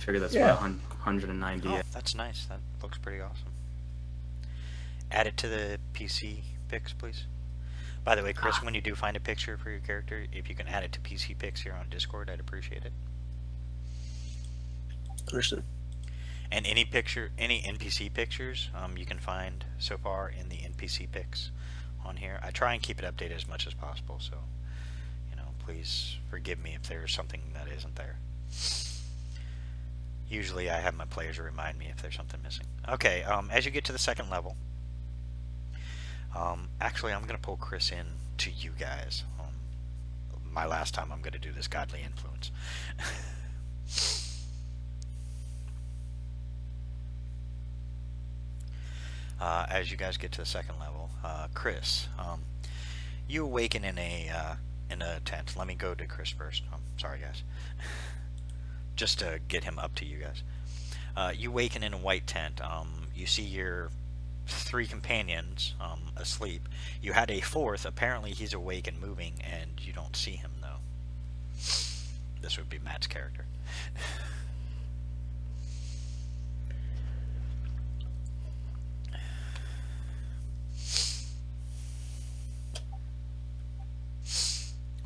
figure that's Yeah. about 190. Oh, that's nice. That looks pretty awesome. Add it to the PC pics, please. By the way, Chris, when you do find a picture for your character, if you can add it to PC pics here on Discord, I'd appreciate it. Understood. And any picture, any NPC pictures, you can find so far in the NPC pics on here. I try and keep it updated as much as possible, so please forgive me if there's something that isn't there. Usually I have my players remind me if there's something missing. Okay, as you get to the second level, actually I'm going to pull Chris in to you guys. My last time I'm going to do this godly influence. As you guys get to the second level, Chris, you awaken in a tent. Let me go to Chris first. Sorry, guys. Just to get him up to you guys. You awaken in a white tent. You see your 3 companions asleep. You had a 4th. Apparently he's awake and moving, and you don't see him, though. This would be Matt's character.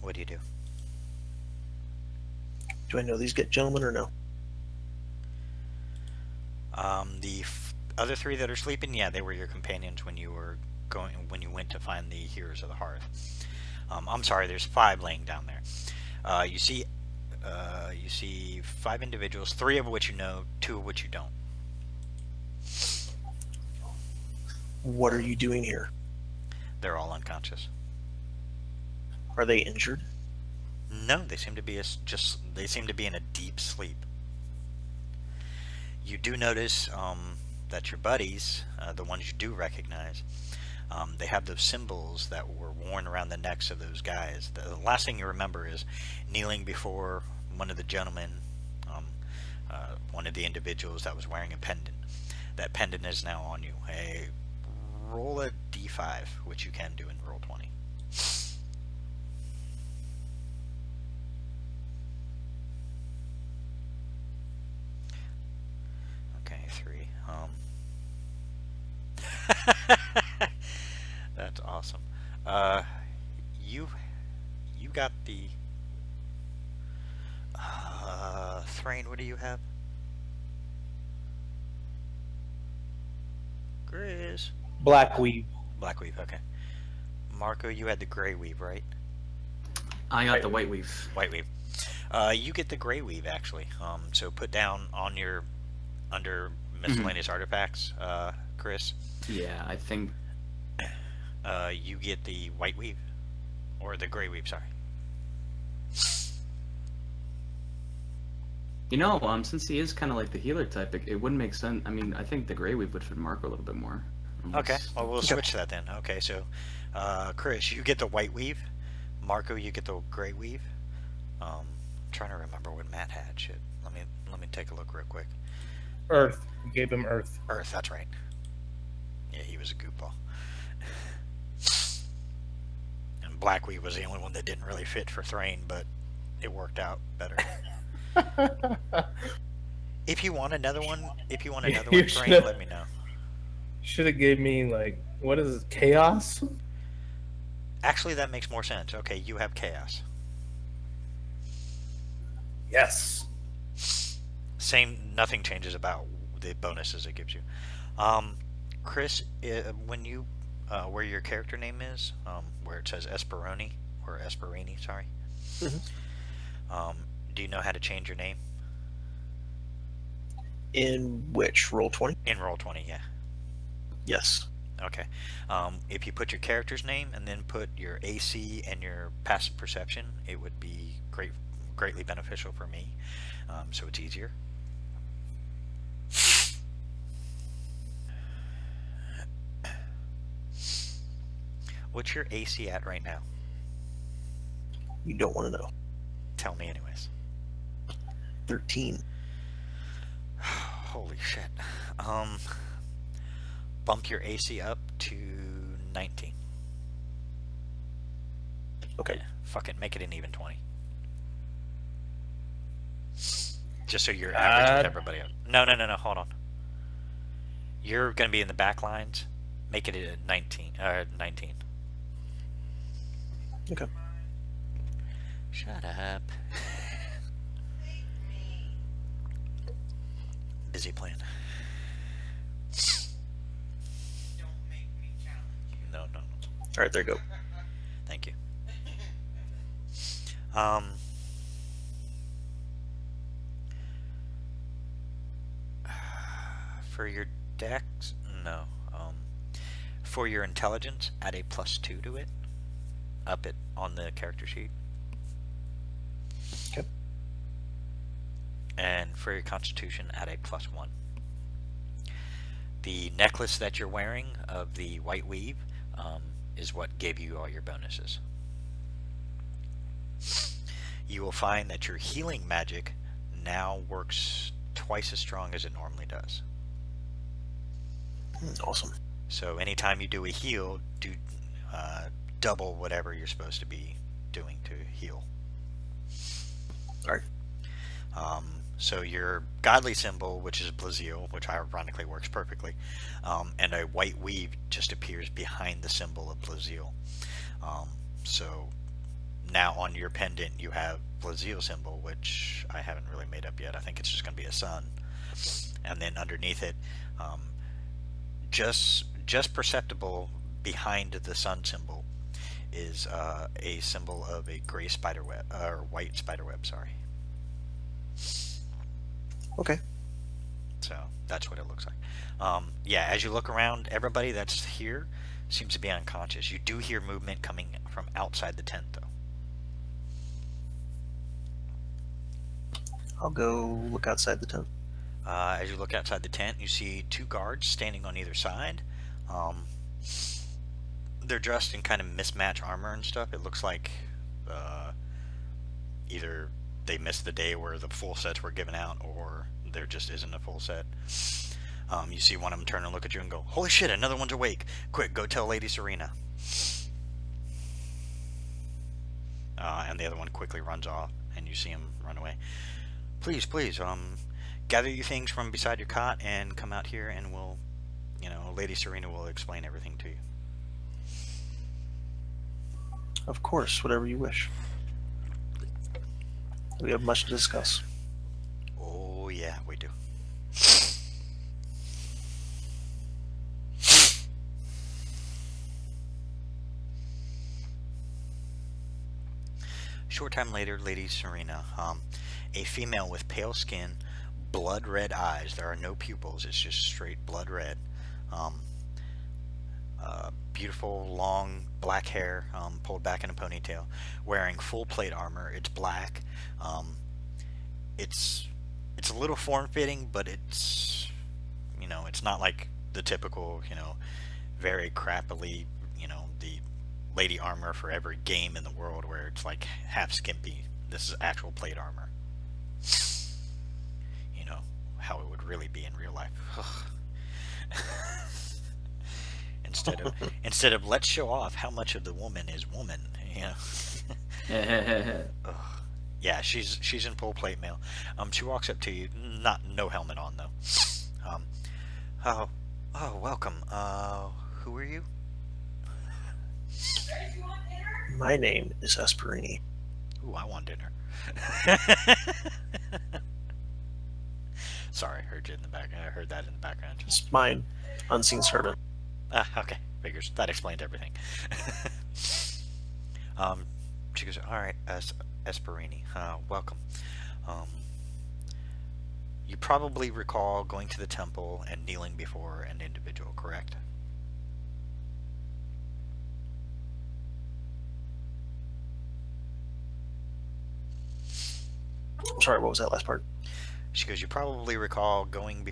What do you do? Do I know these gentlemen or no? The other 3 that are sleeping, yeah, they were your companions when you went to find the Heroes of the Hearth. I'm sorry, there's 5 laying down there. You see 5 individuals, 3 of which you know, 2 of which you don't. What are you doing here? They're all unconscious. Are they injured? No, they seem to be they seem to be in a deep sleep. You do notice that your buddies, the ones you do recognize, they have those symbols that were worn around the necks of those guys. The last thing you remember is kneeling before one of the gentlemen, one of the individuals that was wearing a pendant. That pendant is now on you. Roll a d5, which you can do in roll 20. Okay, 3. That's awesome. You got the Thrain, what do you have? Grizz. Black weave. Black weave, okay. Marco, you had the gray weave, right? I got the white weave. White weave. You get the gray weave, actually. So put down on your under miscellaneous artifacts, Chris. Yeah, I think. You get the white weave, or the gray weave. Sorry. You know, since he is kind of like the healer type, it wouldn't make sense. I mean, I think the gray weave would fit Marco a little bit more. Okay, well, we'll switch to that then. Okay, so Chris, you get the white weave. Marco, you get the gray weave. I'm trying to remember what Matt had. Shit, let me take a look real quick. Earth. We gave him Earth. Earth, that's right. Yeah, he was a goofball. And black weave was the only one that didn't really fit for Thrain, but it worked out better. If you want another one, Thrain, let me know. Should have gave me, like, what is it, chaos? Actually, that makes more sense. Okay, you have chaos. Yes. Nothing changes about the bonuses it gives you. Chris, when you where your character name is, where it says Esperoni or Esperini, sorry. Do you know how to change your name? In which? Roll 20? In roll 20, yeah. Yes. Okay. If you put your character's name and then put your AC and your passive perception, it would be greatly beneficial for me. So it's easier. What's your AC at right now? You don't want to know. Tell me anyways. 13. Holy shit. Bump your AC up to 19. Okay. Yeah, fuck it, make it an even 20. Just so you're average with everybody else. No, hold on. You're going to be in the back lines. Make it a 19. 19. Okay. Shut up. Busy playing. No. All right, there you go. Thank you. For your dex, no. For your intelligence, add a +2 to it. Up it on the character sheet. Okay. And for your constitution, add a +1. The necklace that you're wearing of the white weave is what gave you all your bonuses. You will find that your healing magic now works twice as strong as it normally does. Awesome. So anytime you do a heal, do double whatever you're supposed to be doing to heal. All right. So your godly symbol, which is Blaziel, which ironically works perfectly, and a white weave just appears behind the symbol of Blaziel. So now on your pendant you have Blaziel symbol, which I haven't really made up yet. I think it's just going to be a sun, and then underneath it, just perceptible behind the sun symbol is a symbol of a gray spider web, or white spider web, sorry. Okay. So that's what it looks like. Yeah, as you look around, everybody that's here seems to be unconscious. You do hear movement coming from outside the tent, though. I'll go look outside the tent. As you look outside the tent, you see 2 guards standing on either side. They're dressed in kind of mismatched armor and stuff. It looks like either they missed the day where the full sets were given out, or there just isn't a full set. You see one of them turn and look at you and go, "Holy shit, another one's awake! Quick, go tell Lady Serena." And the other one quickly runs off, and you see him run away. Please, gather your things from beside your cot and come out here, and we'll, Lady Serena will explain everything to you. Of course, whatever you wish. We have much to discuss. Oh, yeah, we do. Short time later, Lady Serena, a female with pale skin, blood red eyes. There are no pupils, it's just straight blood red. Beautiful long black hair, pulled back in a ponytail, wearing full plate armor. It's black. It's a little form-fitting, but it's it's not like the typical very crappily the lady armor for every game in the world where it's like half skimpy. This is actual plate armor. How it would really be in real life. Instead of let's show off how much of the woman is woman. Yeah, she's in full plate mail. She walks up to you, no helmet on though. Oh, welcome. Who are you? My name is Esperini. Ooh, I want dinner. Sorry, I heard you in the back. I heard that in the background. It's mine, unseen servant. Okay, figures. That explained everything. She goes, all right, Esperini, welcome. You probably recall going to the temple and kneeling before an individual, correct? I'm sorry, what was that last part? She goes, you probably recall going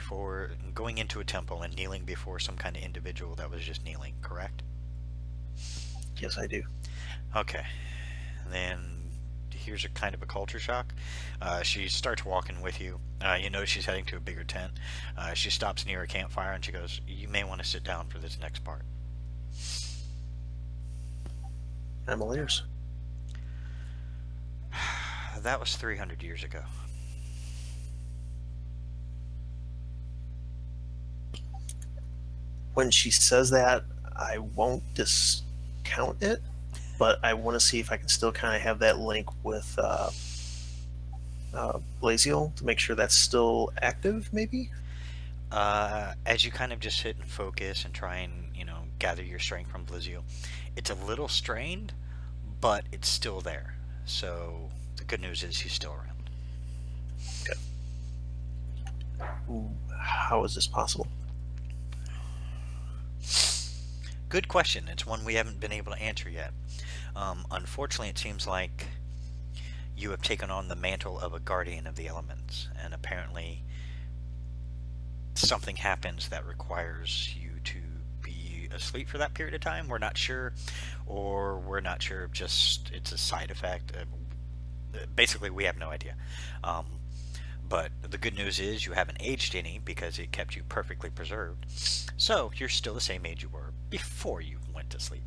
into a temple and kneeling before some kind of individual that was just kneeling, correct? Yes, I do. Okay. And then here's a kind of a culture shock. She starts walking with you. You know she's heading to a bigger tent. She stops near a campfire and she goes, you may want to sit down for this next part. I'm all ears. That was 300 years ago. when she says that, I won't discount it, but I want to see if I can still kind of have that link with Blaziel to make sure that's still active, maybe? As you kind of just sit and focus and try and, gather your strength from Blizzio, it's a little strained, but it's still there. So the good news is he's still around. Ooh, how is this possible? Good question. It's one we haven't been able to answer yet. Unfortunately, it seems like you have taken on the mantle of a guardian of the elements, and apparently something happens that requires you to be asleep for that period of time. We're not sure, or we're not sure if just it's a side effect. Basically, we have no idea. But the good news is you haven't aged any because it kept you perfectly preserved. So you're still the same age you were before you went to sleep.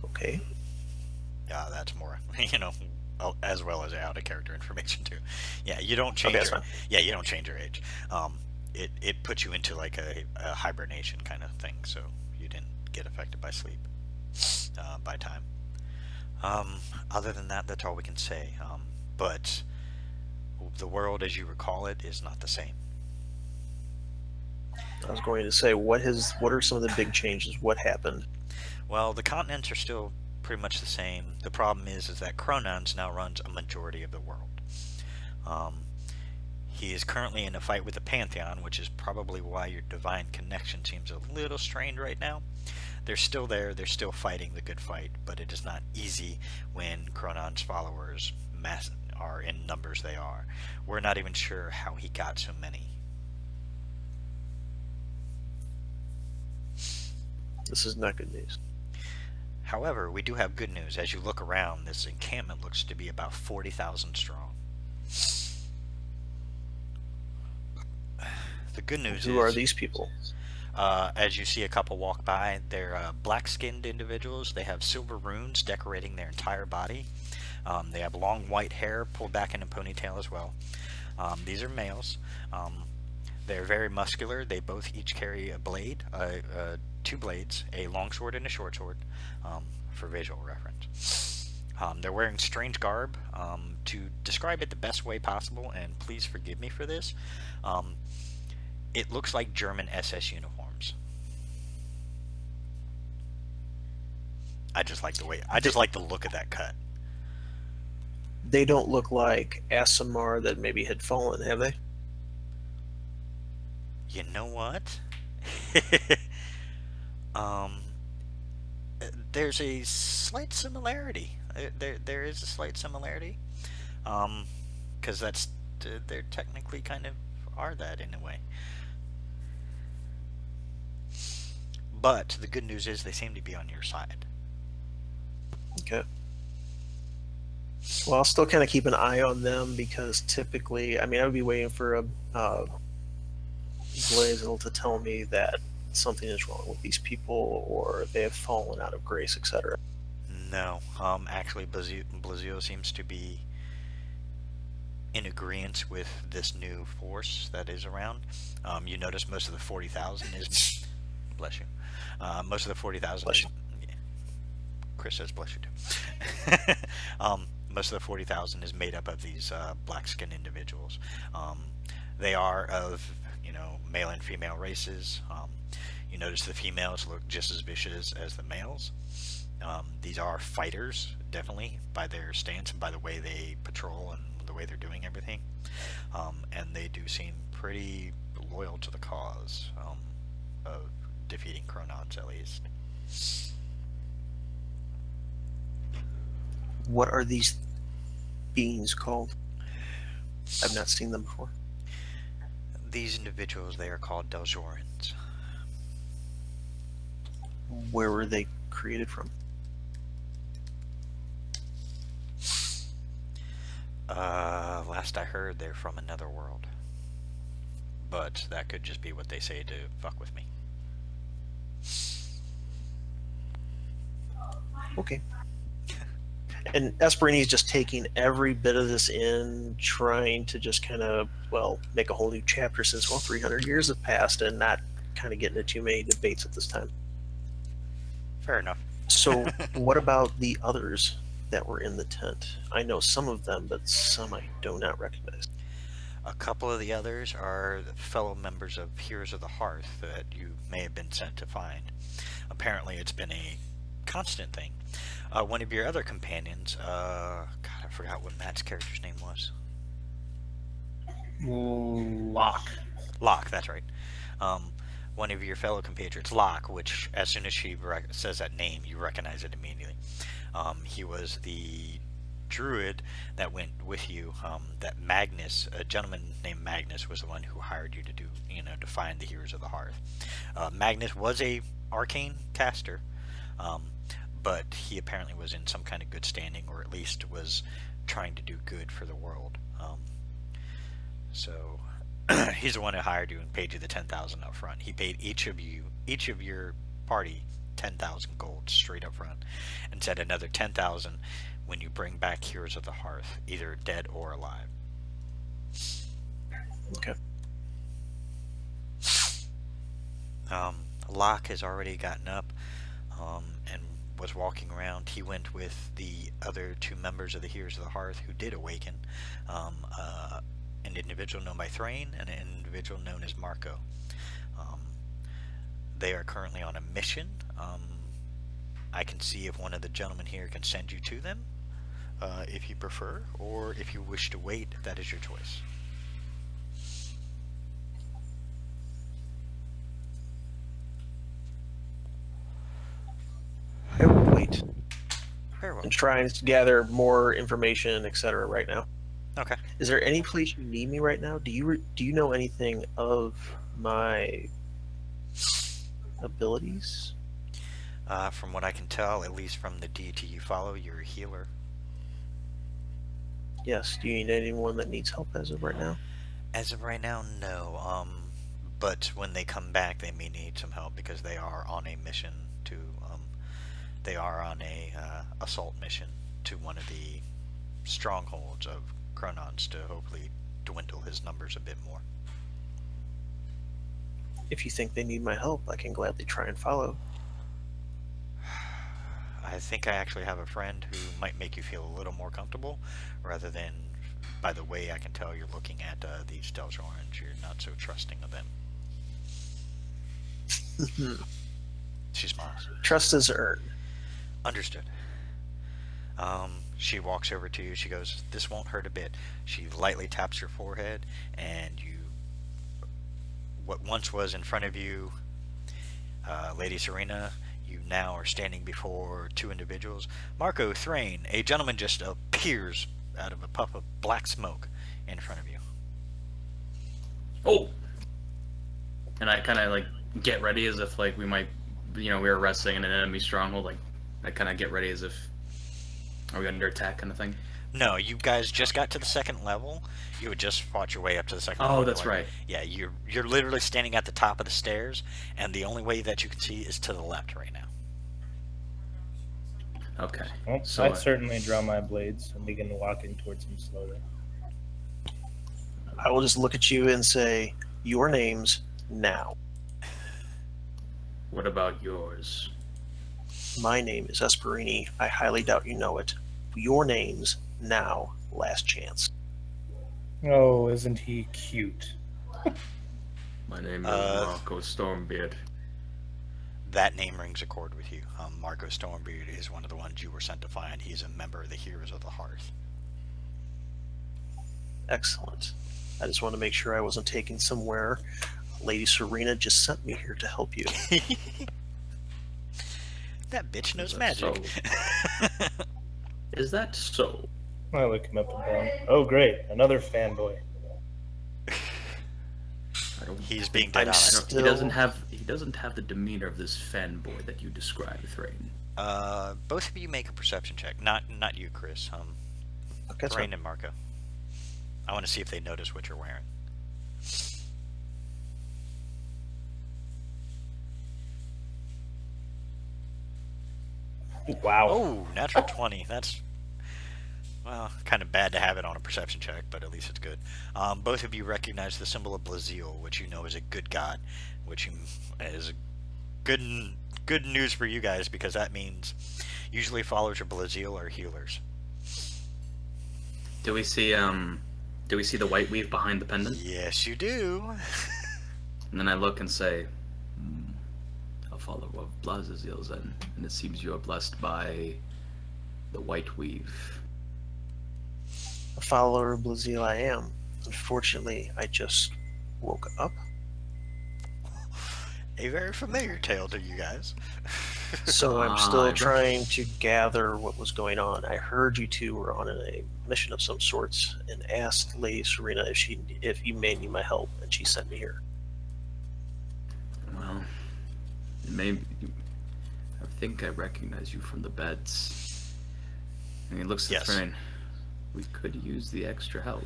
Okay. That's more, as well as out of character information too. Yeah, you don't change. Okay, that's fine. Yeah, you don't change your age. It puts you into like a hibernation kind of thing, so you didn't get affected by sleep, by time. Other than that, that's all we can say. But the world as you recall it is not the same. I was going to say, what are some of the big changes? What happened? Well, the continents are still pretty much the same. The problem is that Kronans now runs a majority of the world. He is currently in a fight with the Pantheon, which is probably why your divine connection seems a little strained right now. They're still there, they're still fighting the good fight, but it is not easy when Kronan's followers are in numbers they are. We're not even sure how he got so many. This is not good news. However, we do have good news. As you look around, this encampment looks to be about 40,000 strong. The good news is... Who are these people? As you see a couple walk by, they're black-skinned individuals. They have silver runes decorating their entire body. They have long white hair pulled back in a ponytail as well. These are males. They're very muscular. They both each carry a blade, two blades, a long sword and a short sword, for visual reference. They're wearing strange garb. To describe it the best way possible, and please forgive me for this, it looks like German SS uniforms. I just like the look of that cut. They don't look like Aasimar that maybe had fallen, have they? You know what? There's a slight similarity. There is a slight similarity. Because they're technically kind of are that in a way. But the good news is they seem to be on your side. Okay. Well, I'll still kind of keep an eye on them because typically, I would be waiting for a Blaziel to tell me that something is wrong with these people or they have fallen out of grace, etc. No, actually, Blizzio seems to be in agreement with this new force that is around. You notice most of the 40,000 is... Bless you. Most of the 40,000... Bless you. Yeah. Chris says bless you too. Most of the 40,000 is made up of these black-skinned individuals. They are of, male and female races. You notice the females look just as vicious as the males. These are fighters, definitely, by their stance and by the way they patrol and the way they're doing everything. And they do seem pretty loyal to the cause of defeating Kronans, at least. What are these beings called? I've not seen them before. These individuals, they are called Daljorans. Where were they created from? Last I heard, they're from another world. But that could just be what they say to fuck with me. Okay. And Esperini's just taking every bit of this in, trying to just kind of, well, make a whole new chapter since, well, 300 years have passed, and not kind of getting into too many debates at this time. Fair enough. So, what about the others that were in the tent? I know some of them, but some I do not recognize. A couple of the others are the fellow members of Heroes of the Hearth that you may have been sent to find. Apparently it's been a constant thing. One of your other companions, God, I forgot what Matt's character's name was. Locke. Locke, that's right. One of your fellow compatriots, Locke, which as soon as she says that name, you recognize it immediately. He was the druid that went with you. That Magnus, a gentleman named Magnus, was the one who hired you to do, to find the Heroes of the Hearth. Magnus was a arcane caster, but he apparently was in some kind of good standing, or at least was trying to do good for the world. So he's the one who hired you and paid you the 10,000 up front. He paid each of your party 10,000 gold straight up front, and said another 10,000 when you bring back Heroes of the Hearth, either dead or alive. Okay. Locke has already gotten up and was walking around. He went with the other two members of the Heroes of the Hearth who did awaken, an individual known by Thrain and an individual known as Marco. They are currently on a mission. I can see if one of the gentlemen here can send you to them, if you prefer, or if you wish to wait, that is your choice. I would wait Very well. and trying to gather more information, etc. right now. Okay. Is there any place you need me right now? Do you know anything of my abilities? From what I can tell, at least from the deity you follow, you're a healer. Yes. Do you need anyone that needs help as of right now? As of right now, no. But when they come back, they may need some help because they are on a mission to. They are on a assault mission to one of the strongholds of Chronons to hopefully dwindle his numbers a bit more. If you think they need my help, I can gladly try and follow. I think I actually have a friend who might make you feel a little more comfortable, rather than, by the way I can tell you're looking at these Delzorans, you're not so trusting of them. She smiles. Trust is earned. Understood. She walks over to you. She goes, "This won't hurt a bit." She lightly taps your forehead, and what once was in front of you, Lady Serena, you now are standing before two individuals. Marco Thrain, a gentleman just appears out of a puff of black smoke in front of you. Oh! And I kind of get ready as if we might, we were wrestling in an enemy stronghold. I kind of get ready as if, are we under attack kind of thing? No, you guys just got to the second level. You had just fought your way up to the second level. Oh, that's right. Yeah, you're literally standing at the top of the stairs, and the only way that you can see is to the left right now. Okay. Well, So, I'd certainly draw my blades and begin walking towards him slowly. I will just look at you and say, your names now. What about yours? My name is Esperini. I highly doubt you know it. Your names now. Last chance. Oh, isn't he cute? My name is Marco Stormbeard. That name rings a chord with you. Marco Stormbeard is one of the ones you were sent to find. He's a member of the Heroes of the Hearth. Excellent. I just want to make sure I wasn't taken somewhere. Lady Serena just sent me here to help you. That bitch knows Is that magic. Is that so? I look him up and down. Oh, great. Another fanboy. I don't, He's being I'm dead honest. still- he doesn't have the demeanor of this fanboy that you described, Thrain. Both of you make a perception check. Not you, Chris. Okay, that's Thrain fine. and Marco. I want to see if they notice what you're wearing. Wow. Oh, natural 20. That's Well, kind of bad to have it on a perception check, but at least it's good. Both of you recognize the symbol of Blaziel, which you know is a good god, which is good news for you guys because that means usually followers of Blaziel are healers. Do we see the white weave behind the pendant? Yes, you do. And then I look and say, a follower of Blaziel then, and it seems you are blessed by the white weave. A follower of Blaziel I am. Unfortunately, I just woke up. A very familiar tale to you guys. So I'm still I trying to gather what was going on. I heard you two were on a mission of some sorts and asked Lady Serena if you may need my help, and she sent me here. Well, I think I recognize you from the beds. And he looks at Yes. Thrain. We could use the extra help.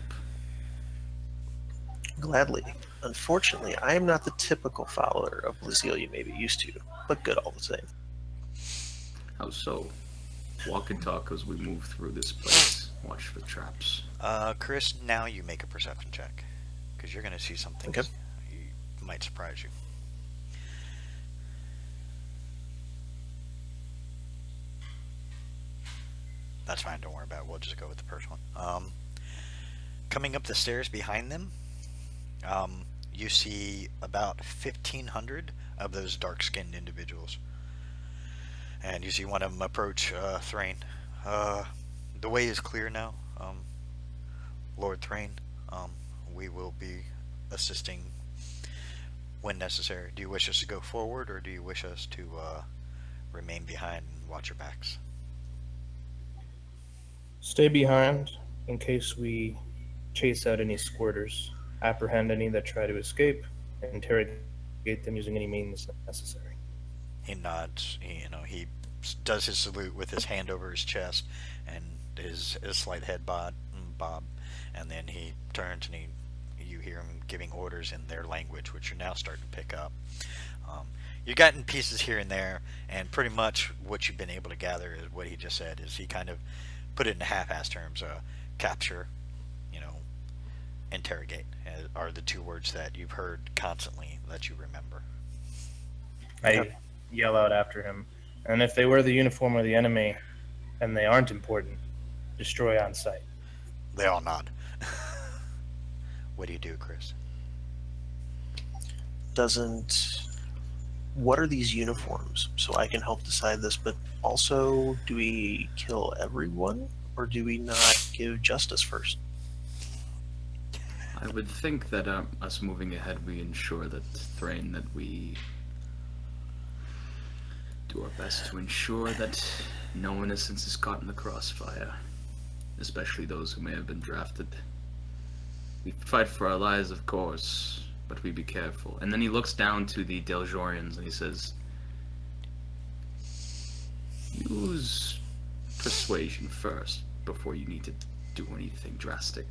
Gladly. Unfortunately, I am not the typical follower of Blaziel you may be used to, but good all the same. How so? Walk and talk as we move through this place. Watch for traps. Chris, now you make a perception check because you're going to see something Okay. you might surprise you. That's fine, don't worry about it. We'll just go with the first one. Coming up the stairs behind them, you see about 1,500 of those dark-skinned individuals. And you see one of them approach Thrain. The way is clear now, Lord Thrain. We will be assisting when necessary. Do you wish us to go forward, or do you wish us to remain behind and watch your backs? Stay behind in case we chase out any squirters, apprehend any that try to escape, and interrogate them using any means necessary. He nods. He does his salute with his hand over his chest and his slight head bob, and then he turns and you hear him giving orders in their language, which you're now starting to pick up. You've gotten pieces here and there, and pretty much what you've been able to gather is what he just said. Is he kind of put it in half-ass terms? Capture, interrogate are the two words that you've heard constantly that you remember. I yell out after him, and if they wear the uniform of the enemy and they aren't important, destroy on sight. They all nod. What do you do, Chris? What are these uniforms? So I can help decide this, but also, do we kill everyone, or do we not give justice first? I would think that us moving ahead, we ensure that Thrain, that we do our best to ensure that no innocence is caught in the crossfire, especially those who may have been drafted. We fight for our lives, of course, but we be careful. And then he looks down to the Deljorians and he says, use persuasion first before you need to do anything drastic.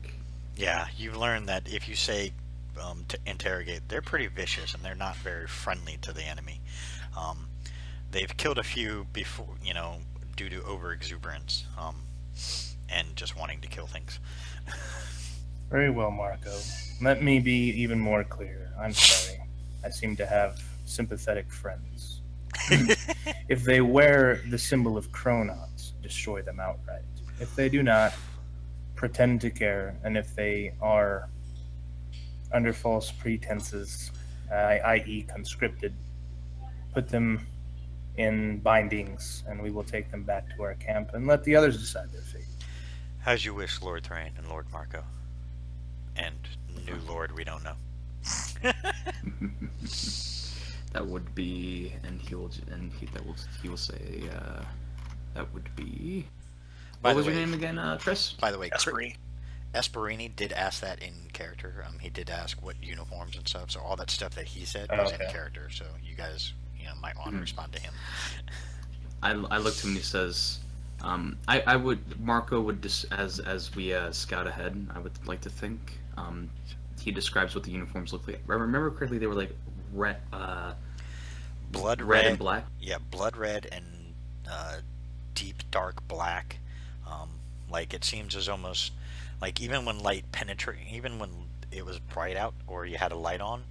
Yeah, you've learned that if you say to interrogate, they're pretty vicious and they're not very friendly to the enemy. They've killed a few before, due to overexuberance and just wanting to kill things. Very well, Marco. Let me be even more clear. I'm sorry. I seem to have sympathetic friends. If they wear the symbol of Kronos, destroy them outright. If they do not, pretend to care, and if they are under false pretenses, i.e. conscripted, put them in bindings, and we will take them back to our camp and let the others decide their fate. As you wish, Lord Thrain and Lord Marco. And new Lord we don't know. That would be, and he will say, that would be. What was your name again, Chris? By the way, Esperini. Esperini did ask that in character. He did ask what uniforms and stuff, so all that stuff that he said was in character. So you guys, might want to respond to him. I looked to him and he says, I would, Marco would, as we scout ahead, I would like to think, he describes what the uniforms look like. If I remember correctly, they were like red, blood red and black. Yeah, blood red and deep dark black, Like it seems as almost like even when light penetrate, even when it was bright out or you had a light on,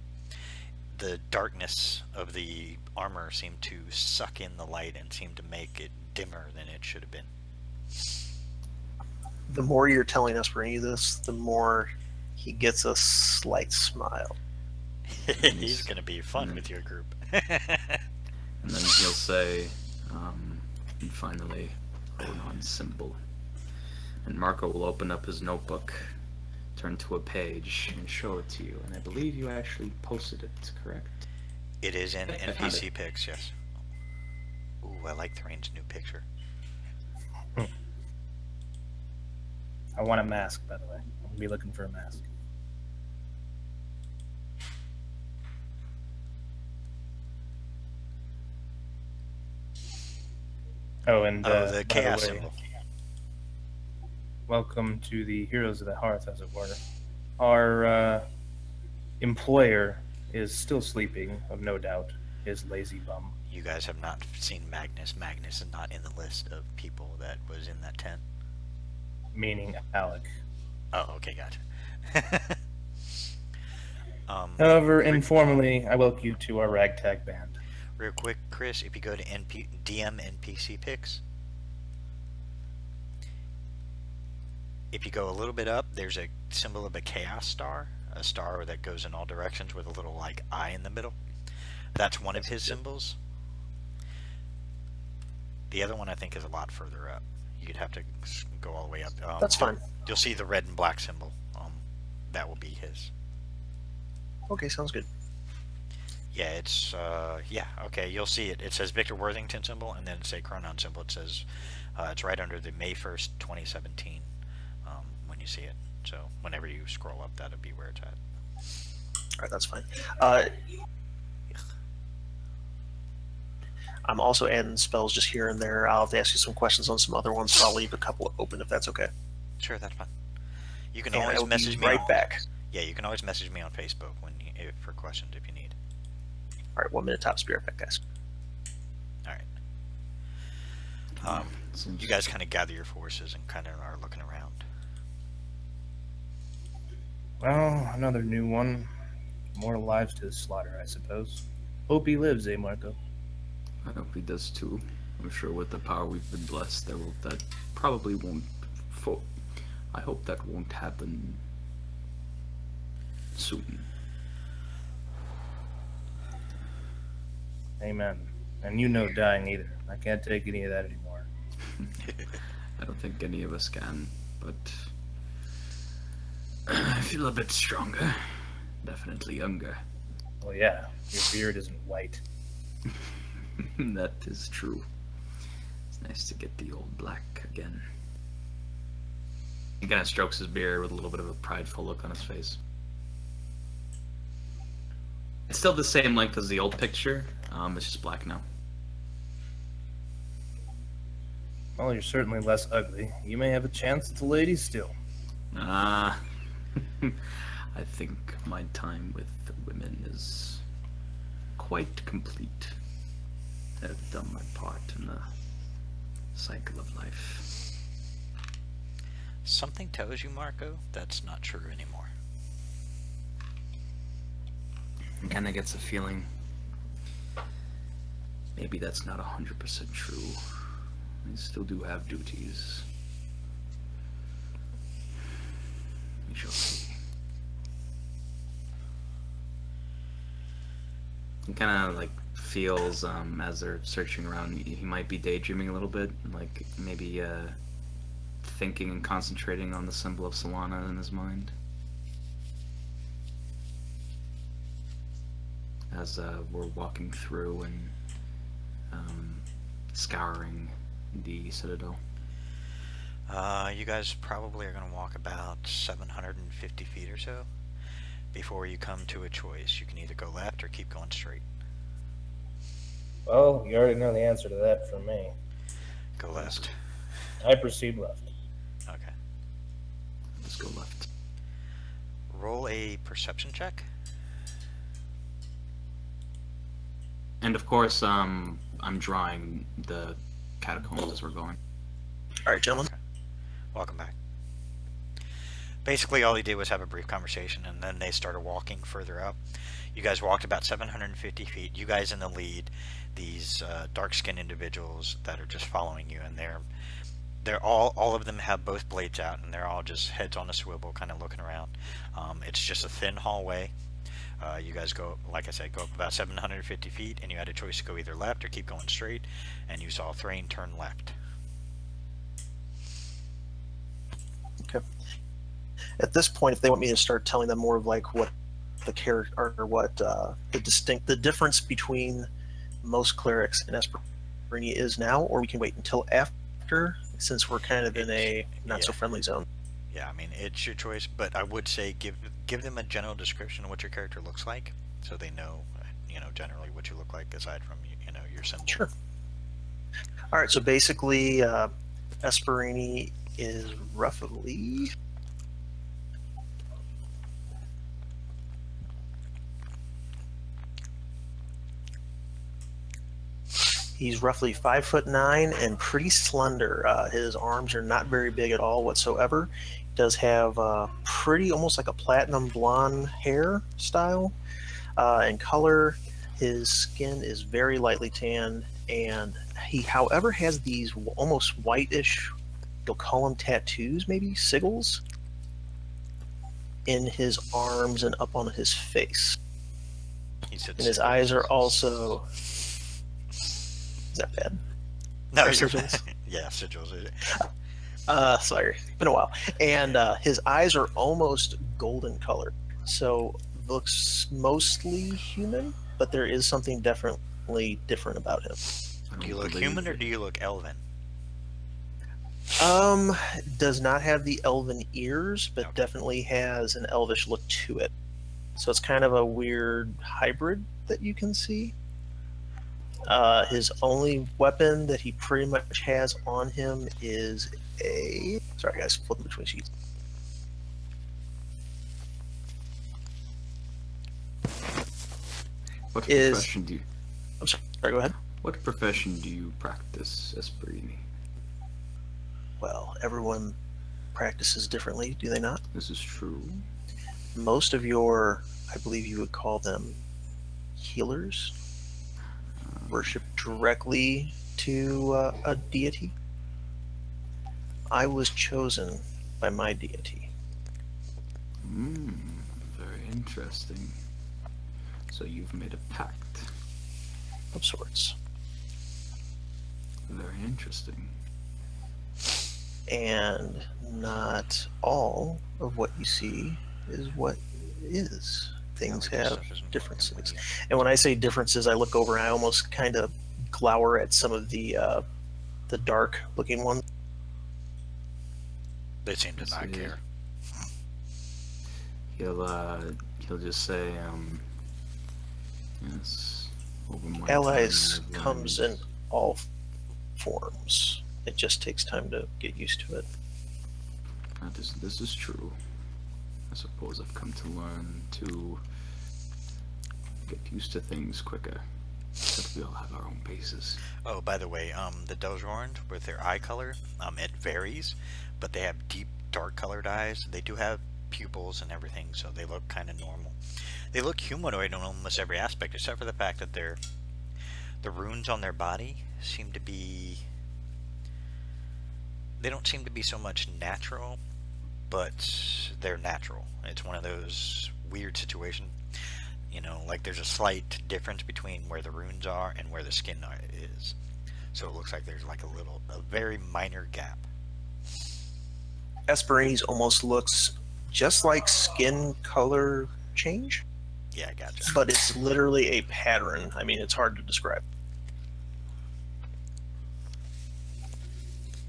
the darkness of the armor seemed to suck in the light and seemed to make it dimmer than it should have been. The more you're telling us, Rainy, this, the more he gets a slight smile. He's gonna be fun with your group. And then he'll say, and finally, Onan symbol. And Marco will open up his notebook, turn to a page, and show it to you. And I believe you actually posted it, correct? It is in I found NPC it. pics, yes. Ooh, I like Thrain's new picture. I want a mask, by the way. I'll be looking for a mask. Oh, and Oh, by the chaos way, symbol. welcome to the Heroes of the Hearth, as it were. Our employer is still sleeping, of no doubt, his lazy bum. You guys have not seen Magnus. Magnus is not in the list of people that was in that tent. Meaning Alec. Oh, okay, gotcha. However, informally, I welcome you to our ragtag band. Real quick, Chris, if you go to DM NPC pics, if you go a little bit up, there's a symbol of a chaos star, a star that goes in all directions with a little like eye in the middle. That's one of his symbols. The other one I think is a lot further up. You'd have to go all the way up. That's fine. You'll see the red and black symbol. That will be his. Okay, sounds good. Yeah, it's, yeah, okay, you'll see it. It says Victor Worthington symbol, and then say Chronon symbol. It says, it's right under the May 1st, 2017, when you see it. So, whenever you scroll up, that'll be where it's at. Alright, that's fine. I'm also adding spells just here and there. I'll have to ask you some questions on some other ones, so I'll leave a couple open if that's okay. Sure, that's fine. You can And I always will message be me right on, back. Yeah, you can always message me on Facebook for questions if you need. Alright, 1 minute tops. Be right back, guys. Alright. Since You guys kind of gather your forces and kind of are looking around. Well, another new one. More lives to the slaughter, I suppose. Hope he lives, eh, Marco? I hope he does too. I'm sure with the power we've been blessed, that probably won't. I hope that won't happen soon. Amen. And you know dying either. I can't take any of that anymore. I don't think any of us can, but I feel a bit stronger. Definitely younger. Well, yeah, your beard isn't white. That is true. It's nice to get the old black again. He kind of strokes his beard with a little bit of a prideful look on his face. It's still the same length as the old picture. It's just black now. Well, you're certainly less ugly. You may have a chance at the ladies still. I think my time with the women is quite complete. I've done my part in the cycle of life. Something tells you, Marco, that's not true anymore. Kinda gets a feeling maybe that's not 100% true. I still do have duties. We shall see. He kind of like feels as they're searching around, he might be daydreaming a little bit, like maybe thinking and concentrating on the symbol of Solana in his mind. As we're walking through and scouring the Citadel. You guys probably are going to walk about 750 feet or so before you come to a choice. You can either go left or keep going straight. Well, you already know the answer to that from me. Go left. I proceed left. Okay. Let's go left. Roll a perception check. And of course, I'm drawing the catacombs as we're going. Alright, gentlemen. Welcome back. Basically, all he did was have a brief conversation, and then they started walking further up. You guys walked about 750 feet. You guys in the lead. These dark-skinned individuals that are just following you, and they're all of them have both blades out, and they're all just heads on a swivel, kind of looking around. It's just a thin hallway. You guys go, like I said, go up about 750 feet, and you had a choice to go either left or keep going straight, and you saw Thrain turn left. Okay. At this point, if they want me to start telling them more of like what the character or what the difference between most clerics and Esperini is now, or we can wait until after, since we're kind of in a not so friendly zone. Yeah, I mean, it's your choice, but I would say give them a general description of what your character looks like, so they know, generally what you look like aside from your symbol. Sure. All right, so basically, Esperini is roughly. He's roughly 5'9" and pretty slender. His arms are not very big at all whatsoever. He does have pretty, almost like a platinum blonde hair style and color. His skin is very lightly tanned, and he, however, has these almost whitish, you'll call them tattoos, maybe sigils, in his arms and up on his face. And his eyes are also. Is that bad? No, Or you're sigils? Yeah, sigils. Sorry, been a while. And his eyes are almost golden colored, so looks mostly human, but there is something definitely different about him. Do you look human or do you look elven? Does not have the elven ears, but Okay. definitely has an elvish look to it. So it's kind of a weird hybrid that you can see. His only weapon that he pretty much has on him is a. Sorry, guys, flipping between sheets. What profession do you? I'm sorry. Go ahead. What profession do you practice, Esperini? Well, everyone practices differently, do they not? This is true. Most of your, I believe you would call them healers, worship directly to a deity. I was chosen by my deity. Very interesting. So you've made a pact. Of sorts. Very interesting. And not all of what you see is what is. Things No, this have stuff isn't differences. working. And when I say differences, I look over and I almost kind of glower at some of the dark looking ones. They seem to not care. He'll just say, yes, over my Allies time, I've comes learned- in all forms. It just takes time to get used to it. This is true. I suppose I've come to learn to get used to things quicker. But we all have our own paces. Oh, by the way, the Dozhorn with their eye color, it varies, but they have deep, dark-colored eyes. They do have pupils and everything, so they look kind of normal. They look humanoid in almost every aspect, except for the fact that the runes on their body seem to be. They don't seem to be so much natural, but they're natural. It's one of those weird situations. Like there's a slight difference between where the runes are and where the skin is. So it looks like there's like a very minor gap. Esperini's almost looks just like skin color change, Yeah, I gotcha. but it's literally a pattern. I mean, it's hard to describe.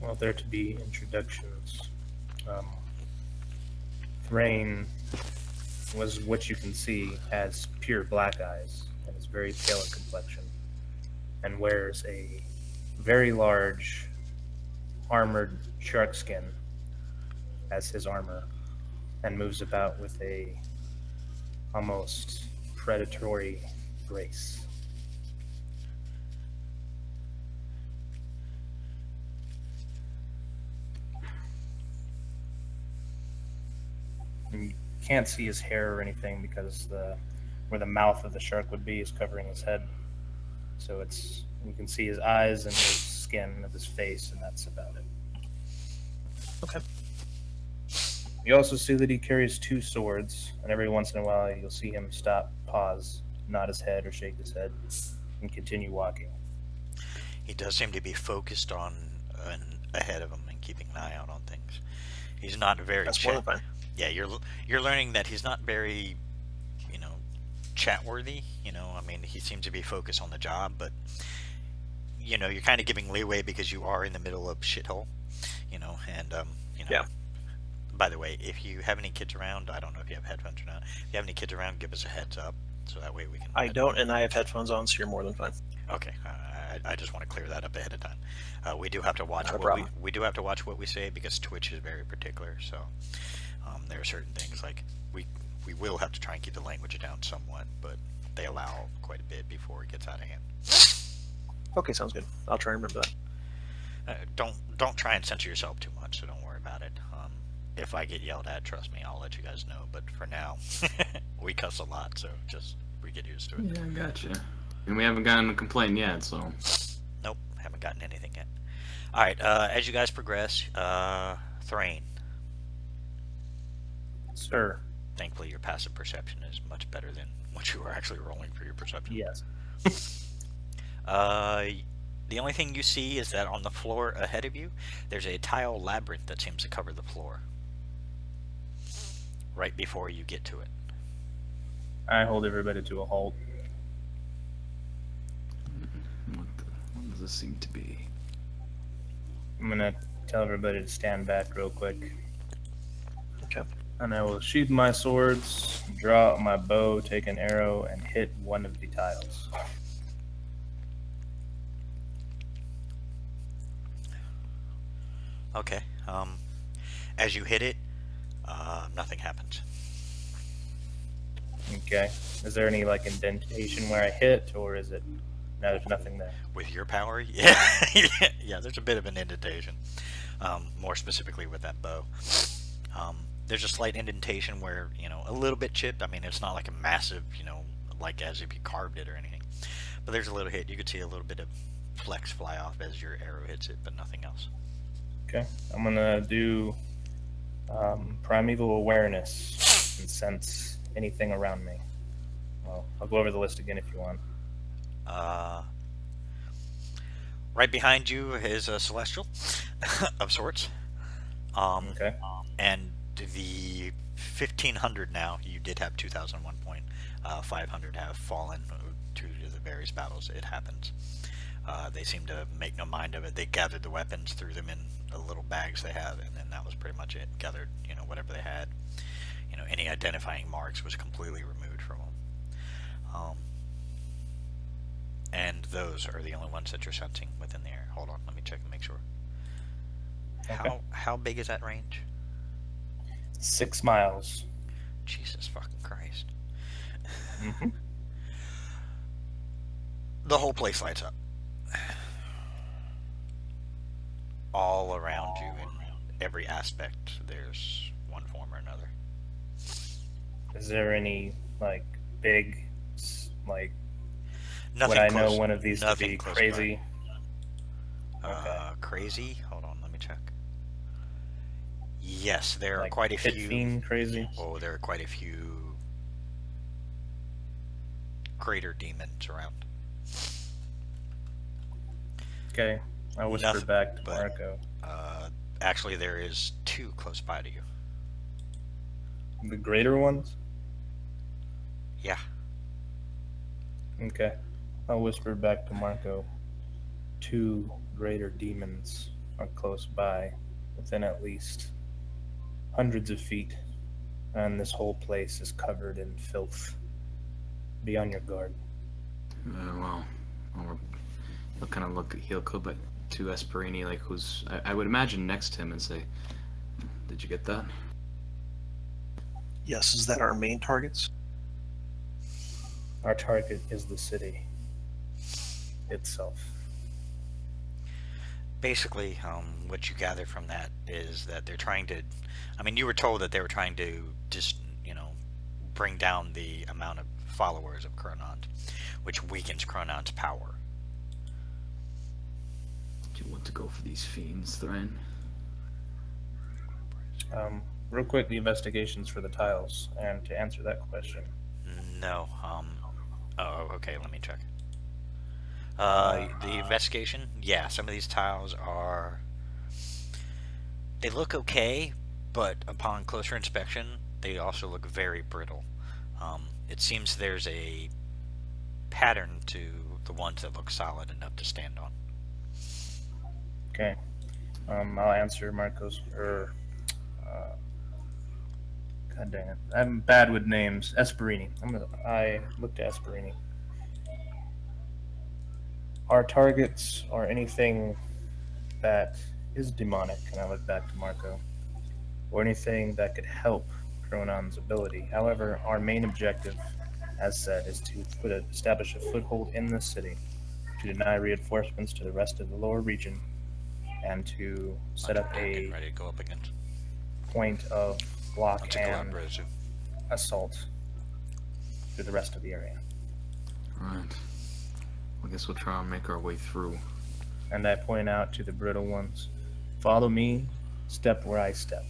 Well, there to be introductions. Thrain was, what you can see, has pure black eyes and is very pale in complexion, and wears a very large armored shark skin as his armor, and moves about with a almost predatory grace. And you can't see his hair or anything because where the mouth of the shark would be is covering his head. So you can see his eyes and his skin of his face, and that's about it. Okay. You also see that he carries 2 swords, and every once in a while you'll see him stop, pause, nod his head or shake his head, and continue walking. He does seem to be focused on ahead of him and keeping an eye out on things. He's not very. That's more than fine. Yeah, you're learning that he's not very, chat-worthy. I mean, he seems to be focused on the job, but you're kind of giving leeway because you are in the middle of shithole. And Yeah. By the way, if you have any kids around, I don't know if you have headphones or not. If you have any kids around, give us a heads up so that way we can. I don't, and I have headphones on, so you're more than fine. Okay, I just want to clear that up ahead of time. We do have to watch Not a what problem. we do have to watch what we say because Twitch is very particular. So there are certain things like we will have to try and keep the language down somewhat, but they allow quite a bit before it gets out of hand. Okay, sounds good. I'll try and remember that. Don't try and censor yourself too much, so don't worry about it. If I get yelled at, trust me, I'll let you guys know. But for now, we cuss a lot, so we get used to it. Yeah, gotcha. And we haven't gotten a complaint yet, so. Nope, haven't gotten anything yet. All right, as you guys progress, Thrain. Sir. Thankfully, your passive perception is much better than what you were actually rolling for your perception. Yes. The only thing you see is that on the floor ahead of you, there's a tile labyrinth that seems to cover the floor. Right before you get to it. I hold everybody to a halt. What does this seem to be? I'm gonna tell everybody to stand back real quick. Okay. And I will sheathe my swords, draw out my bow, take an arrow, and hit one of the tiles. Okay. As you hit it, nothing happens. Okay. Is there any indentation where I hit, or is it? No, there's nothing there. With your power, yeah, yeah. There's a bit of an indentation. More specifically with that bow. There's a slight indentation where a little bit chipped. I mean, it's not like a massive, like as if you carved it or anything. But there's a little hit. You could see a little bit of flex fly off as your arrow hits it, but nothing else. Okay. I'm gonna do primeval awareness and sense anything around me. Well, I'll go over the list again if you want. Right behind you is a celestial of sorts. Okay. And the 1500 now, you did have 2001 point. 500 have fallen due to the various battles. It happens. They seem to make no mind of it. They gathered the weapons, threw them in little bags they had, and then that was pretty much it. Gathered, whatever they had. Any identifying marks was completely removed from them. And those are the only ones that you're sensing within the area. Hold on, let me check and make sure. Okay. How big is that range? 6 miles. Jesus fucking Christ. Mm-hmm. The whole place lights up. All around you in every aspect, there's one form or another. Is there any big Nothing would I close, know one of these to nothing be close crazy? by. Okay. Crazy? Hold on, let me check. Yes, there are Like quite a pit few. fiend crazy? Oh, there are quite a few greater demons around. Okay. I whisper Nothing back to but- Marco. Actually, there is 2 close by to you. The greater ones? Yeah. Okay. I'll whisper back to Marco. 2 greater demons are close by, within at least hundreds of feet, and this whole place is covered in filth. Be on your guard. Well, he'll kind of look. He'll go back to Esperini, who's I would imagine next to him, and say, "Did you get that?" Yes, is that our main targets? Our target is the city itself. Basically, what you gather from that is that they're trying to. I mean, you were told that they were trying to just, bring down the amount of followers of Chronond, which weakens Chronond's power. Do you want to go for these fiends, Thrain? Real quick, the investigations for the tiles, and to answer that question. No. Oh, okay. Let me check. The investigation. Yeah, some of these tiles are. They look okay, but upon closer inspection, they also look very brittle. It seems there's a pattern to the ones that look solid enough to stand on. Okay. I'll answer Marco's. God dang it. I'm bad with names. Esperini. I looked at Esperini. Our targets are anything that is demonic, and I look back to Marco, or anything that could help Chronon's ability. However, our main objective, as said, is to establish a foothold in the city, to deny reinforcements to the rest of the lower region, and to set up a ready to go up against point of block and Rezu. assault to the rest of the area. Alright. I guess we'll try and make our way through. And I point out to the brittle ones, follow me, step where I step.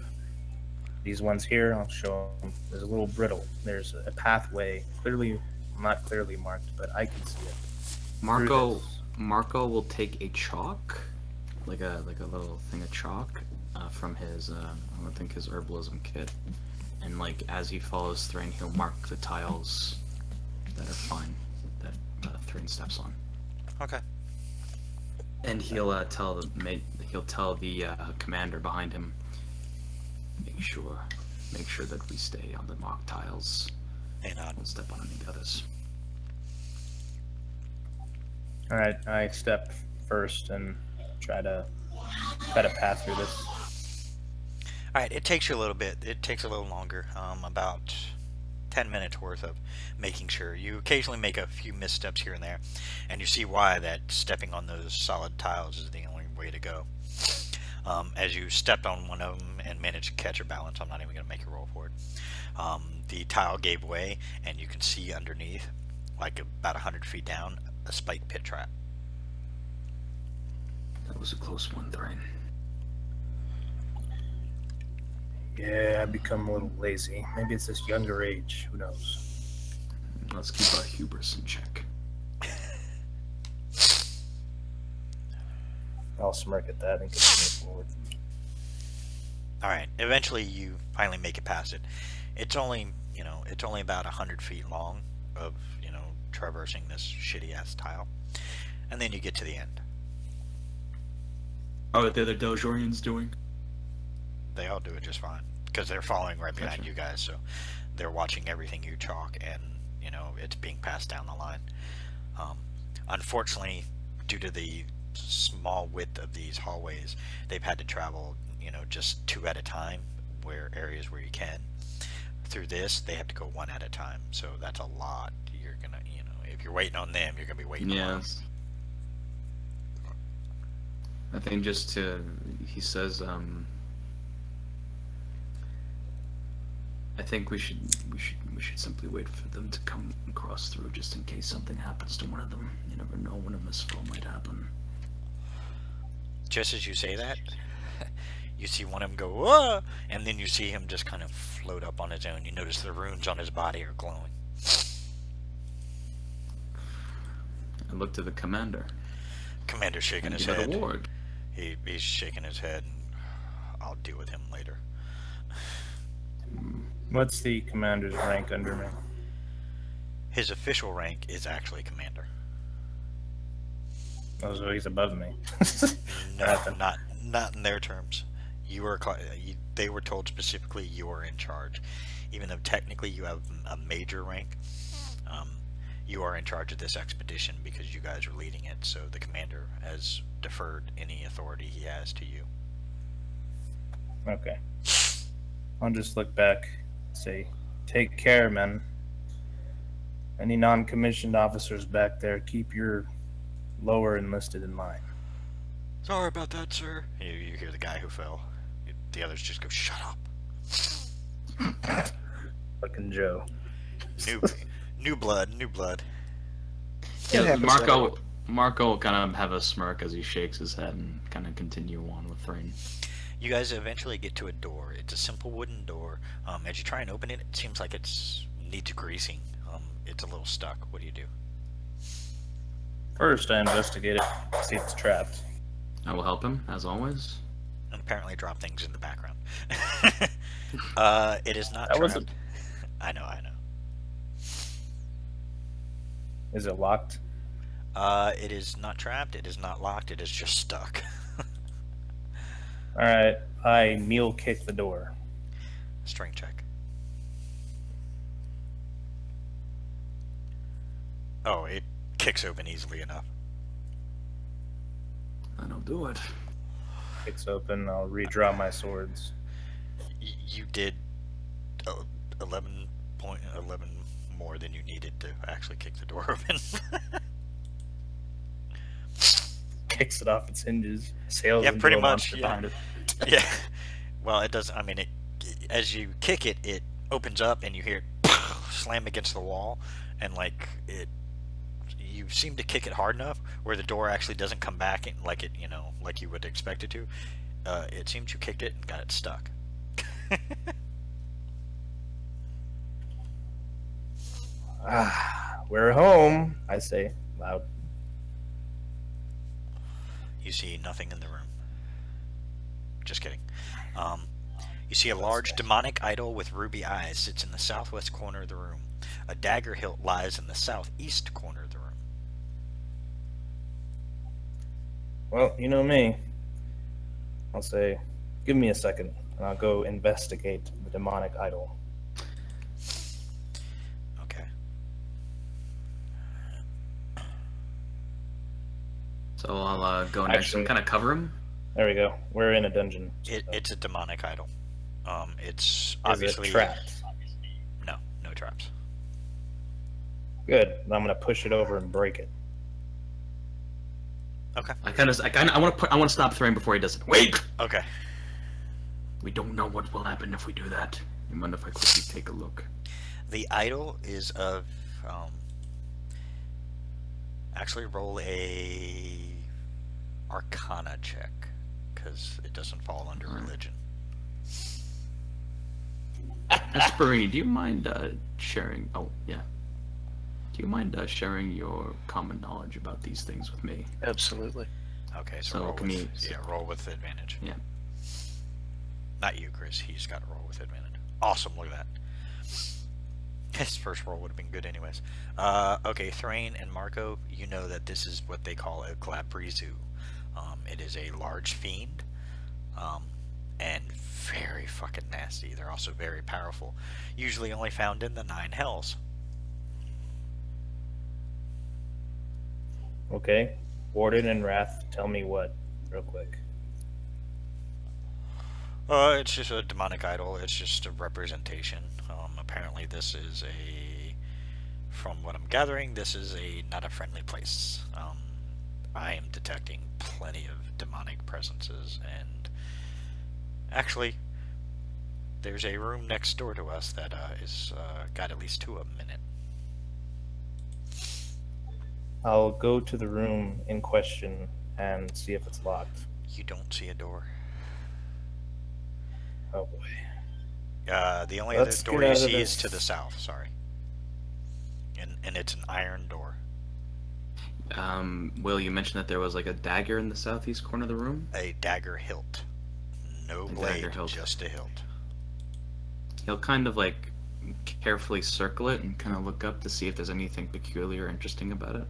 These ones here, I'll show them, there's a little brittle. There's a pathway, not clearly marked, but I can see it. Marco will take a chalk, like a little thing of chalk, from his I think his herbalism kit, and like as he follows Thrain, he'll mark the tiles that are fine that Thrain steps on. Okay. And he'll tell the commander behind him, make sure that we stay on the marked tiles And don't step on any of the others. All right, I step first and try to path through this. all right. It takes you a little bit. It takes a little longer. About 10 minutes worth of making sure. You occasionally make a few missteps here and there, and you see why that stepping on those solid tiles is the only way to go. As you stepped on one of them and managed to catch your balance, I'm not even going to make you roll for it. The tile gave way, and you can see underneath, like about 100 feet down, a spike pit trap. That was a close one, Thrain. Yeah, I've become a little lazy. Maybe it's this younger age. Who knows? Let's keep our hubris in check. I'll smirk at that and continue forward. Alright, eventually you finally make it past it. It's only about 100 feet long of, traversing this shitty-ass tile. And then you get to the end. Oh, what the other Dojorians doing? They all do it just fine. Because they're following right behind Gotcha. you guys, so they're watching everything you chalk, and, it's being passed down the line. Unfortunately, due to the small width of these hallways, they've had to travel, just 2 at a time, areas where you can. Through this, they have to go 1 at a time, so that's a lot. You're gonna, if you're waiting on them, you're gonna be waiting on them. Yes. I think he says, I think we should simply wait for them to come across through, just in case something happens to one of them. You never know when a misfall might happen. Just as you say that, you see one of them go, "Whoa!" and then you see him just kind of float up on his own. You notice the runes on his body are glowing. I looked at the commander. Commander's shaking his Give it head. a ward. He's shaking his head. I'll deal with him later. What's the commander's rank under me? His official rank is actually commander. Oh, so he's above me. No, not in their terms. They were told specifically you are in charge, even though technically you have a major rank. You are in charge of this expedition because you guys are leading it. So the commander has deferred any authority he has to you. Okay. I'll just look back and say, take care, men. Any non-commissioned officers back there, keep your lower enlisted in mind. Sorry about that, sir. You hear the guy who fell. The others just go, shut up. Fucking Joe. New blood. It happens Marco will kind of have a smirk as he shakes his head and kind of continue on with Thrain. You guys eventually get to a door. It's a simple wooden door. As you try and open it, it seems like it needs greasing. It's a little stuck. What do you do? First, I investigate it, see if it's trapped. I will help him, as always. And apparently drop things in the background. It is not That trapped. wasn't- I know. Is it locked? It is not trapped. It is not locked. It is just stuck. Alright, I mule kick the door. Strength check. Oh, it kicks open easily enough. That'll do it. Kicks open, I'll redraw my swords. You did 11 more than you needed to actually kick the door open. Kicks it off its hinges. Sails Yeah, into pretty a much, monster yeah. behind it. Yeah. Well, it does. I mean, as you kick it, it opens up and you hear it slam against the wall, and like it, you seem to kick it hard enough where the door actually doesn't come back and like it, like you would expect it to. It seems you kicked it and got it stuck. We're home, I say loud. You see nothing in the room. Just kidding. You see a large demonic idol with ruby eyes sits in the southwest corner of the room. A dagger hilt lies in the southeast corner of the room. Well, you know me. I'll say, give me a second, and I'll go investigate the demonic idol. Okay. So I'll go next and Actually- kind of cover him. There we go. We're in a dungeon. It's a demonic idol. It's Is obviously it trapped? No traps. Good. I'm gonna push it over and break it. Okay. I want to stop Thrain before he does it. Wait! Okay. We don't know what will happen if we do that. You mind if I quickly take a look? The idol is of actually roll a Arcana check because it doesn't fall under religion. Esperini, do you mind sharing? Oh, yeah. Do you mind sharing your common knowledge about these things with me? Absolutely. Okay, so So roll can with, you- roll with advantage. Yeah. Not you, Chris. He's got to roll with advantage. Awesome, look at that. His first roll would have been good anyways. Okay, Thrain and Marco, you know that this is what they call a Glabrizu. It is a large fiend, and very fucking nasty. They're also very powerful. Usually only found in the 9 hells. Okay. Warden and Wrath, tell me what, real quick. It's just a demonic idol. It's just a representation. Apparently this is from what I'm gathering, this is not a friendly place. I am detecting plenty of demonic presences, and actually, there's a room next door to us that is got at least 2 of them in it. I'll go to the room in question and see if it's locked. You don't see a door. Oh boy. The only Let's other door get you out of see is this. to the south. Sorry, and it's an iron door. Will, you mentioned that there was like a dagger in the southeast corner of the room? A dagger hilt, no A blade, dagger hilt. just a hilt. He'll kind of like carefully circle it and kind of look up to see if there's anything peculiar or interesting about it.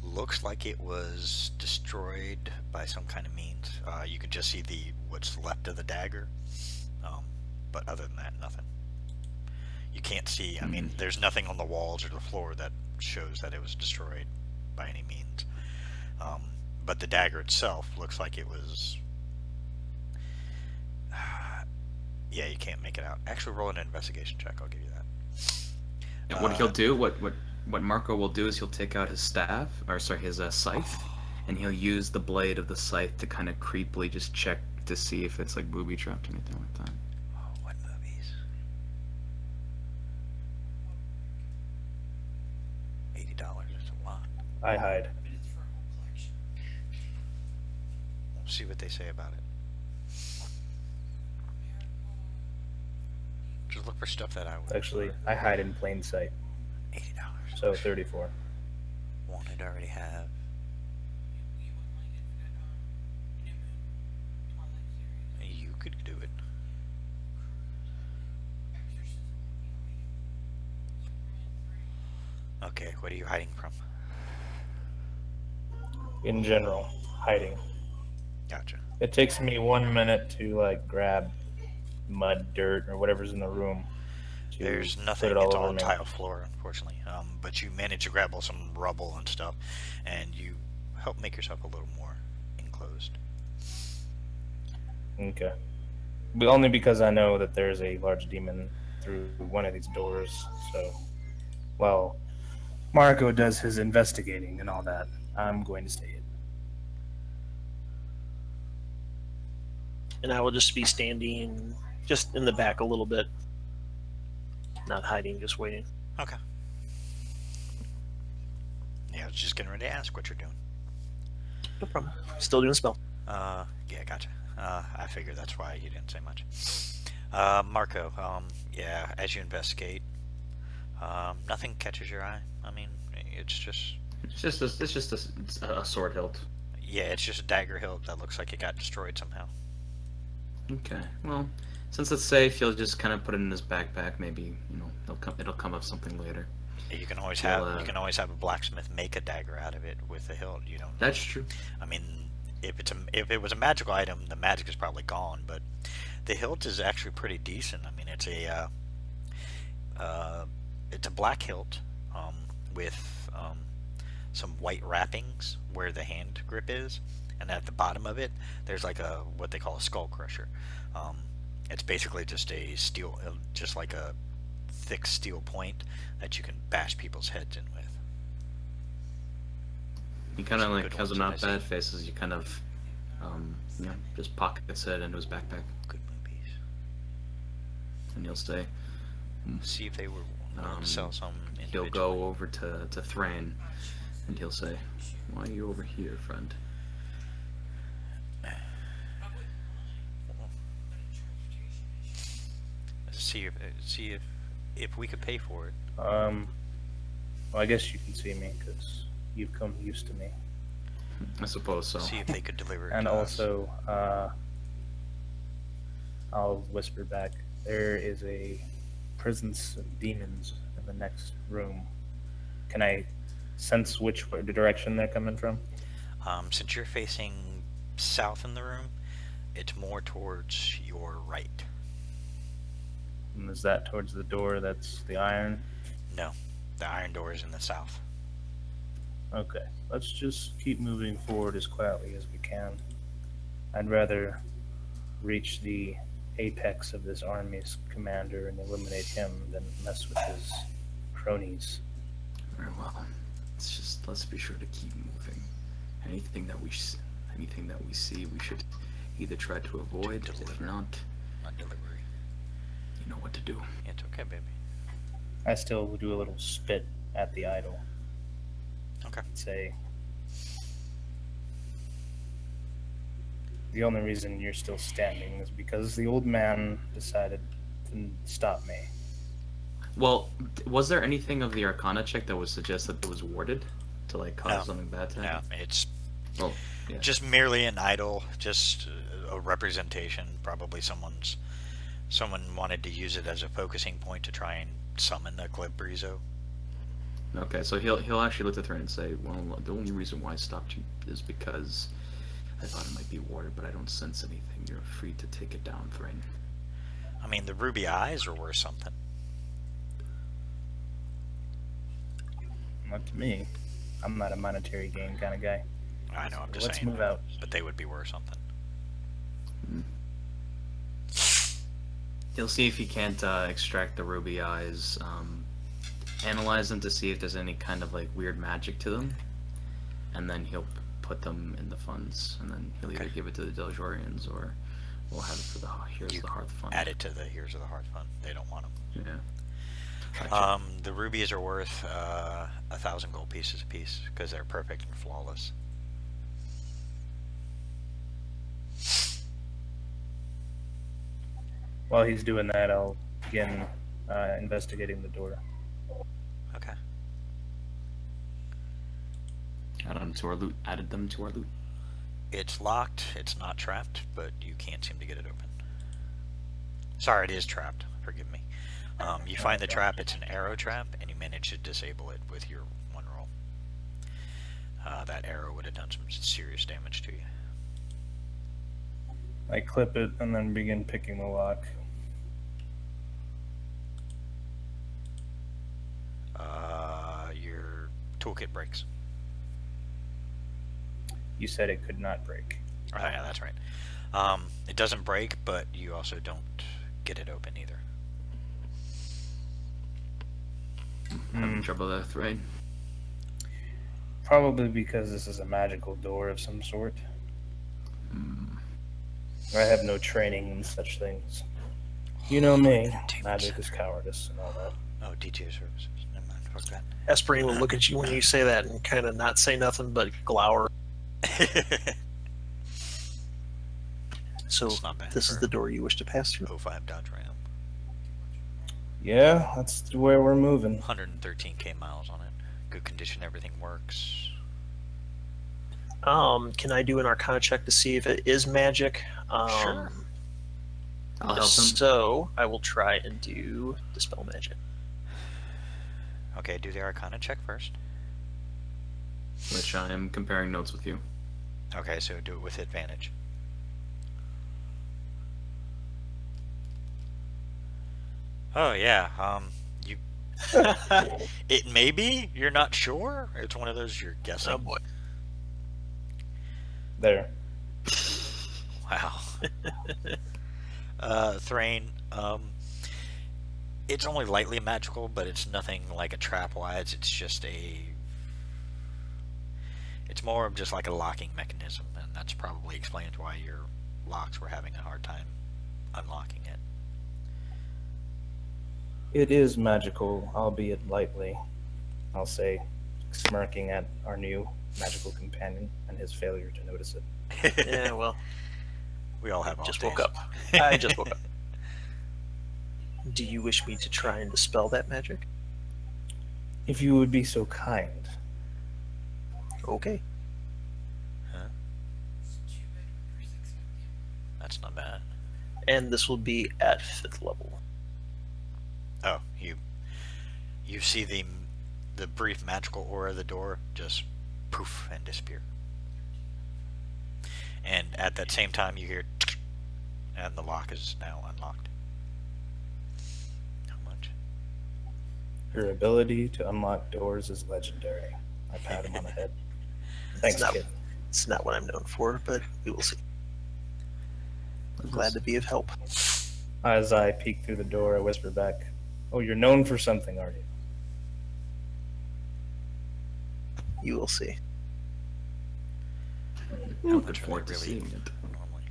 Looks like it was destroyed by some kind of means. You can just see what's left of the dagger, but other than that, nothing. You can't see. I mean, there's nothing on the walls or the floor that shows that it was destroyed by any means. But the dagger itself looks like it was. Yeah, you can't make it out. Actually, roll an investigation check. I'll give you that. And what he'll do, what Marco will do is he'll take out his staff, or sorry, his scythe, and he'll use the blade of the scythe to kind of creepily just check to see if it's like booby trapped or anything like that. Oh, what movies? $80 is a lot. I hide. We'll see what they say about it. Just look for stuff that I would. Actually, I hide in plain sight. $80. So 34. Wanted already have. You could do it. Okay, what are you hiding from? In general, hiding. Gotcha. It takes me 1 minute to like grab mud, dirt, or whatever's in the room. To There's put nothing. it It's over all me. tile floor, unfortunately. But you manage to grab some rubble and stuff, and you help make yourself a little more enclosed. Okay. But only because I know that there's a large demon through one of these doors. So, while Marco does his investigating and all that, I'm going to stay in. And I will just be standing just in the back a little bit. Not hiding, just waiting. Okay. Yeah, I was just getting ready to ask what you're doing. No problem. Still doing spell. Yeah, gotcha. I figured that's why you didn't say much. Marco, yeah, as you investigate, nothing catches your eye. I mean, it's just a sword hilt. yeah, it's just a dagger hilt that looks like it got destroyed somehow. Okay. Well, since it's safe, he'll just kind of put it in his backpack. Maybe it'll come up something later. You can always Well, have a blacksmith make a dagger out of it with the hilt. You don't. That's true. I mean, if it was a magical item, the magic is probably gone. But the hilt is actually pretty decent. I mean, it's a black hilt with some white wrappings where the hand grip is, and at the bottom of it, there's like what they call a skull crusher. It's basically just a steel, just like a thick steel point that you can bash people's heads in with. He kind of Some like good has a ones not that I bad faces. You kind of, just pockets it into his backpack, Good movies. and he'll say, See if they were willing to sell some. he'll individually. go over to Thrain, and he'll say, "Why are you over here, friend?" See if we could pay for it. Well, I guess you can see me because you've come used to me. I suppose so. See if they could deliver it. And to us. also, I'll whisper back, there is a presence of demons in the next room. Can I sense which direction they're coming from? Since you're facing south in the room, it's more towards your right. And is that towards the door that's the iron? No, the iron door is in the south. Okay, let's just keep moving forward as quietly as we can. I'd rather reach the apex of this army's commander and eliminate him than mess with his cronies. Very well. Let's be sure to keep moving. Anything that we see, we should either try to avoid. If deliver. not, Not delivery. you know what to do. It's okay, baby. I still do a little spit at the idol. Okay. Say, the only reason you're still standing is because the old man decided to stop me. Well, was there anything of the Arcana check that would suggest that it was warded to like cause No. something bad to No, happen? it's Well, yeah. just merely an idol, just a representation. Probably someone wanted to use it as a focusing point to try and summon a Glebreezo. Okay, so he'll actually look at Thrain and say, "Well, the only reason why I stopped you is because I thought it might be warded, but I don't sense anything. You're free to take it down, Thrain." I mean, the ruby eyes are worth something. Not to me. I'm not a monetary gain kind of guy. I know, I'm just Let's saying. move out. But they would be worth something. He'll see if he can't extract the ruby eyes, analyze them to see if there's any kind of like weird magic to them, and then he'll put them in the funds, and then he'll either Okay. give it to the Deljorians or we'll have it for the Here's You the Hearth fund. Add it to the Here's of the Hearth fund. They don't want them. Yeah. Gotcha. The rubies are worth 1,000 gold pieces apiece because they're perfect and flawless. While he's doing that, I'll begin investigating the door. Okay. Added them to our loot. It's locked. It's not trapped, but you can't seem to get it open. Sorry, it is trapped. Forgive me. You find the trap. It's an arrow trap, and you manage to disable it with your one roll. That arrow would have done some serious damage to you. I clip it and then begin picking the lock. Your toolkit breaks. You said it could not break. Oh, yeah, that's right. It doesn't break, but you also don't get it open either. Having trouble there, right? Probably because this is a magical door of some sort. I have no training in such things. You know me. Magic is cowardice and all that. Oh, DTA services. Never mind. Fuck that. Esperine will look at you when you say that and kind of not say nothing but glower. So It's not bad this is for the door you wish to pass through. 05 Dodge Ram. Yeah, that's where we're moving. 113k miles on it. Good condition. Everything works. Can I do an Arcana check to see if it is magic? Sure. I'll help him. So I will try and do Dispel Magic. Okay, do the Arcana check first. Which I am comparing notes with you. Okay, so do it with advantage. Oh yeah, you. It may be. You're not sure. It's one of those you're guessing. Oh boy. There. Wow. Thrain, it's only lightly magical, but it's nothing like a trap-wise. It's just it's more of just like a locking mechanism, and that's probably explains why your locks were having a hard time unlocking it. It is magical, albeit lightly. I'll say, smirking at our new magical companion and his failure to notice it. Yeah, well, We all have just off woke days. up. I just woke up. Do you wish me to try and dispel that magic? If you would be so kind. Okay. That's not bad. And this will be at 5th level. Oh, you see the brief magical aura of the door just poof and disappear. And at that same time you hear and the lock is now unlocked. How much? Your ability to unlock doors is legendary. I pat him on the head. Thanks, not- kid. It's not what I'm known for, but we will see. I'm glad to be of help. As I peek through the door, I whisper back, "Oh, you're known for something, are you?" You will see. I'm looking That's forward to really seeing it. normally.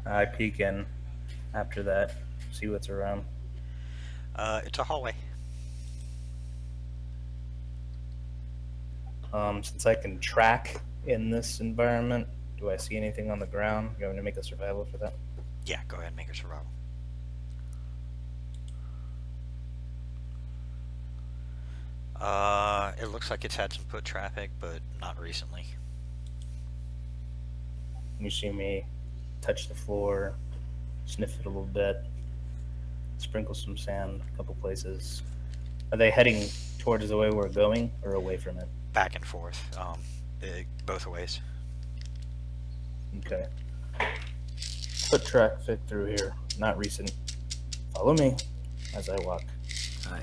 I peek in after that, see what's around. It's a hallway. Since I can track in this environment, do I see anything on the ground? You want me to make a survival for that? Yeah, go ahead and make a survival. It looks like it's had some foot traffic, but not recently. You see me touch the floor, sniff it a little bit, sprinkle some sand a couple places. Are they heading towards the way we're going or away from it? Back and forth, both ways. Okay. Foot traffic through here, not recent. Follow me as I walk. Aye.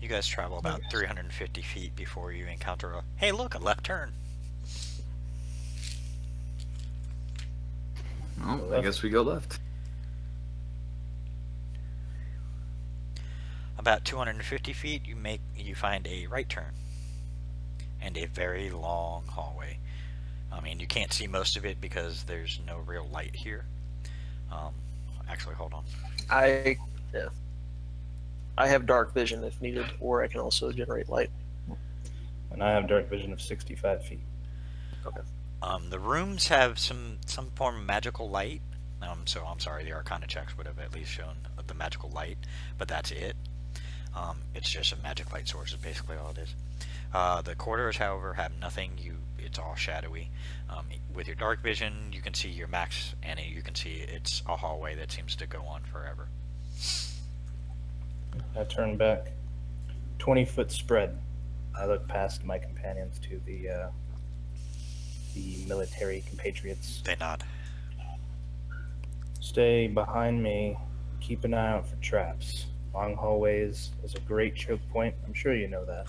You guys travel about 350 feet before you encounter a, hey look, a left turn. Well, I guess we go left. About 250 feet, you find a right turn. and a very long hallway. I mean, you can't see most of it because there's no real light here. Actually, hold on. I have dark vision if needed, or I can also generate light. And I have dark vision of 65 feet. Okay. The rooms have some form of magical light. So I'm sorry, the Arcana checks would have at least shown the magical light, but that's it. It's just a magic light source is basically all it is. The corridors, however, have nothing. It's all shadowy. With your dark vision, you can see your max, and you can see it's a hallway that seems to go on forever. I turn back. 20-foot spread. I look past my companions to the military compatriots. They nod. Stay behind me. Keep an eye out for traps. Long hallways is a great choke point. I'm sure you know that.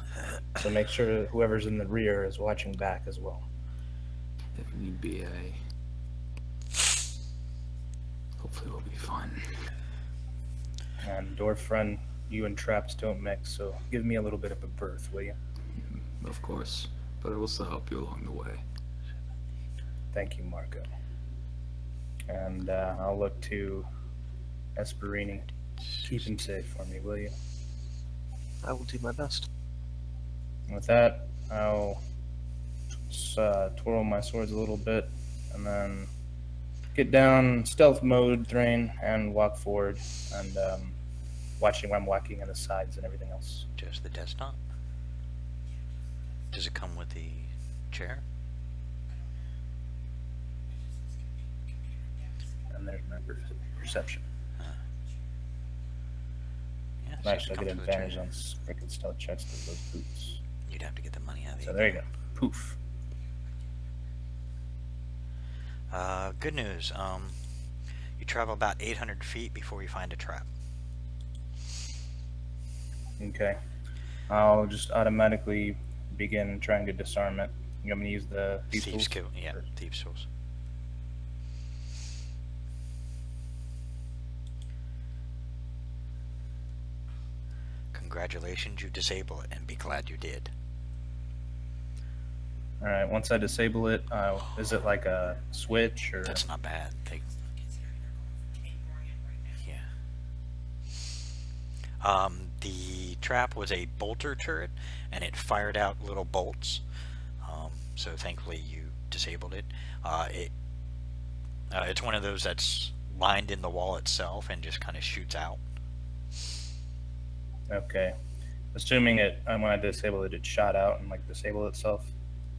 So make sure whoever's in the rear is watching back as well. If need be, hopefully we'll be fine. And dwarf friend, you and traps don't mix, so give me a little bit of a berth, will you? Of course, but I will still help you along the way. Thank you, Marco. And I'll look to Esperini. Keep him safe for me, will you? I will do my best. And with that, I'll just, twirl my swords a little bit, and then get down stealth mode, Thrain, and walk forward, and watching where I'm walking and the sides and everything else. Just the desktop. Does it come with the chair? And there's my perception. Yeah, And so it actually, I comes get with a chair. advantage on freaking stealth checks with those boots. You'd have to get the money out of So the there you go. Poof. Good news. You travel about 800 feet before you find a trap. Okay. I'll just automatically begin trying to disarm it. You want me to use the thieves' Thieves' tools? kill. Yeah, thieves' tools. Congratulations, you disable it, and be glad you did. Alright, once I disable it, is it like a switch or? That's not bad. Yeah. The trap was a bolter turret, and it fired out little bolts. So thankfully you disabled it. It's one of those that's lined in the wall itself and just kind of shoots out. Okay. Assuming when I disable it, it shot out and like disable itself.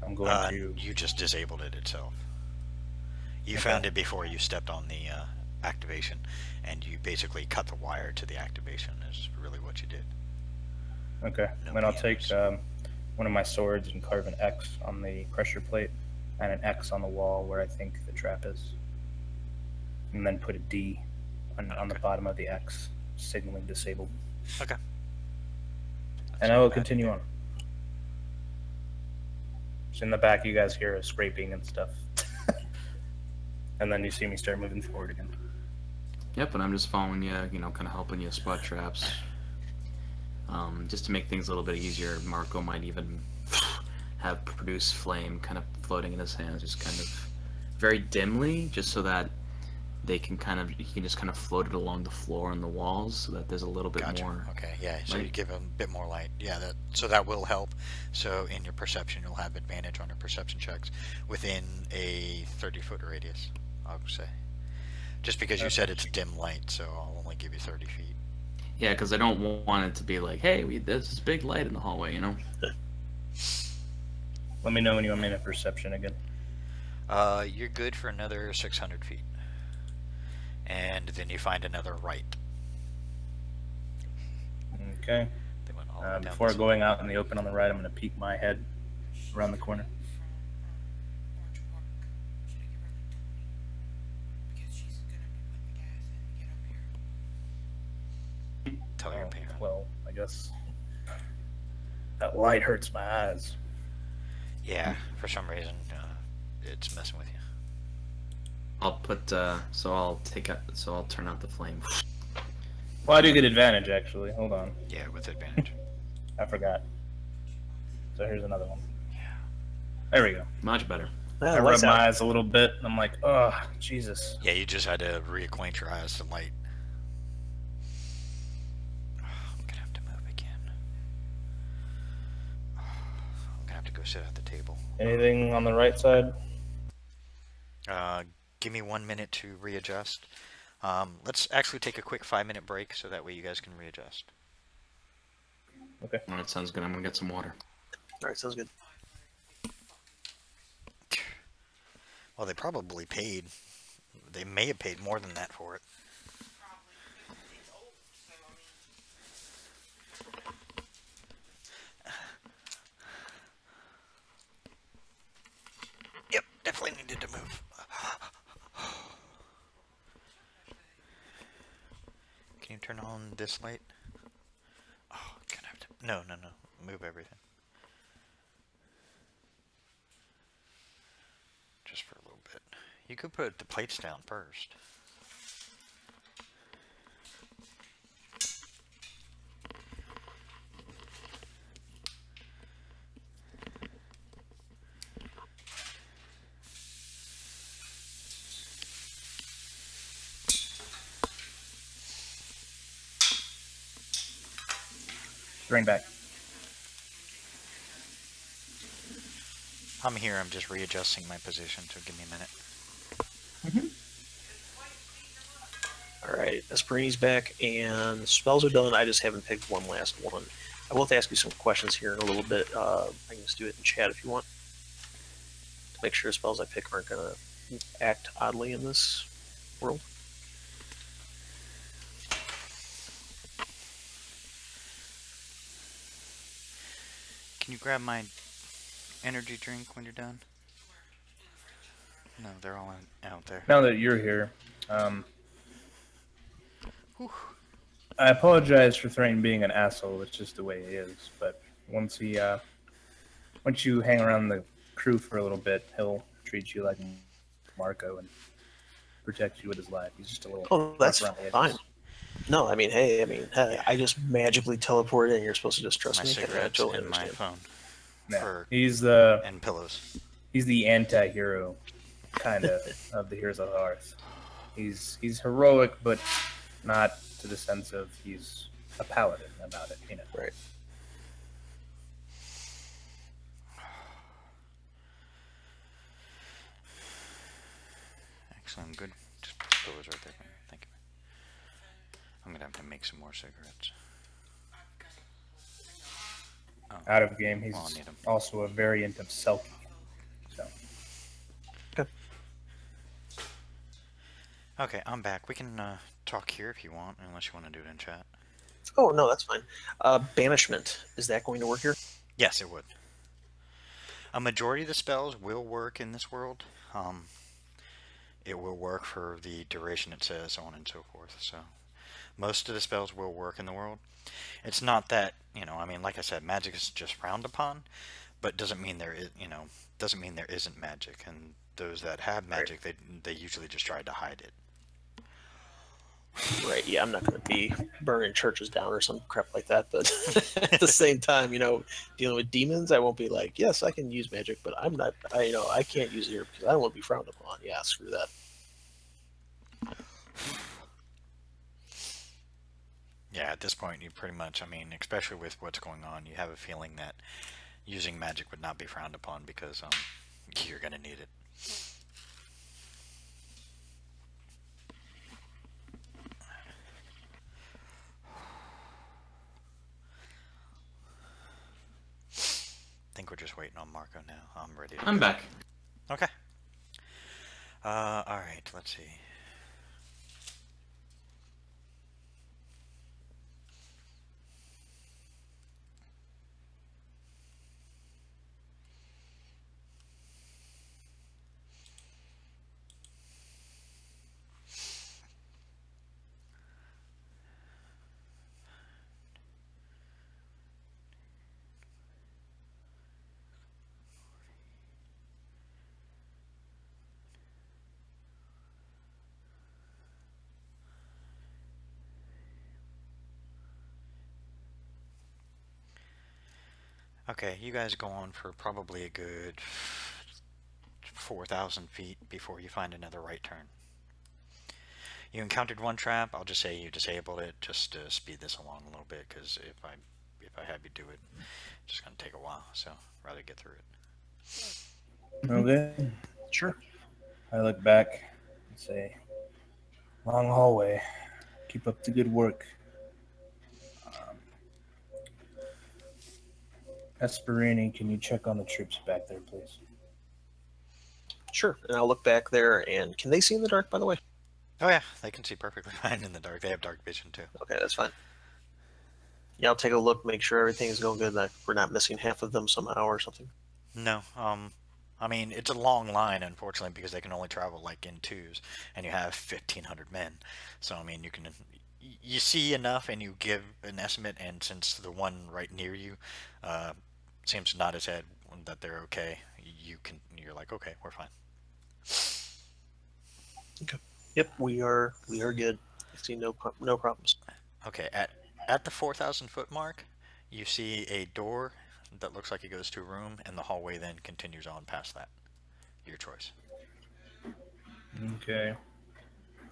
I'm going to. You just disabled it itself. You Okay. found it before you stepped on the activation, and you basically cut the wire to the activation is really what you did. Okay. No Then I'll take PMs. one of my swords and carve an X on the pressure plate and an X on the wall where I think the trap is. And then put a D on the Okay. bottom of the X, signaling disabled. Okay. And I will continue on. So in the back, you guys hear a scraping and stuff. And then you see me start moving forward again. Yep, and I'm just following you, kind of helping you spot traps. Just to make things a little bit easier, Marco might even have produce flame kind of floating in his hands, just kind of very dimly, just so that he can just kind of float it along the floor and the walls, so that there's a little bit Gotcha. more. Okay, yeah, so light. you give them a bit more light. Yeah, that will help. So in your perception, you'll have advantage on your perception checks within a 30-foot radius, I would say. Just because you said it's dim light, so I'll only give you 30 feet. Yeah, because I don't want it to be like, hey, there's this big light in the hallway, Let me know when you want me to perception again. You're good for another 600 feet. And then you find another right. Okay. They went all the way down Before this- going out in the open on the right, I'm going to peek my head around the corner. Tell your parent. Well, I guess that light hurts my eyes. Yeah, for some reason, it's messing with you. I'll put, I'll turn out the flame. Well, I do get advantage, actually. Hold on. Yeah, with advantage. I forgot. So here's another one. Yeah. There we go. Much better. Ah, I rub lights my out. eyes a little bit, and I'm like, oh, Jesus. Yeah, you just had to reacquaint your eyes to light. I'm gonna have to move again. I'm gonna have to go sit at the table. Anything on the right side? Give me 1 minute to readjust. Let's actually take a quick 5-minute break so that way you guys can readjust. Okay. All right, sounds good. I'm gonna get some water. All right, sounds good. Well, they probably paid. They may have paid more than that for it. Yep, definitely needed to move. Can you turn on this light? Oh, gonna have to. No. Move everything. Just for a little bit. You could put the plates down first. Bring back. I'm here, I'm just readjusting my position, so give me a minute. All right, Esperini's back, and spells are done. I just haven't picked one last one. I will have to ask you some questions here in a little bit. I can just do it in chat if you want, to make sure spells I pick aren't going to act oddly in this world. Can you grab my energy drink when you're done? No, they're all out there. Now that you're here, I apologize for Thrain being an asshole. It's just the way he is. But once you hang around the crew for a little bit, he'll treat you like Marco and protect you with his life. He's just a little. Oh, that's rough around the edges. fine. No, I mean, hey, I just magically teleported in. You're supposed to just trust My me. I cigarettes totally and my understand. phone. Yeah. He's the And pillows. anti-hero kind of the Heroes of the Hearth. He's heroic, but not to the sense of he's a paladin about it, you know. Right. Excellent, good. Just put those right there. Thank you. I'm gonna have to make some more cigarettes. Oh. Out of game, he's Well, I'll need 'em. also a variant of Selkie. So Okay, I'm back. We can talk here if you want, unless you want to do it in chat. Oh, no, that's fine. Banishment. Is that going to work here? Yes, it would. A majority of the spells will work in this world. It will work for the duration it says, so on and so forth. So most of the spells will work in the world. It's not that, I mean, like I said, magic is just frowned upon, but doesn't mean there is, doesn't mean there isn't magic. And those that have magic, they usually just try to hide it. Right, yeah, I'm not going to be burning churches down or some crap like that, but at the same time, dealing with demons, I won't be like, yes, I can use magic, but I'm not, I can't use it here because I don't want to be frowned upon. Yeah, screw that. Yeah, at this point, you pretty much, I mean, especially with what's going on, you have a feeling that using magic would not be frowned upon because you're going to need it. I think we're just waiting on Marco now. I'm ready to I'm go. back. Okay. Alright, let's see. Okay, you guys go on for probably a good 4,000 feet before you find another right turn. You encountered one trap. I'll just say you disabled it just to speed this along a little bit, because if I have you do it, it's just gonna take a while. So rather get through it. Okay. Sure. I look back and say, long hallway. Keep up the good work. Esperini, can you check on the troops back there, please? Sure. And I'll look back there, and can they see in the dark, by the way? Oh yeah, they can see perfectly fine in the dark. They have dark vision too. Okay, that's fine. Yeah, I'll take a look, make sure everything's going good, that we're not missing half of them somehow or something. No, I mean, it's a long line, unfortunately, because they can only travel like in twos, and you have 1,500 men. So I mean, you see enough, and you give an estimate, and since the one right near you seems to nod his head that they're okay, you're like, okay, we're fine. Okay. Yep, we are good. I see no problems. Okay, at the 4,000 foot mark, you see a door that looks like it goes to a room, and the hallway then continues on past that. Your choice. Okay.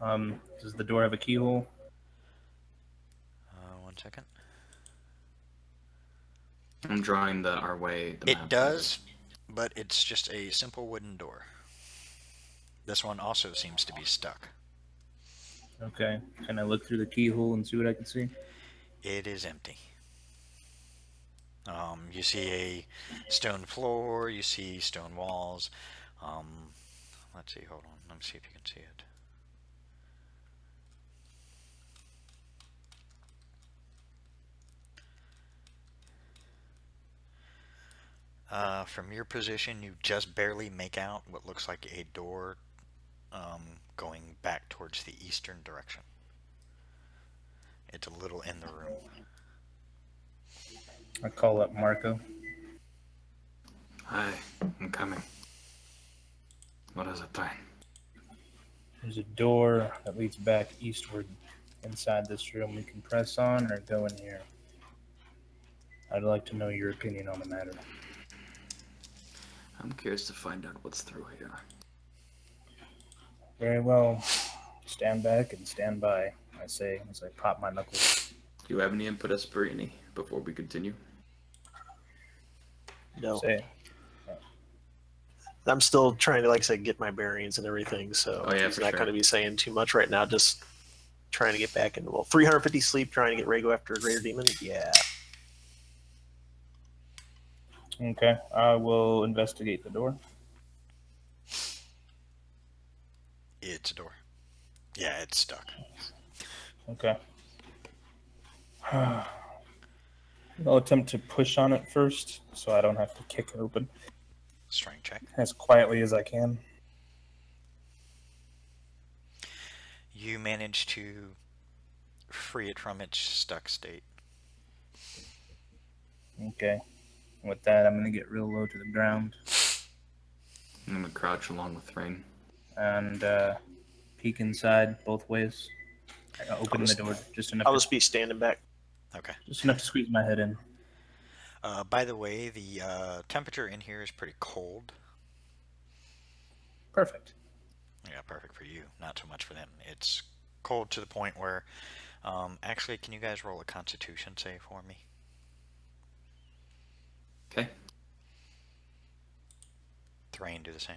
Does the door have a keyhole? 1 second. I'm drawing our way. The map. It does, but it's just a simple wooden door. This one also seems to be stuck. Okay. Can I look through the keyhole and see what I can see? It is empty. You see a stone floor, you see stone walls. Let's see, hold on, let me see if you can see it. From your position, you just barely make out what looks like a door going back towards the eastern direction. It's a little in the room. I call up Marco. Hi, I'm coming. What is it, plan? There's a door that leads back eastward. Inside this room we can press on or go in here. I'd like to know your opinion on the matter. I'm curious to find out what's through here. Very well. Stand back and stand by, I say as I pop my knuckles. Do you have any input, Esperini, before we continue? No. Say, I'm still trying to, like I said, get my bearings and everything, so Oh, yeah, he's for not sure. going to be saying too much right now, just trying to get back into, 350 sleep, trying to get ready to go after a greater demon? Yeah. okay, I will investigate the door. It's a door. Yeah, it's stuck. Okay. I'll attempt to push on it first, so I don't have to kick it open Strength check. as quietly as I can. You manage to free it from its stuck state. Okay. With that, I'm going to get real low to the ground I'm gonna crouch along with Rain. and peek inside both ways. I open the door just enough, I'll just be standing back. Okay. just enough to squeeze my head in. By the way, the temperature in here is pretty cold. Perfect. Yeah, perfect for you. Not so much for them. It's cold to the point where... actually, can you guys roll a Constitution save for me? Okay. Thrain, do the same.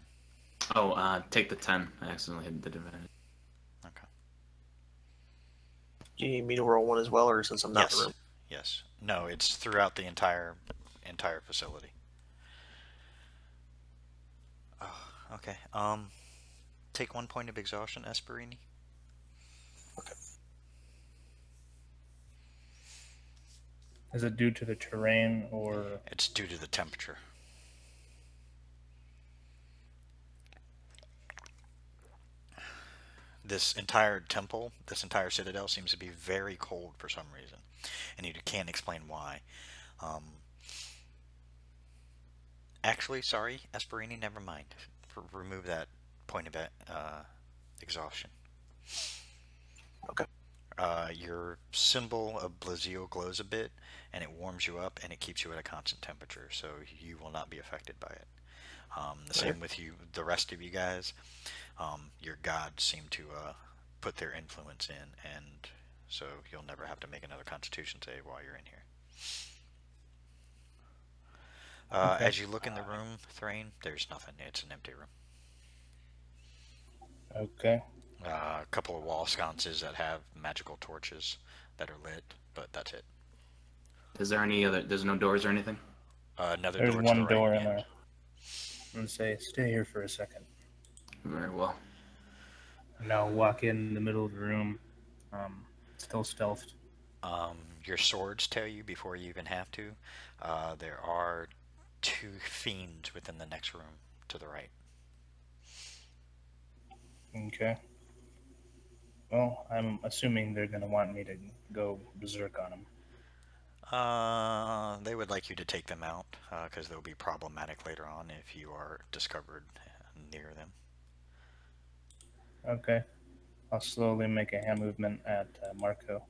Oh, take the 10. I accidentally hit the advantage. Okay. Do you need me to roll one as well, or since I'm not in the room? Yes. No, it's throughout the entire facility. Oh, okay. Take 1 point of exhaustion, Esperini. Okay. Is it due to the terrain or... It's due to the temperature. This entire temple, this entire citadel seems to be very cold for some reason. And you can't explain why. Actually, sorry, Esperini, never mind. Remove that point of exhaustion. Okay. your symbol of Blazio glows a bit, and it warms you up, and it keeps you at a constant temperature, so you will not be affected by it. The same with you, the rest of you guys. Your gods seem to put their influence in, and so you'll never have to make another Constitution save while you're in here. Okay. As you look in the room, Thrain, there's nothing. It's an empty room. Okay. A couple of wall sconces that have magical torches that are lit, but that's it. Is there any other? There's no doors or anything? Another There's door to one the right, door in yeah. there. I'm gonna say, stay here for a second. Very well. And I'll walk in the middle of the room, still stealthed. Your swords tell you before you even have to. There are 2 fiends within the next room to the right. Okay. Well, I'm assuming they're gonna want me to go berserk on them. They would like you to take them out, because they'll be problematic later on if you are discovered near them. Okay. I'll slowly make a hand movement at Marco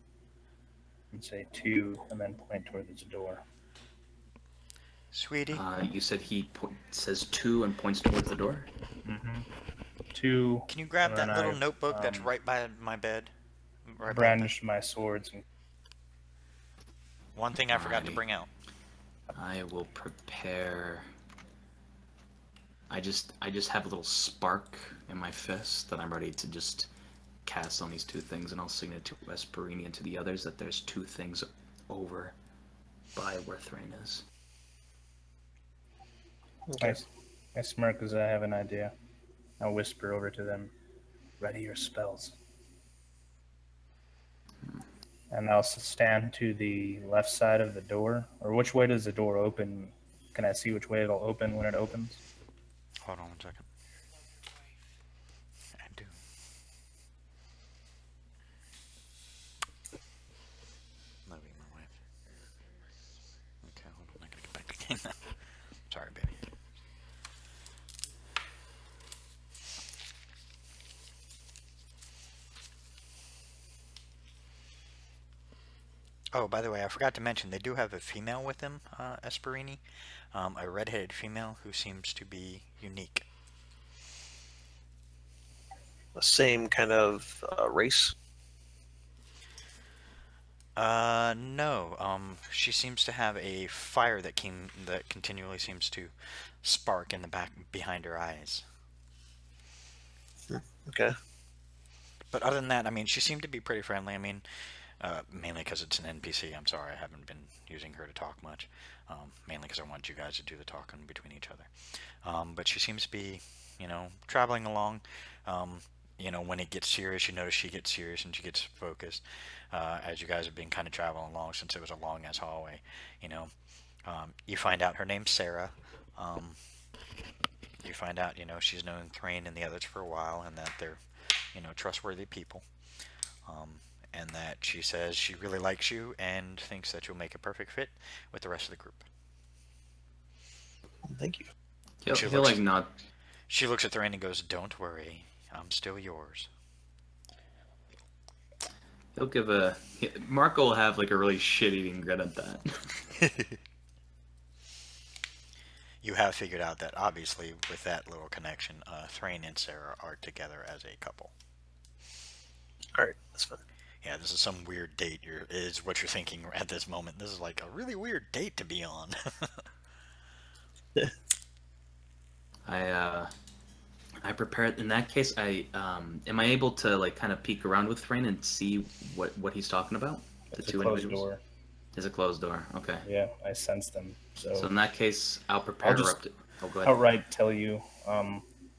and say 2, and then point towards the door. Sweetie? You said he says 2 and points towards the door? Mm-hmm. 2. Can you grab and that then little I, notebook that's right by my bed? Right by brandish my swords and One thing I forgot to Alrighty. bring out. I will prepare. I just have a little spark in my fist that I'm ready to just cast on these 2 things, and I'll signal to Esperini and to the others that there's 2 things over by where Thrain is. Okay. I smirk because I have an idea. I'll whisper over to them, ready your spells. And I'll stand to the left side of the door. Or which way does the door open? Can I see which way it'll open when it opens? Hold on 1 second. I do. That'll be my wife. Okay, hold on. I gotta get back to the game now. Sorry, baby. Oh, by the way, I forgot to mention, they do have a female with them, Esperini. A redheaded female who seems to be unique. The same kind of race. No. She seems to have a fire that continually seems to spark in the back behind her eyes. Okay. But other than that, I mean, she seemed to be pretty friendly. I mean, mainly because it's an NPC. I'm sorry, I haven't been using her to talk much. Mainly because I want you guys to do the talking between each other. But she seems to be, traveling along. When it gets serious, you notice she gets serious and she gets focused. As you guys have been kind of traveling along since it was a long-ass hallway, you find out her name's Sarah. You find out, she's known Thrain and the others for a while, and that they're, trustworthy people. And that she says she really likes you and thinks that you'll make a perfect fit with the rest of the group. Thank you. He'll like nod. She looks at Thrain and goes, "Don't worry, I'm still yours." He'll give Marco will have like a really shit-eating grin at that. You have figured out that obviously with that little connection, Thrain and Sarah are together as a couple. All right, that's fine. Yeah, this is some weird date. Is what you're thinking at this moment. This is like a really weird date to be on. I prepared. In that case, am I able to like kind of peek around with Thrain and see what he's talking about? It's a closed door. It's a closed door. Okay. Yeah, I sense them. So in that case, I'll prepare. I'll just Oh, go ahead. outright tell you,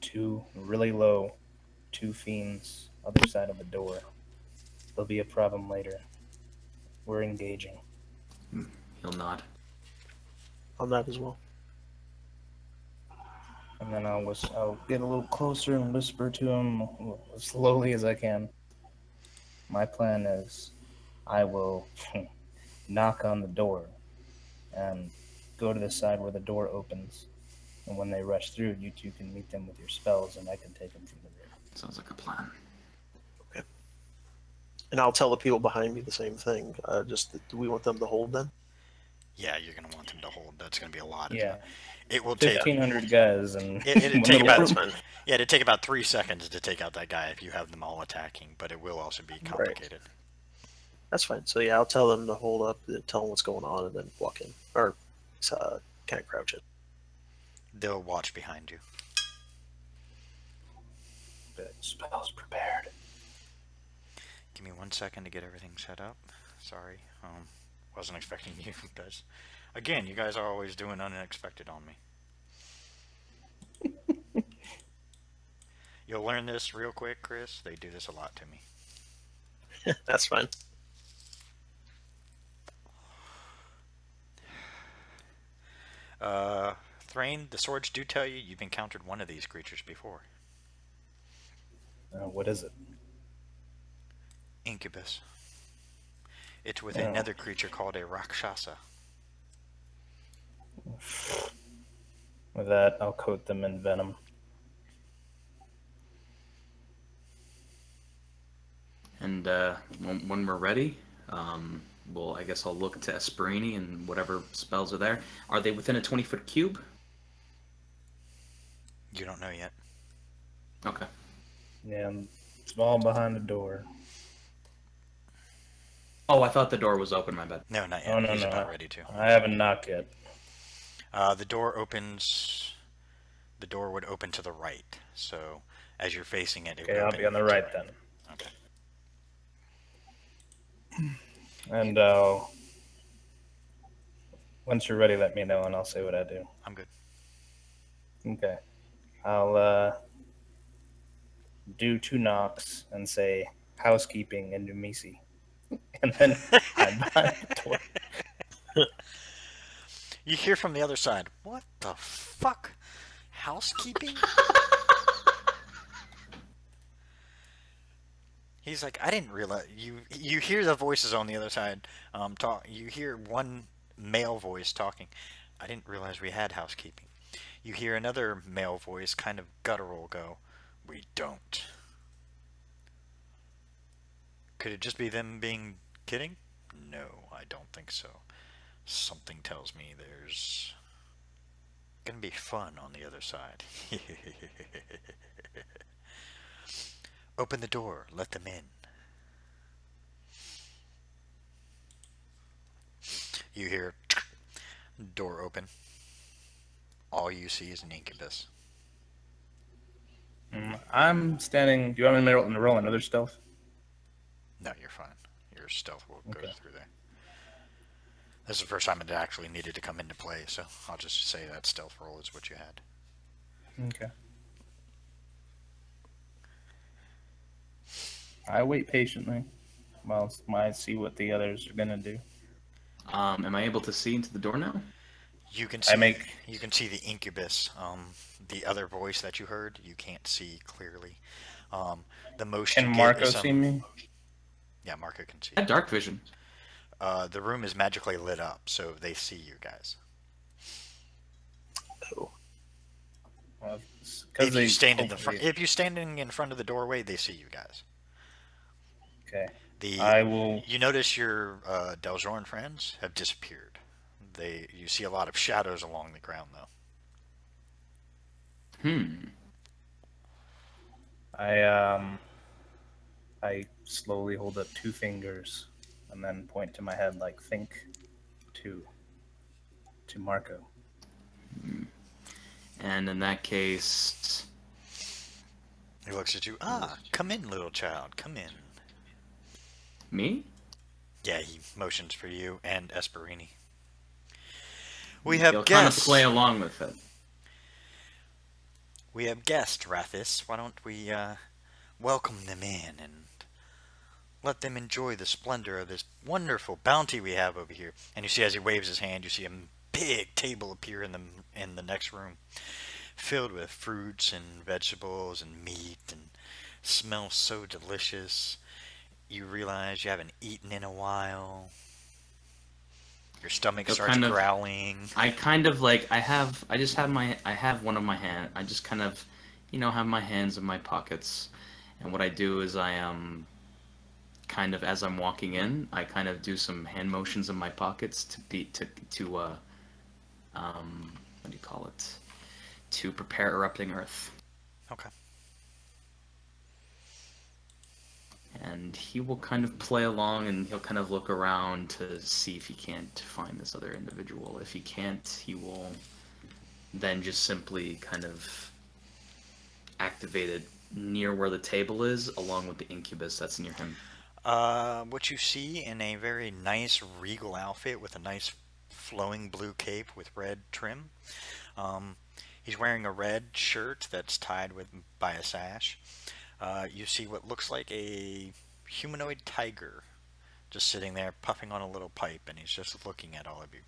2 really low, 2 fiends, other side of the door. There'll be a problem later. We're engaging. He'll nod. On that as well. And then I'll get a little closer and whisper to him as slowly as I can. My plan is I will knock on the door and go to the side where the door opens. And when they rush through, you 2 can meet them with your spells and I can take them from the rear. Sounds like a plan. And I'll tell the people behind me the same thing. Do we want them to hold them? Yeah, you're gonna want them to hold. That's gonna be a lot of Yeah. It will take 1,500 guys and It'd one take little about That's group. fine. yeah, it'd take about 3 seconds to take out that guy if you have them all attacking, but it will also be complicated. That's fine. So yeah, I'll tell them to hold up, tell them what's going on, and then walk in or kind of crouch in. They'll watch behind you. Spells prepared. Give me 1 second to get everything set up. Sorry, wasn't expecting you guys. Again, you guys are always doing unexpected on me. You'll learn this real quick, Chris. They do this a lot to me. That's fine. Thrain, the swords do tell you you've encountered one of these creatures before. What is it? Incubus. It's with another creature called a Rakshasa. With that, I'll coat them in venom. And when we're ready, well, I guess I'll look to Esperini and whatever spells are there. Are they within a 20-foot cube? You don't know yet. Okay. Yeah, it's all behind the door. Oh, I thought the door was open, my bad. No, not yet. Oh, no, He's no. about ready to. I haven't knocked yet. The door opens. The door would open to the right. So as you're facing it, it Okay, would I'll open be on the to right then. Okay. And once you're ready, let me know and I'll say what I do. I'm good. Okay. I'll do 2 knocks and say housekeeping in Numisi. And then hide behind the door. You hear from the other side, what the fuck? Housekeeping? He's like, I didn't realize. You hear the voices on the other side talk. You hear one male voice talking. I didn't realize we had housekeeping. You hear another male voice, kind of guttural, go, we don't. Could it just be them being kidding? No, I don't think so. Something tells me there's gonna be fun on the other side. Open the door, let them in. You hear door open. All you see is an incubus. I'm standing. Do you want me to roll another stealth? No, you're fine. Your stealth will go Okay. through there. This is the first time it actually needed to come into play, so I'll just say that stealth roll is what you had. Okay. I wait patiently while I see what the others are gonna do. Am I able to see into the door now? You can see. I make. You can see the incubus. The other voice that you heard, you can't see clearly. The most Can you get Marco is see me? Yeah, Marco can see. I had dark vision. The room is magically lit up, so they see you guys. Oh, Well, If you stand in the hopefully- front, if you're standing in front of the doorway, they see you guys. Okay. The I will. You notice your Deljourn friends have disappeared. You see a lot of shadows along the ground, though. I slowly hold up 2 fingers and then point to my head like think to Marco. And in that case, He looks at you. Ah, come in, little child. Come in. me? Yeah, he motions for you and Esperini. We have You'll kind of guests. play along with it. We have guests, Rathis. Why don't we welcome them in and let them enjoy the splendor of this wonderful bounty we have over here? And you see, as he waves his hand, you see a big table appear in the next room, filled with fruits and vegetables and meat, and smells so delicious. You realize you haven't eaten in a while. Your stomach So starts kind of- growling. I kind of like I have one of my hand. I just kind of, have my hands in my pockets, and what I do is I kind of, as I'm walking in, I kind of do some hand motions in my pockets what do you call it? To prepare erupting earth. Okay. And he will kind of play along, and he'll kind of look around to see if he can't find this other individual. If he can't, he will then just simply kind of activate it near where the table is, along with the incubus that's near him. What you see in a very nice regal outfit with a nice flowing blue cape with red trim. He's wearing a red shirt that's tied by a sash. You see what looks like a humanoid tiger just sitting there puffing on a little pipe, and he's just looking at all of you.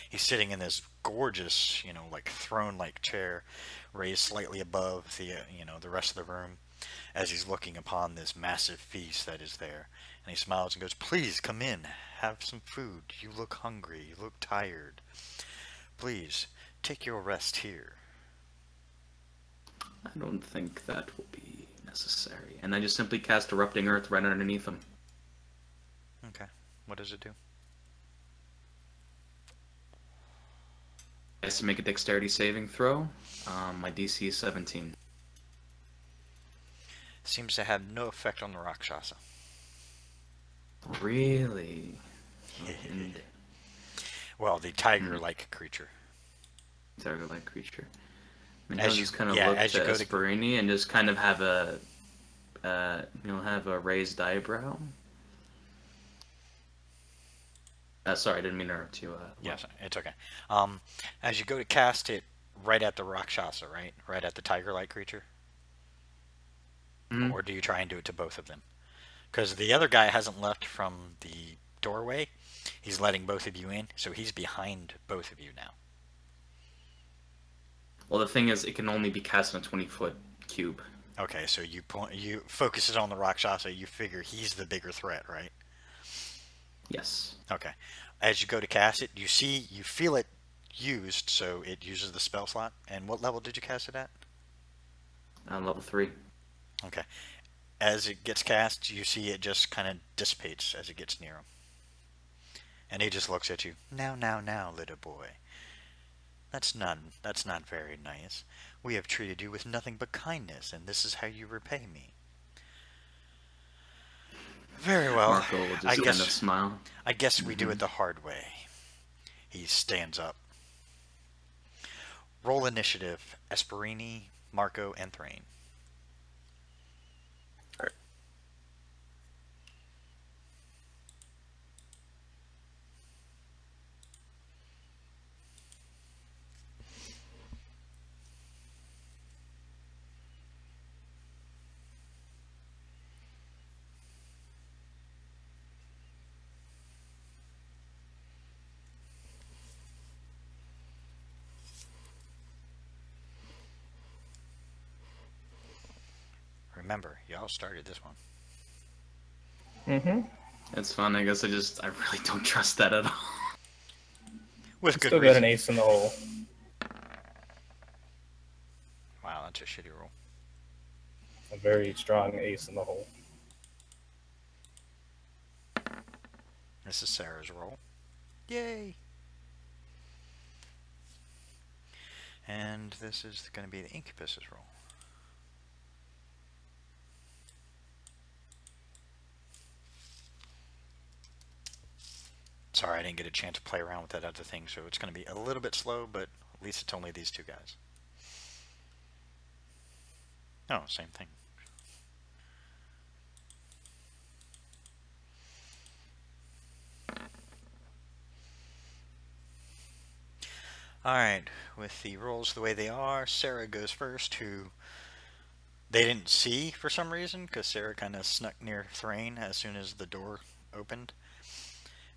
He's sitting in this gorgeous, like throne-like chair, raised slightly above the rest of the room, as he's looking upon this massive feast that is there. And he smiles and goes, "Please come in, have some food. You look hungry, you look tired. Please, take your rest here." I don't think that will be necessary. And I just simply cast Erupting Earth right underneath him. Okay, what does it do? He has to make a dexterity saving throw. My DC is 17. Seems to have no effect on the Rakshasa. Really? And Well, the tiger-like creature. Tiger-like creature. I mean, As he'll you- just kind of yeah, look as you to go to- Esperini and just kind of have a raised eyebrow. Sorry, I didn't mean to interrupt you. Yes, it's okay. As you go to cast it right at the Rakshasa, right? Right at the tiger-like creature? Mhm. Or do you try and do it to both of them? Because the other guy hasn't left from the doorway. He's letting both of you in, so he's behind both of you now. Well, the thing is, it can only be cast in a 20-foot cube. Okay, so you focus it on the Rakshasa. You figure he's the bigger threat, right? Yes. Okay. As you go to cast it, you feel it used, so it uses the spell slot. And what level did you cast it at? Level 3. Okay. As it gets cast, you see it just kind of dissipates as it gets near him. And he just looks at you. Now, little boy. That's not very nice. We have treated you with nothing but kindness, and this is how you repay me. Very well. Marco will just kind of smile. I guess we do it the hard way. He stands up. Roll initiative. Esperini, Marco, and Thrain. Remember, y'all started this one. Mm-hmm. It's fun. I guess I really don't trust that at all. With good Still got reason. an ace in the hole. Wow, that's a shitty roll. A very strong ace in the hole. This is Sarah's roll. Yay! And this is going to be the Incubus's roll. Sorry, I didn't get a chance to play around with that other thing, so it's going to be a little bit slow, but at least it's only these two guys. Oh, same thing. Alright, with the rolls the way they are, Sarah goes first, who they didn't see for some reason, because Sarah kind of snuck near Thrain as soon as the door opened.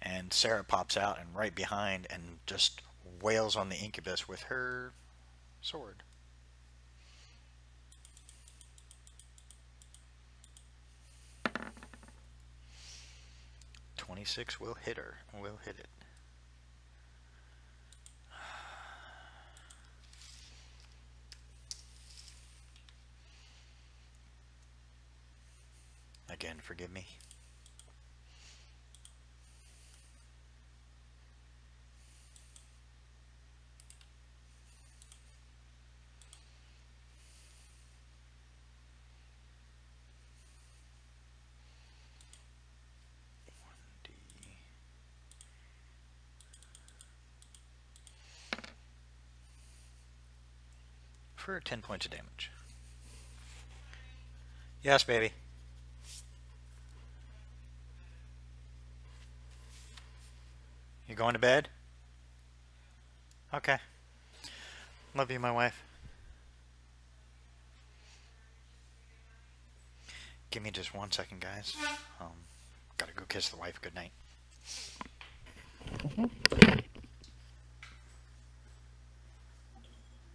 And Sarah pops out and right behind and just wails on the Incubus with her sword. .26 will hit her. Will hit it. Again, forgive me. for 10 points of damage. Yes, baby. You going to bed? Okay. Love you, my wife. Give me just 1 second, guys. Gotta go kiss the wife goodnight.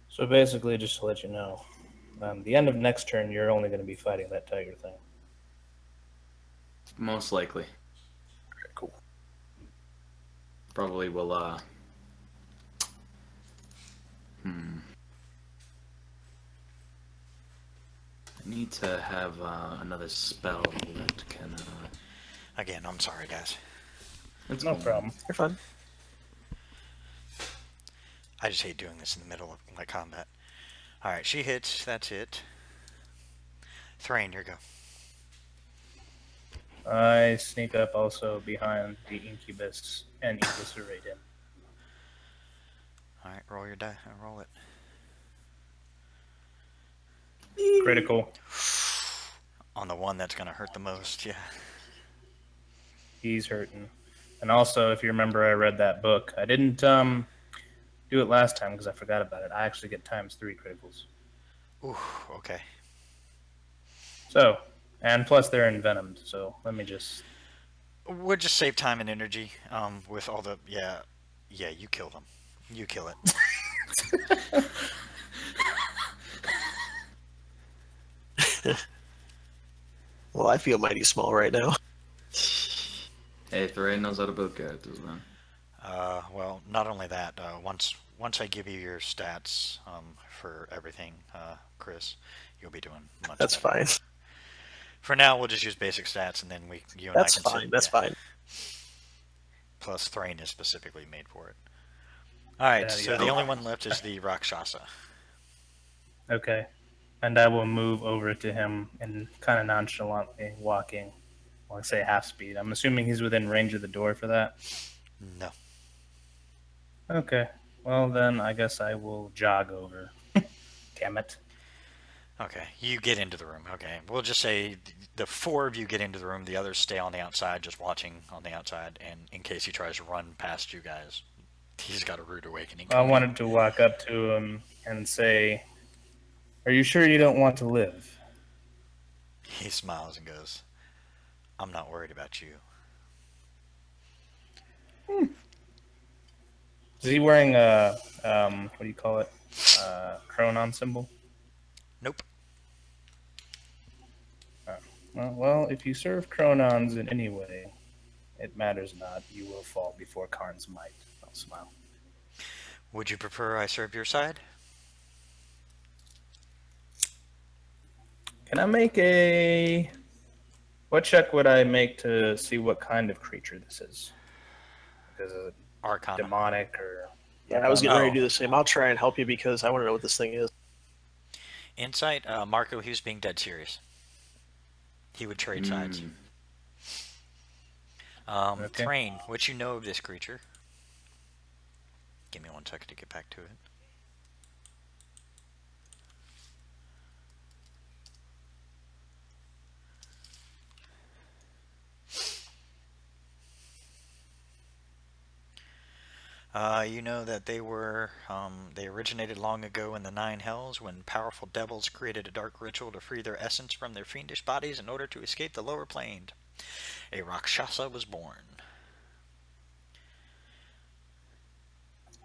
So basically, just to let you know, the end of next turn, you're only going to be fighting that tiger thing. Most likely. Okay, cool. Probably will, I need to have another spell that can. Again, I'm sorry, guys. It's No cool. problem. You're fine. I just hate doing this in the middle of my combat. Alright, she hits. That's it. Thrain, your go. I sneak up also behind the incubus and eviscerate him. Alright, roll your die. Roll it. Critical. On the one that's going to hurt the most, yeah. He's hurting. And also, if you remember, I read that book. I didn't do it last time because I forgot about it. I actually get ×3 criticals. Ooh, okay. So, and plus they're envenomed. So let me just. We'll just save time and energy with all the... Yeah, you kill them. You kill it. Well, I feel mighty small right now. Hey, Thrain knows how to build characters, man. Well, not only that, once I give you your stats for everything, Chris, you'll be doing much That's better. fine. For now, we'll just use basic stats, and then you and That's I can fine. sit, That's yeah. fine. Plus, Thrain is specifically made for it. Alright, Yeah, so yeah. the only one left is the Rakshasa. Okay. And I will move over to him and kind of nonchalantly walking. Well, I say half speed. I'm assuming he's within range of the door for that. No. Okay. Well, then I guess I will jog over. Damn it. Okay, you get into the room. Okay, we'll just say the 4 of you get into the room. The others stay on the outside, just watching on the outside. And in case he tries to run past you guys, he's got a rude awakening. I wanted to walk up to him and say, "Are you sure you don't want to live?" He smiles and goes, "I'm not worried about you." Is he wearing a, what do you call it? Chronon symbol? Nope. Well, if you serve Chronons in any way, it matters not. You will fall before Karn's might. I'll smile. Would you prefer I serve your side? Can I make a... What check would I make to see what kind of creature this is? Is it Arcana. demonic or... Yeah, I was getting ready to Oh. do the same. I'll try and help you because I want to know what this thing is. Insight, Marco, he was being dead serious. He would trade sides. Okay. Thrain, what you know of this creature? Give me 1 second to get back to it. You know that they originated long ago in the Nine Hells when powerful devils created a dark ritual to free their essence from their fiendish bodies in order to escape the lower plane. A Rakshasa was born.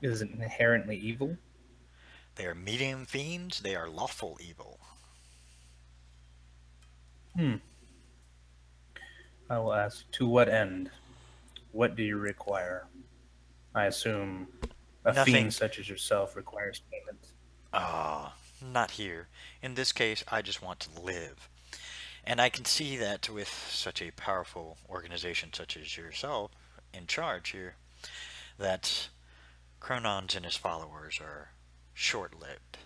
Is it inherently evil? They are medium fiends, they are lawful evil. I will ask, to what end? What do you require? I assume a Nothing. fiend such as yourself requires payment. Not here. In this case, I just want to live. And I can see that with such a powerful organization such as yourself in charge here, that Chronons and his followers are short-lived.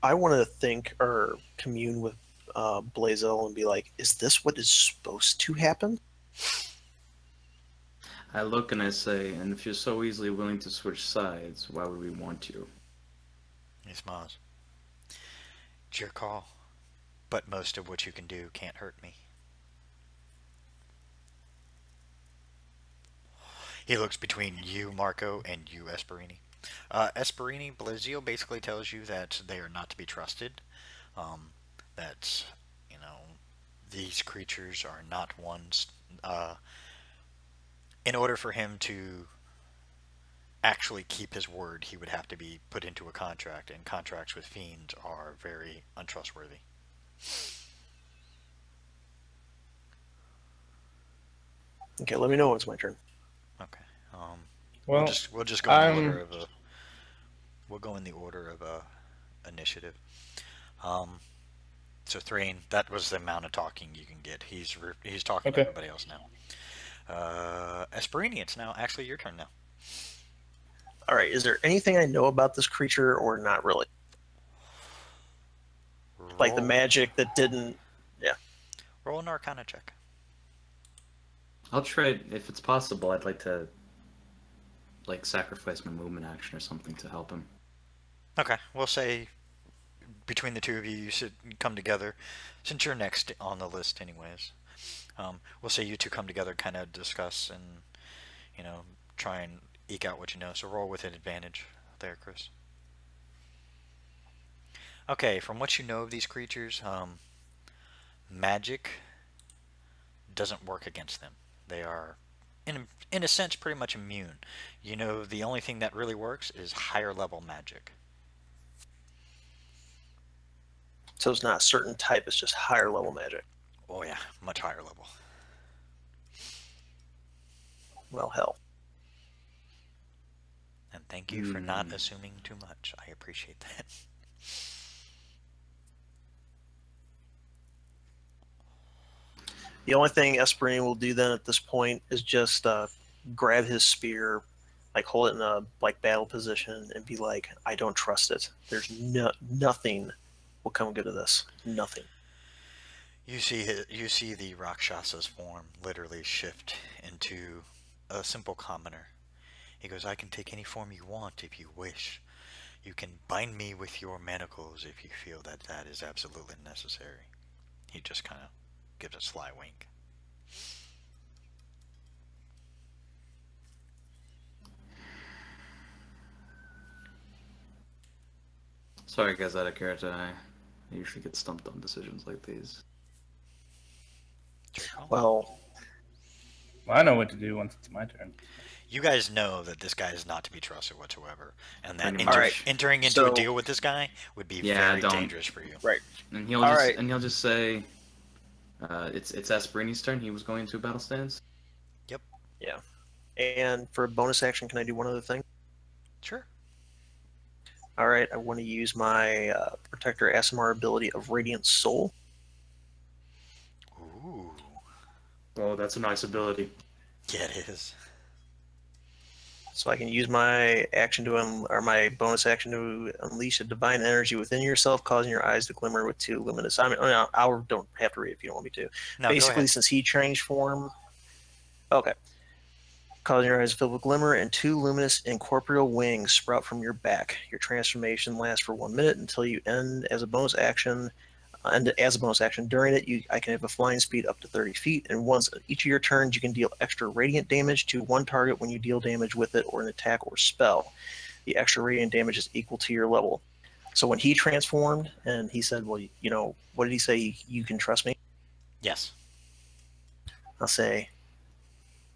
I want to think or commune with Blazel and be like, is this what is supposed to happen? I look and I say, and if you're so easily willing to switch sides, why would we want you? He smiles. It's your call, but most of what you can do can't hurt me. He looks between you, Marco, and you, Esperini. Esperini, Blazio basically tells you that they are not to be trusted. That, you know, these creatures are not ones. In order for him to actually keep his word, he would have to be put into a contract, and contracts with fiends are very untrustworthy. Okay, let me know when it's my turn. Okay. Well, we'll just go in the order of we'll go in the order of initiative. So Thrain, that was the amount of talking you can get. He's talking to everybody else now. Esperini, it's now actually your turn now. All right, is there anything I know about this creature or not really? Like the magic that didn't... Yeah. Roll an Arcana check. I'll try, if it's possible, I'd like to, like, sacrifice my movement action or something to help him. Okay, we'll say between the two of you, you should come together. Since you're next on the list anyways, we'll say you two come together, kind of discuss and, you know, try and eke out what you know. So roll with an advantage there, Chris. Okay, from what you know of these creatures, magic doesn't work against them. They are, in a sense, pretty much immune. You know, the only thing that really works is higher level magic. So it's not a certain type, it's just higher level magic. Oh yeah, much higher level. Well, hell. And thank you for not assuming too much. I appreciate that. The only thing Esperine will do then at this point is just grab his spear, like hold it in a like battle position, and be like, "I don't trust it. There's nothing will come good of this. Nothing." You see the Rakshasa's form literally shift into a simple commoner. He goes, "I can take any form you want if you wish. You can bind me with your manacles if you feel that that is absolutely necessary." He just kind of gives a sly wink. Sorry guys, out of character, I usually get stumped on decisions like these. Well, I know what to do once it's my turn. You guys know that this guy is not to be trusted whatsoever, and that entering into So- a deal with this guy would be Yeah, very don't. dangerous for you. right. And he'll just say, it's Esperini's turn. He was going into a battle stance. Yeah. And for a bonus action, can I do one other thing? Sure. All right, I want to use my Protector Aasimar ability of Radiant Soul. Ooh. Oh, that's a nice ability. Yeah, it is. So I can use my action or my bonus action to unleash a divine energy within yourself, causing your eyes to glimmer with two luminous. I mean, I don't have to read if you don't want me to. No, Basically, since he changed form, okay, causing your eyes to fill with glimmer and two luminous incorporeal wings sprout from your back. Your transformation lasts for 1 minute until you end as a bonus action. And as a bonus action, during it, I can have a flying speed up to 30 feet, and once each of your turns, you can deal extra radiant damage to one target when you deal damage with it or an attack or spell. The extra radiant damage is equal to your level. So when he transformed, and he said, well, you know, what did he say? You can trust me? Yes. I'll say,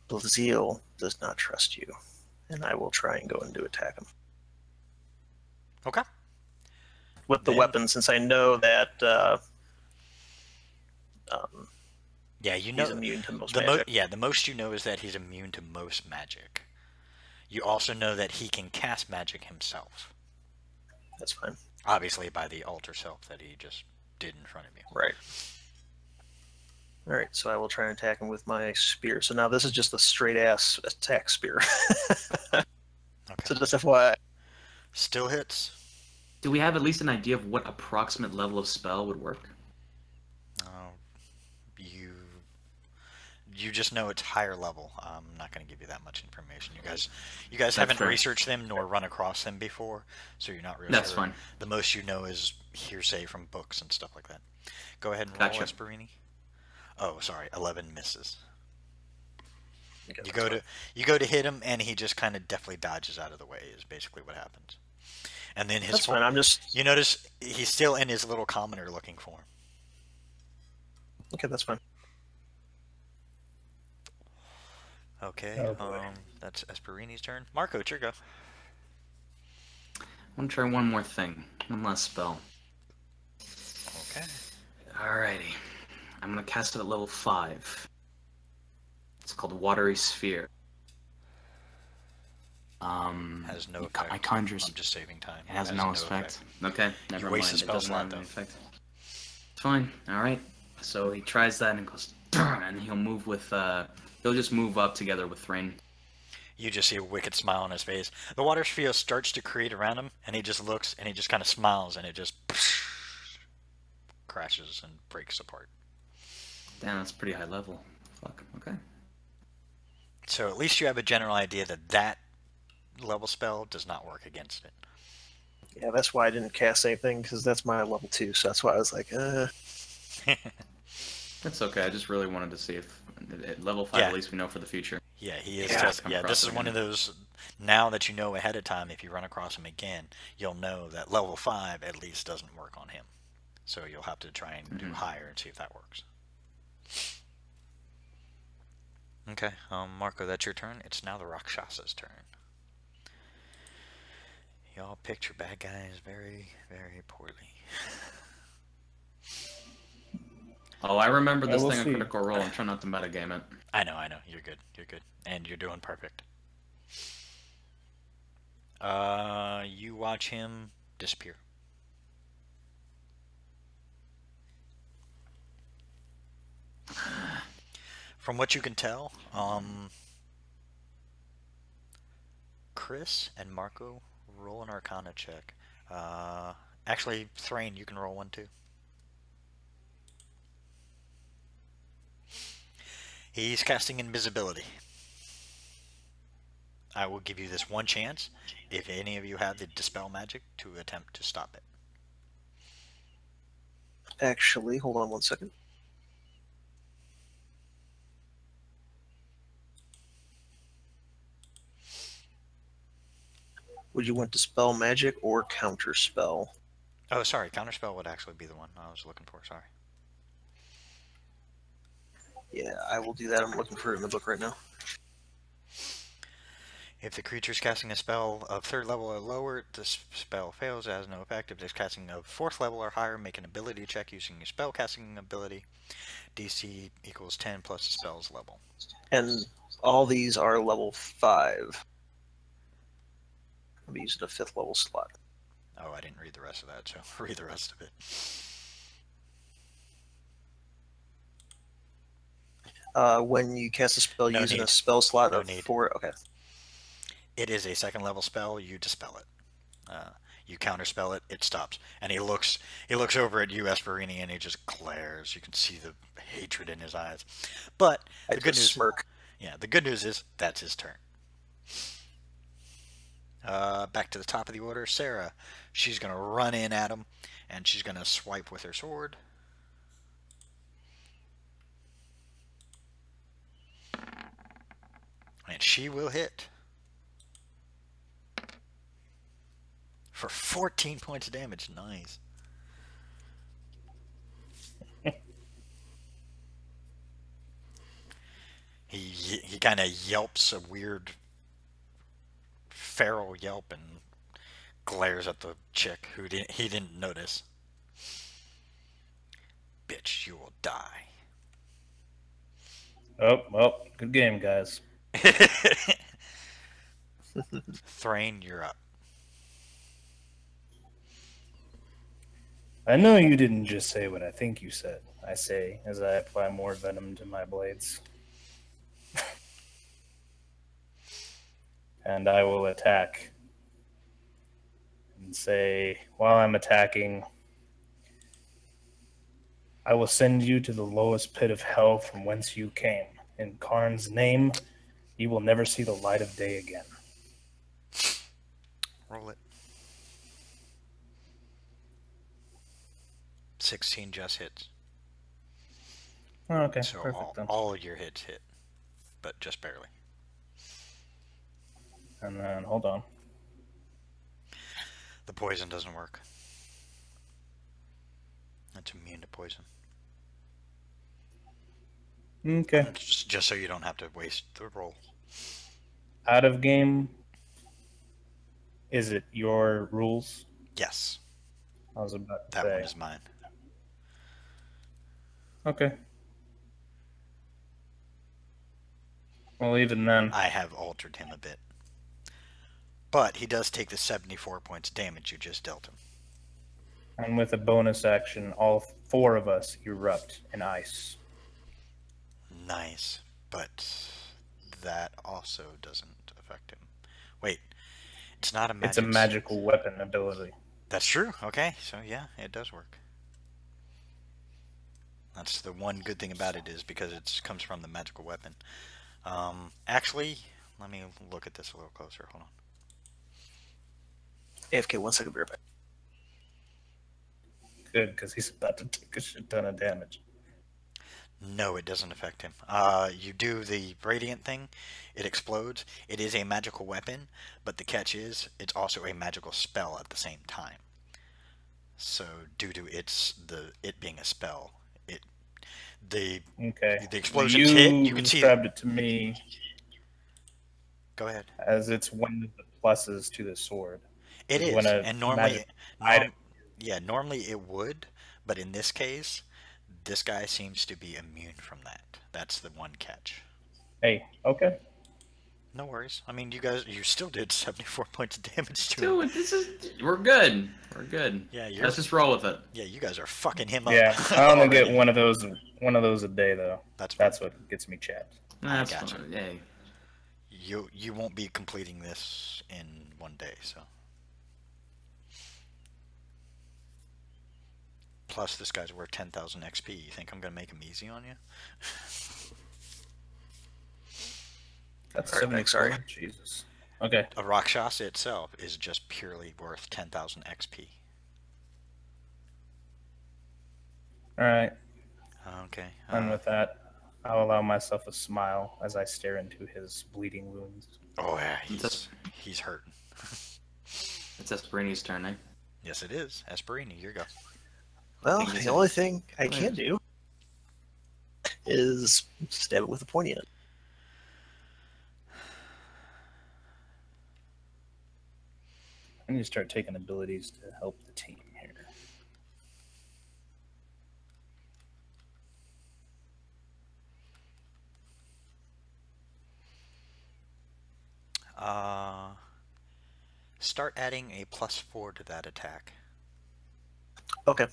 Blazil does not trust you, and I will try and go in to attack him. Okay. With the weapon, since I know that Yeah, you know he's immune to most magic. the most you know is that he's immune to most magic. You also know that he can cast magic himself. That's fine. Obviously by the altar self that he just did in front of you. Right. All right, so I will try and attack him with my spear. So now this is just a straight-ass attack spear. Okay. So just FYI. Still hits. Do we have at least an idea of what approximate level of spell would work? You just know it's higher level. I'm not going to give you that much information. You guys That's haven't fair. researched them nor run across them before, so you're not really That's sure. fine. The most you know is hearsay from books and stuff like that. Go ahead and Gotcha. roll, Esperini. Oh, sorry, 11 misses. Okay, You go to hit him, and he just kind of deftly dodges out of the way. Is basically what happens. And then that's fine. I'm just you notice he's still in his little commoner looking for him. okay. That's fine. Okay, Oh, boy. that's Esperini's turn. Marco, it's your go. I want to try one more thing. One last spell. Okay. Alrighty. I'm going to cast it at level 5. It's called Watery Sphere. Has no effect. I conjure. I'm just saving time. It has no effect. Okay, never mind. waste a It spell doesn't slot, have any though. effect. It's fine. All right. So he tries that and goes, and he'll move with. He'll just move up together with Thrain. You just see a wicked smile on his face. The water sphere starts to create around him, and he just looks and he just kind of smiles, and it just crashes and breaks apart. Damn, that's pretty high level. Fuck. Okay. So at least you have a general idea that that level spell does not work against it. Yeah, that's why I didn't cast anything because that's my level 2. So that's why I was like, That's okay. I just really wanted to see if at level 5 Yeah. at least we know for the future. Yeah, he is. Yeah, Just, come yeah, across this is him one of again. those. Now that you know ahead of time, if you run across him again, you'll know that level 5 at least doesn't work on him. So you'll have to try and do Mhm. higher and see if that works. Okay, Marco, that's your turn. It's now the Rakshasa's turn. Y'all picked your bad guys very, very poorly. Oh, I remember this we'll thing see. on Critical Role. I'm trying not to metagame it. I know. You're good. You're good. And you're doing perfect. You watch him disappear. From what you can tell, Chris and Marco roll an Arcana check. Actually, Thrain, you can roll one too. He's casting invisibility. I will give you this one chance, if any of you have the Dispel magic, to attempt to stop it. actually, hold on one second. Would you want to spell magic or counter spell? Oh, sorry, Counterspell would actually be the one I was looking for, sorry. Yeah, I will do that. I'm looking for it in the book right now. If the creature is casting a spell of 3rd level or lower, the spell fails, it has no effect. If it's casting of 4th level or higher, make an ability check using your spell casting ability. DC equals 10 plus the spell's level. And all these are level 5. I'll be using a 5th level slot. Oh, I didn't read the rest of that, so read the rest of it. When you cast a spell No using need. a spell slot No of need. 4, okay. It is a 2nd level spell, you dispel it. You counterspell it, it stops. And he looks over at you, Esperini, and he just glares. You can see the hatred in his eyes. But I the good just news, smirk. yeah, the good news is that's his turn. Back to the top of the order, Sarah. She's gonna run in at him, and she's gonna swipe with her sword. And she will hit. For 14 points of damage. Nice. He kind of yelps a weird feral yelp and glares at the chick who he didn't notice. Bitch, you will die. Oh, well, good game, guys. Thrain, you're up. I know you didn't just say what I think you said. I say as I apply more venom to my blades. And I will attack. And say, while I'm attacking, I will send you to the lowest pit of hell from whence you came. In Karn's name, he will never see the light of day again. Roll it. 16 just hits. Oh, okay, So perfect then. all your hits hit, but just barely. And then, hold on. The poison doesn't work. It's immune to poison. Okay. Just so you don't have to waste the roll. Out of game, is it your rules? Yes, I was about to that say. one is mine. Okay. Well, even then, I have altered him a bit. But he does take the 74 points damage you just dealt him. and with a bonus action, all 4 of us erupt in ice. Nice. But that also doesn't affect him. Wait, it's not a magic... It's a magical weapon ability. That's true. Okay, so yeah, it does work. That's the one good thing about it, is because it comes from the magical weapon. Actually, let me look at this a little closer. Hold on. AFK, 1 second, be right back. Good, because he's about to take a shit ton of damage. No, it doesn't affect him. You do the radiant thing, it explodes. It is a magical weapon, but the catch is it's also a magical spell at the same time. So due to it being a spell, the explosions hit. You can see described it to me Go ahead. as it's one of the pluses to the sword. It is, when a and normally, magic item- normally it would, but in this case, this guy seems to be immune from that. That's the one catch. Hey, okay. No worries. I mean, you still did 74 points of damage to him. Dude, we're good. We're good. Yeah, Let's just roll with it. Yeah, you guys are fucking him up. Yeah, I only get already. one of those a day though. That's what gets me chapped. That's gotcha. fine. Yay. You won't be completing this in one day, so. Plus, this guy's worth 10,000 XP. You think I'm gonna make him easy on you? That's All right, Nick, sorry. Jesus. Okay. A Rakshasa itself is just purely worth 10,000 XP. All right. Okay. And with that, I'll allow myself a smile as I stare into his bleeding wounds. Oh yeah, he's hurting. It's Esperini's turn, eh? Yes, it is. Esperini, your go. Well, Thing is the it- only thing I Oh, can yeah. do is stab it with a pointy end. I need to start taking abilities to help the team here. Start adding a +4 to that attack. Okay.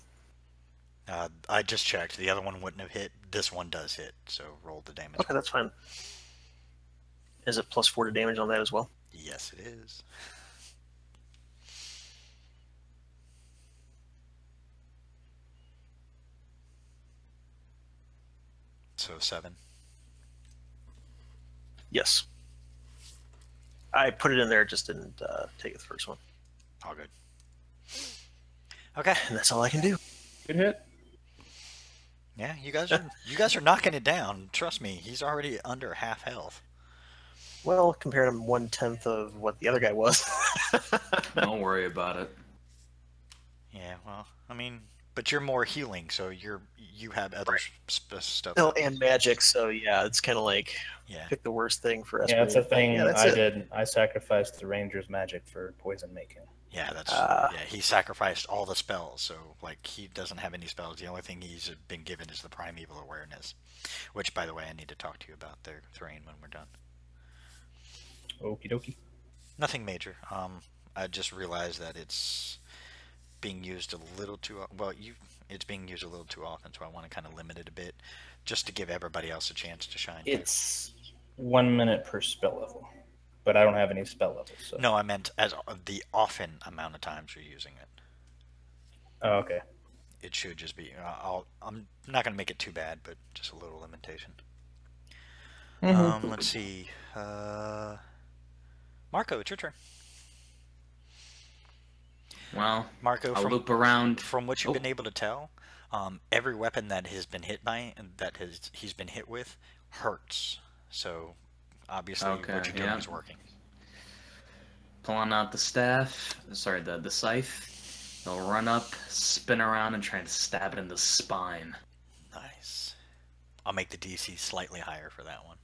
I just checked. The other one wouldn't have hit. This one does hit, so roll the damage. Okay, that's fine. Is it +4 to damage on that as well? Yes, it is. So 7. Yes. I put it in there, just didn't take it the first one. All good. Okay. And that's all I can do. Good hit. Yeah, you guys are knocking it down. Trust me, he's already under half health. Well, compared to 1/10 of what the other guy was. Don't worry about it. Yeah, well, I mean, but you're more healing, so you have other Right. stuff. Oh, and magic, so yeah, it's kind of like Yeah. pick the worst thing for us. Yeah, that's a thing Yeah, that's I it. did. I sacrificed the Ranger's magic for poison making. Yeah, that's Ah. yeah. He sacrificed all the spells, so like he doesn't have any spells. The only thing he's been given is the primeval awareness, which, by the way, I need to talk to you about there, Thrain, when we're done. Okie dokie. Nothing major. I just realized that it's being used a little too well. It's being used a little too often, so I want to kind of limit it a bit, just to give everybody else a chance to shine. It's 1 minute per spell level, but I don't have any spell levels. So. No, I meant as the often amount of times you're using it. Oh, okay. It should just be. I'm not going to make it too bad, but just a little limitation. Let's see. Marco, it's your turn. Well, Marco, I'll loop around. from what you've Oh. been able to tell, every weapon that has been hit by and he's been hit with hurts. So obviously Okay, what you're doing yeah. is working. Pulling out the staff. Sorry, the scythe. They'll run up, spin around, and try to stab it in the spine. Nice. I'll make the DC slightly higher for that one.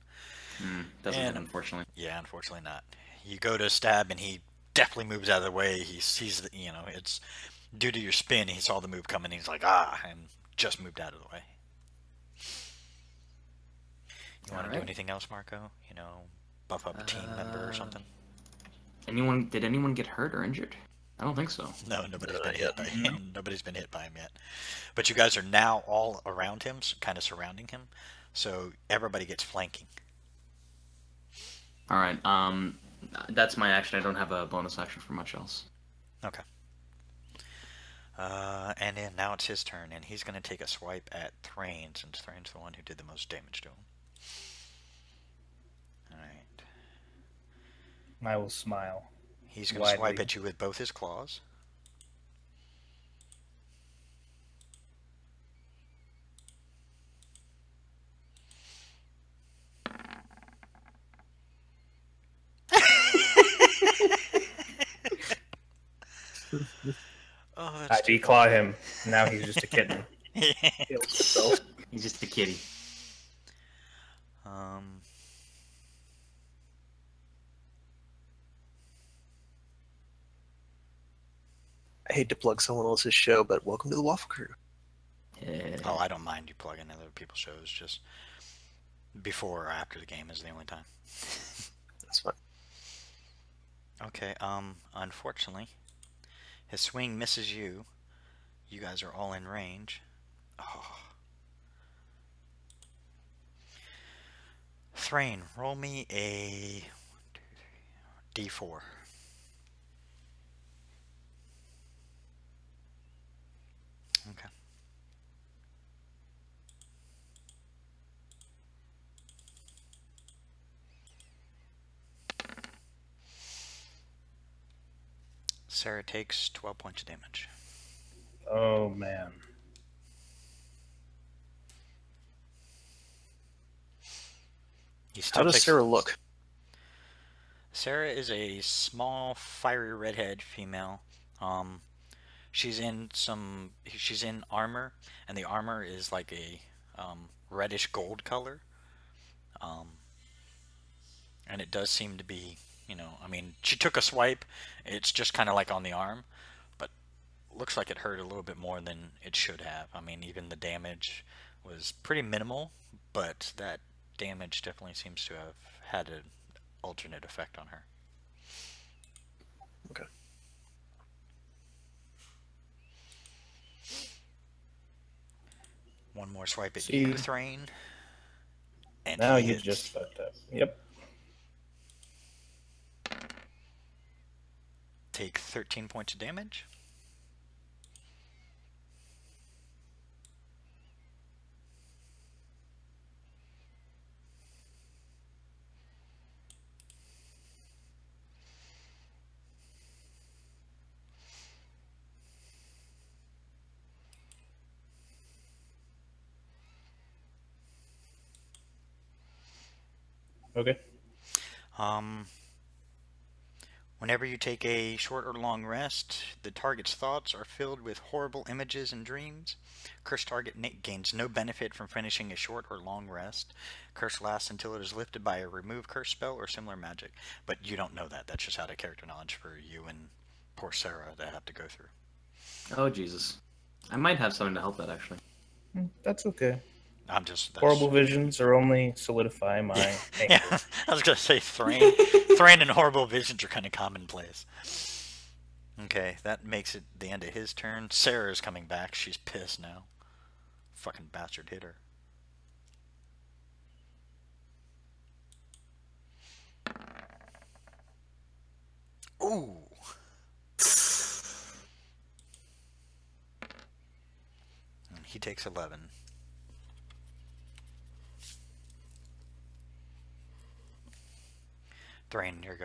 Doesn't And- hit, unfortunately. Yeah, unfortunately not. You go to stab and he definitely moves out of the way. He sees the, it's due to your spin. He saw the move coming. He's like, and just moved out of the way. You want to do Alright. anything else, Marco? Buff up a team member or something? Did anyone get hurt or injured? I don't think so. No, nobody's Not been yet. hit by him. Nobody's been hit by him yet. But you guys are now all around him, kind of surrounding him. So everybody gets flanking. Alright, that's my action. I don't have a bonus action for much else. Okay. And then now it's his turn, and he's going to take a swipe at Thrain, since Thrain's the one who did the most damage to him. Alright. I will smile. He's going to swipe Widely. at you with both his claws. Oh, I that's declaw him. Now he's just a kitten. Heals himself. He's just a kitty. um, I hate to plug someone else's show, but welcome to the Waffle Crew. oh, I don't mind you plugging other people's shows. Just before or after the game is the only time. That's fine. Okay, unfortunately, his swing misses you. You guys are all in range. Oh. Thrain, roll me a D4. Okay. Sarah takes 12 points of damage. Oh man. He How still does takes- Sarah look? Sarah is a small, fiery redhead female. She's in armor, and the armor is like a reddish gold color. And it does seem to be, she took a swipe. It's just kind of like on the arm, but looks like it hurt a little bit more than it should have. I mean, even the damage was pretty minimal, but that damage definitely seems to have had an alternate effect on her. Okay. One more swipe at See. you, Thrain. And Now he you hits. just fucked up. Yep. Take 13 points of damage. Okay. Whenever you take a short or long rest, the target's thoughts are filled with horrible images and dreams. Cursed target gains no benefit from finishing a short or long rest. Curse lasts until it is lifted by a remove curse spell or similar magic. But you don't know that. That's just out of character knowledge for you and poor Sarah that have to go through. Oh, Jesus. I might have something to help that, actually. That's okay. That's, Horrible visions are only solidify my Yeah, anger. I was gonna say Thrain and horrible visions are kind of commonplace. Okay, that makes it the end of his turn. Sarah's coming back. She's pissed now. Fucking bastard hit her. Ooh. And he takes 11. Thrain, here you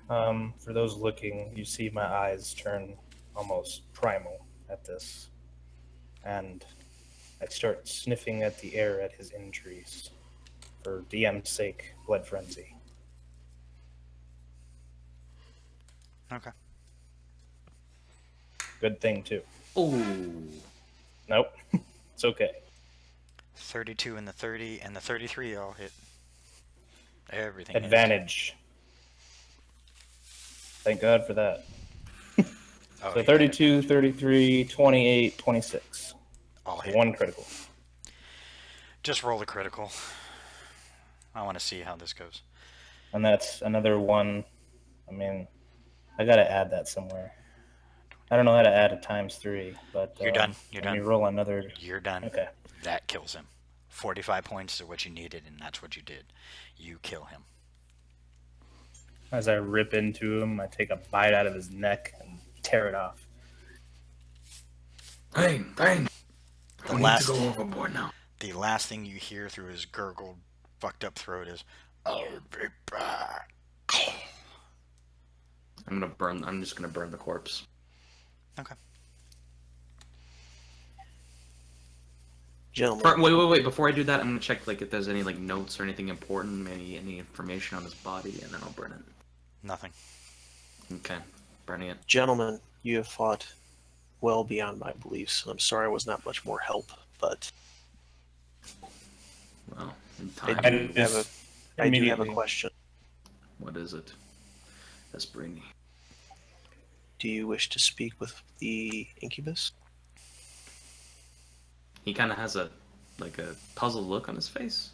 go. For those looking, you see my eyes turn almost primal at this, and I start sniffing at the air at his injuries. For DM's sake, blood frenzy. Okay. Good thing too. Oh. Nope, it's okay. 32 and the 30 and the 33 all hit. Everything hits. Advantage. Thank God for that. Oh, So yeah, 32, 33, 28, 26. all hit. One critical. Just roll the critical. I want to see how this goes. And that's another one. I mean, I gotta add that somewhere. I don't know how to add a ×3, but You're done. You're let me done. roll another. You're done. Okay. That kills him. 45 points is what you needed, and that's what you did. You kill him. As I rip into him, I take a bite out of his neck and tear it off. Bang, bang. The We last- need to go overboard now. The last thing you hear through his gurgled, fucked up throat is, "I'll be back." I'm just gonna burn the corpse. Okay. Gentlemen, Wait. Before I do that, I'm gonna check like if there's any like notes or anything important, any information on his body, and then I'll burn it. Nothing. Okay, burning it. gentlemen, you have fought well beyond my beliefs, and I'm sorry I was not much more help, but Well, in I time. do And have a, just I do have a immediately- question. What is it? Let's bring. Do you wish to speak with the incubus? He kind of has a puzzled look on his face,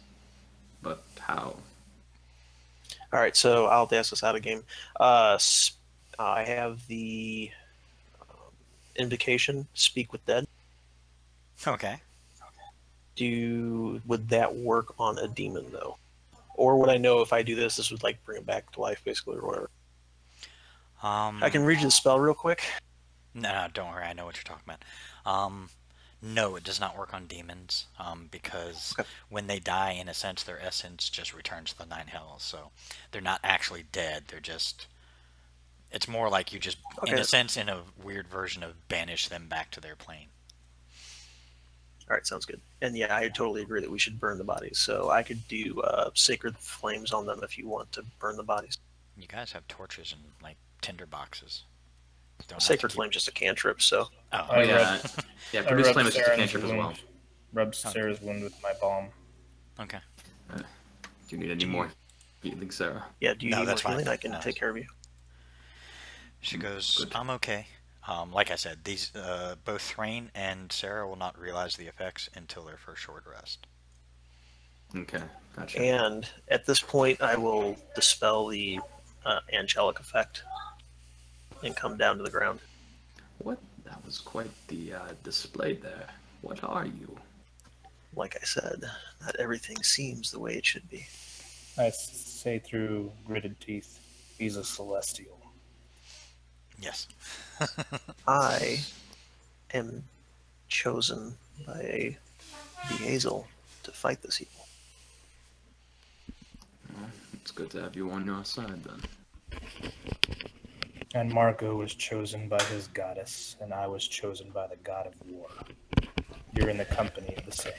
but how? All right, so I'll ask this out of game. I have the invocation, speak with dead. Okay. Would that work on a demon though, or would I know if I do this, this would like bring it back to life, basically, or whatever? I can read you the spell real quick. No, don't worry. I know what you're talking about. No, it does not work on demons, because Okay. when they die, in a sense, their essence just returns to the nine hells. So they're not actually dead. They're just. It's more like you just, in Okay. a sense, in a weird version of banish them back to their plane. All right, sounds good. And yeah, I totally agree that we should burn the bodies. So I could do sacred flames on them if you want to burn the bodies. You guys have torches and like tinder boxes. Don't have to Sacred keep- flame's just a cantrip, so Oh, Oh I yeah, rubbed- yeah. I Produce rubbed flame is just a Sarah's cantrip as well. wound. Rubbed Sarah's wound with my balm. okay. Do you need any more healing, Sarah? yeah. Do you No, need more that's fine. healing? I can No. take care of you. She goes, Good. I'm okay. Like I said, these both Thrain and Sarah will not realize the effects until their first short rest. Okay, gotcha. And at this point, I will dispel the angelic effect and come down to the ground. What? That was quite the display there. What are you? Like I said, not everything seems the way it should be. I say through gritted teeth, he's a celestial. Yes. I am chosen by the Hazel to fight this evil. Well, it's good to have you on your side then. And Marco was chosen by his goddess, and I was chosen by the god of war. You're in the company of the same.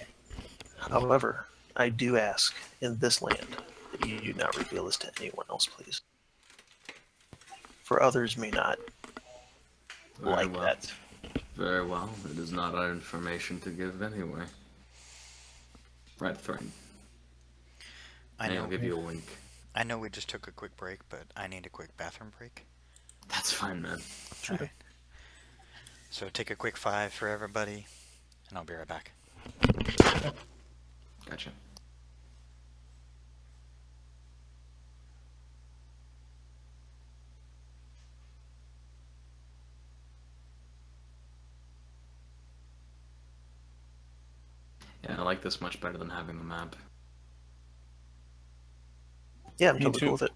However, I do ask in this land that you do not reveal this to anyone else, please. For others may not Very like well. that. Very well. It is not our information to give anyway. Right, Thrain. I'll give you a wink. I know we just took a quick break, but I need a quick bathroom break. That's fine, man. All right. So take a quick 5 for everybody, and I'll be right back. Gotcha. Yeah, I like this much better than having the map. Yeah, I'm Me totally too. cool with it.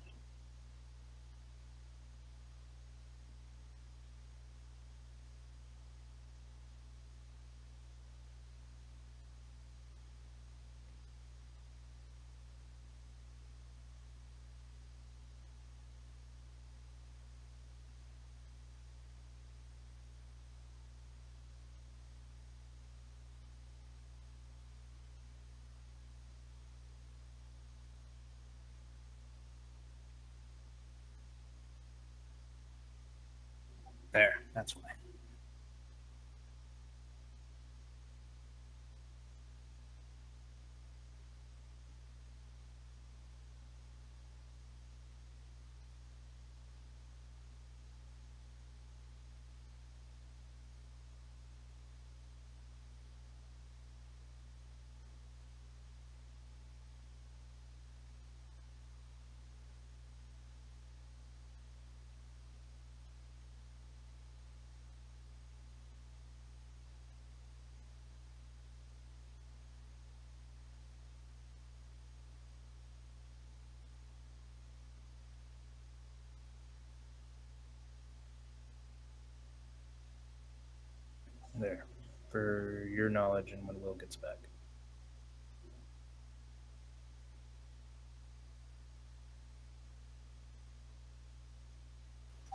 There, that's why. There, for your knowledge and when Will gets back.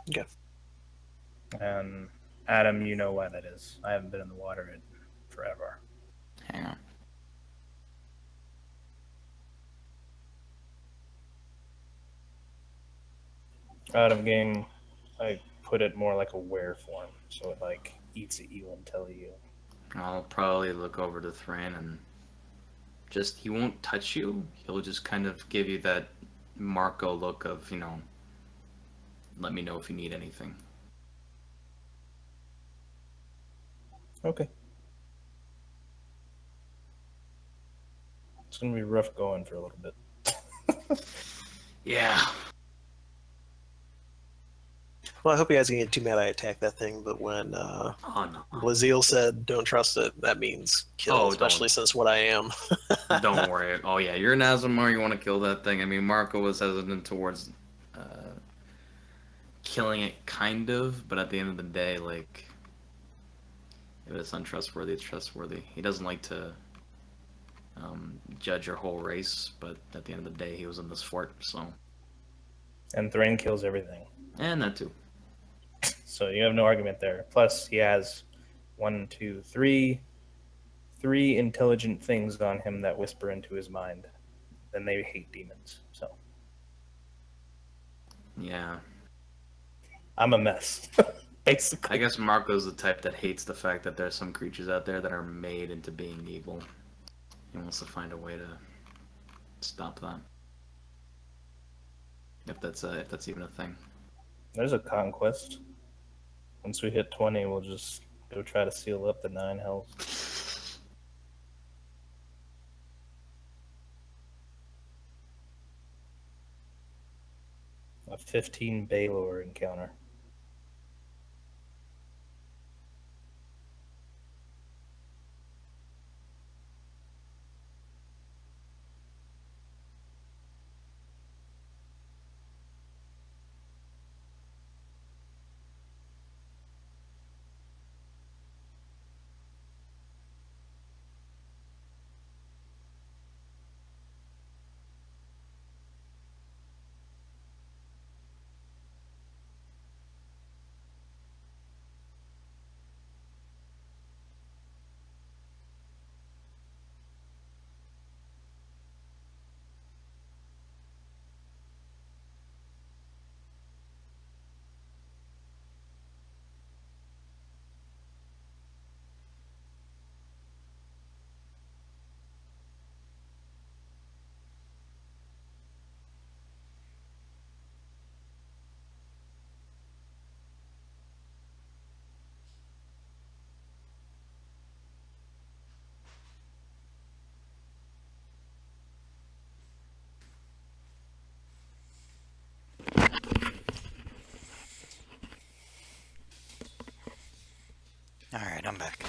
Okay. And Adam, you know why that is. I haven't been in the water in forever. Hang on. Out of game, I put it more like a were form, so it like eats at you until you. I'll probably look over to Thran and just, he won't touch you. He'll just kind of give you that Marco look of, you know, let me know if you need anything. Okay. It's gonna be rough going for a little bit. Yeah. Well, I hope you guys didn't get too mad I attacked that thing, but when Oh no. Blazeel said don't trust it, that means kill, Oh, especially don't. since what I am. Don't worry. Oh yeah, you're an Azamar. You want to kill that thing. I mean, Marco was hesitant towards killing it, kind of, but at the end of the day, like, if it's untrustworthy, it's trustworthy. He doesn't like to judge your whole race, but at the end of the day, he was in this fort, so. And Thrain kills everything. And that too. So you have no argument there. Plus, he has three intelligent things on him that whisper into his mind. Then they hate demons. So Yeah. I'm a mess, basically. I guess Marco's the type that hates the fact that there's some creatures out there that are made into being evil. He wants to find a way to stop that. If that's even a thing. There's a conquest. Once we hit 20, we'll just go try to seal up the 9 hells. A 15 Baylor encounter. Alright, I'm back.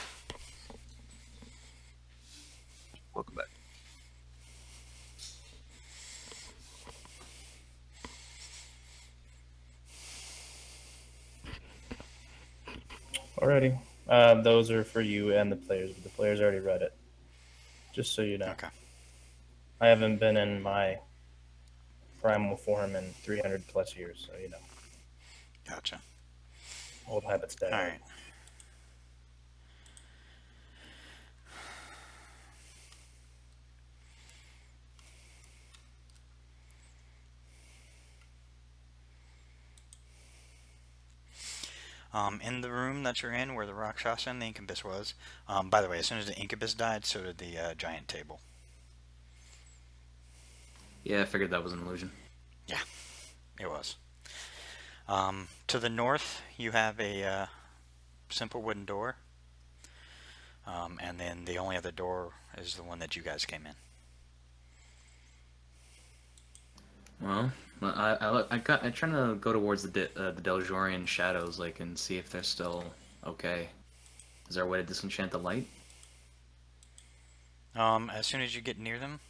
Welcome back. Alrighty. Those are for you and the players, but the players already read it. Just so you know. Okay. I haven't been in my primal form in 300 plus years, so you know. Gotcha. Old habits die. Alright. In the room that you're in, where the Rakshasa and the Incubus was. By the way, as soon as the Incubus died, so did the giant table. Yeah, I figured that was an illusion. Yeah, it was. To the north, you have a simple wooden door. And then the only other door is the one that you guys came in. Well, I'm trying to go towards the Deljorian shadows, like, and see if they're still okay. Is there a way to disenchant the light? As soon as you get near them,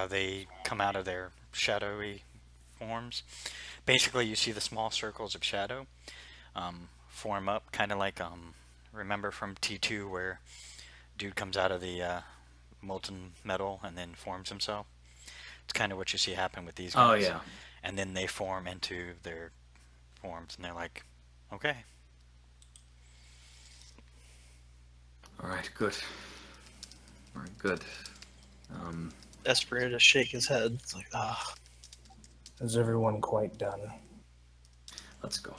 they come out of their shadowy forms. Basically, you see the small circles of shadow form up, kind of like, remember from T2 where dude comes out of the molten metal and then forms himself? It's kind of what you see happen with these guys. Oh, yeah. And then they form into their forms, and they're like, okay. Alright, good. Alright, good. Esper to shake his head. It's like, ah. Is everyone quite done? Let's go.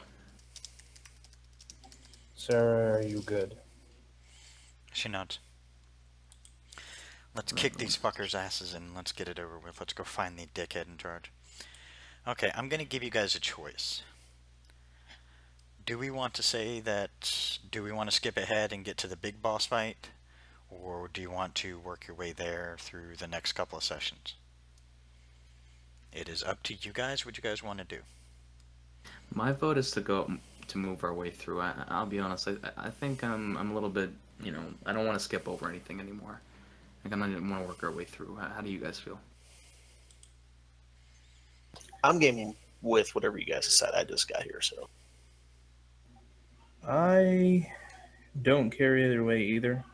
Sarah, are you good? She nods. Let's kick these fuckers' asses and let's get it over with. Let's go find the dickhead in charge. Okay, I'm going to give you guys a choice. Do we want to say that... Do we want to skip ahead and get to the big boss fight? Or do you want to work your way there through the next couple of sessions? It is up to you guys what you guys want to do. My vote is to move our way through. I'll be honest, I think I'm a little bit, I don't want to skip over anything anymore. I think I want to work our way through. How do you guys feel? I'm gaming with whatever you guys decide. I just got here, so. I don't care either way either.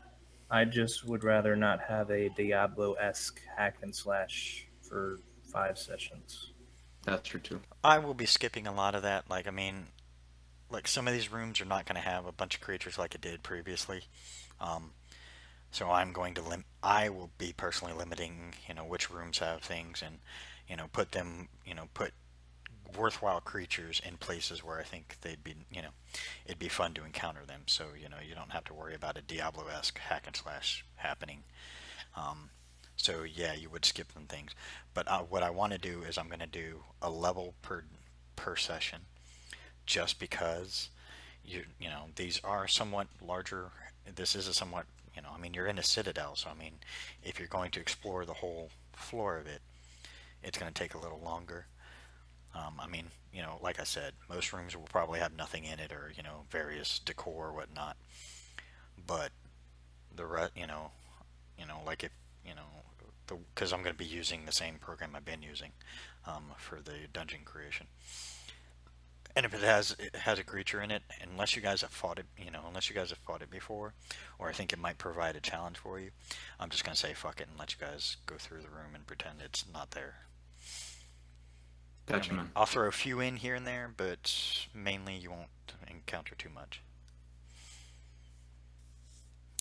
I just would rather not have a Diablo-esque hack and slash for 5 sessions. That's true too. I will be skipping a lot of that. Like, I mean, like some of these rooms are not going to have a bunch of creatures like it did previously. So I'm going to I will be personally limiting, which rooms have things and, put them, put worthwhile creatures in places where I think they'd be, it'd be fun to encounter them. So, you don't have to worry about a Diablo-esque hack and slash happening. So yeah, you would skip some things. But what I want to do is I'm going to do a level per session, just because these are somewhat larger. This is a somewhat, I mean, you're in a citadel, so I mean, if you're going to explore the whole floor of it, it's going to take a little longer. I mean, like I said, most rooms will probably have nothing in it, or various decor or whatnot. But the like if because I'm going to be using the same program I've been using for the dungeon creation. And if it has a creature in it, unless you guys have fought it, unless you guys have fought it before, or I think it might provide a challenge for you, I'm just going to say fuck it and let you guys go through the room and pretend it's not there. Gotcha, man. I'll throw a few in here and there, but mainly you won't encounter too much.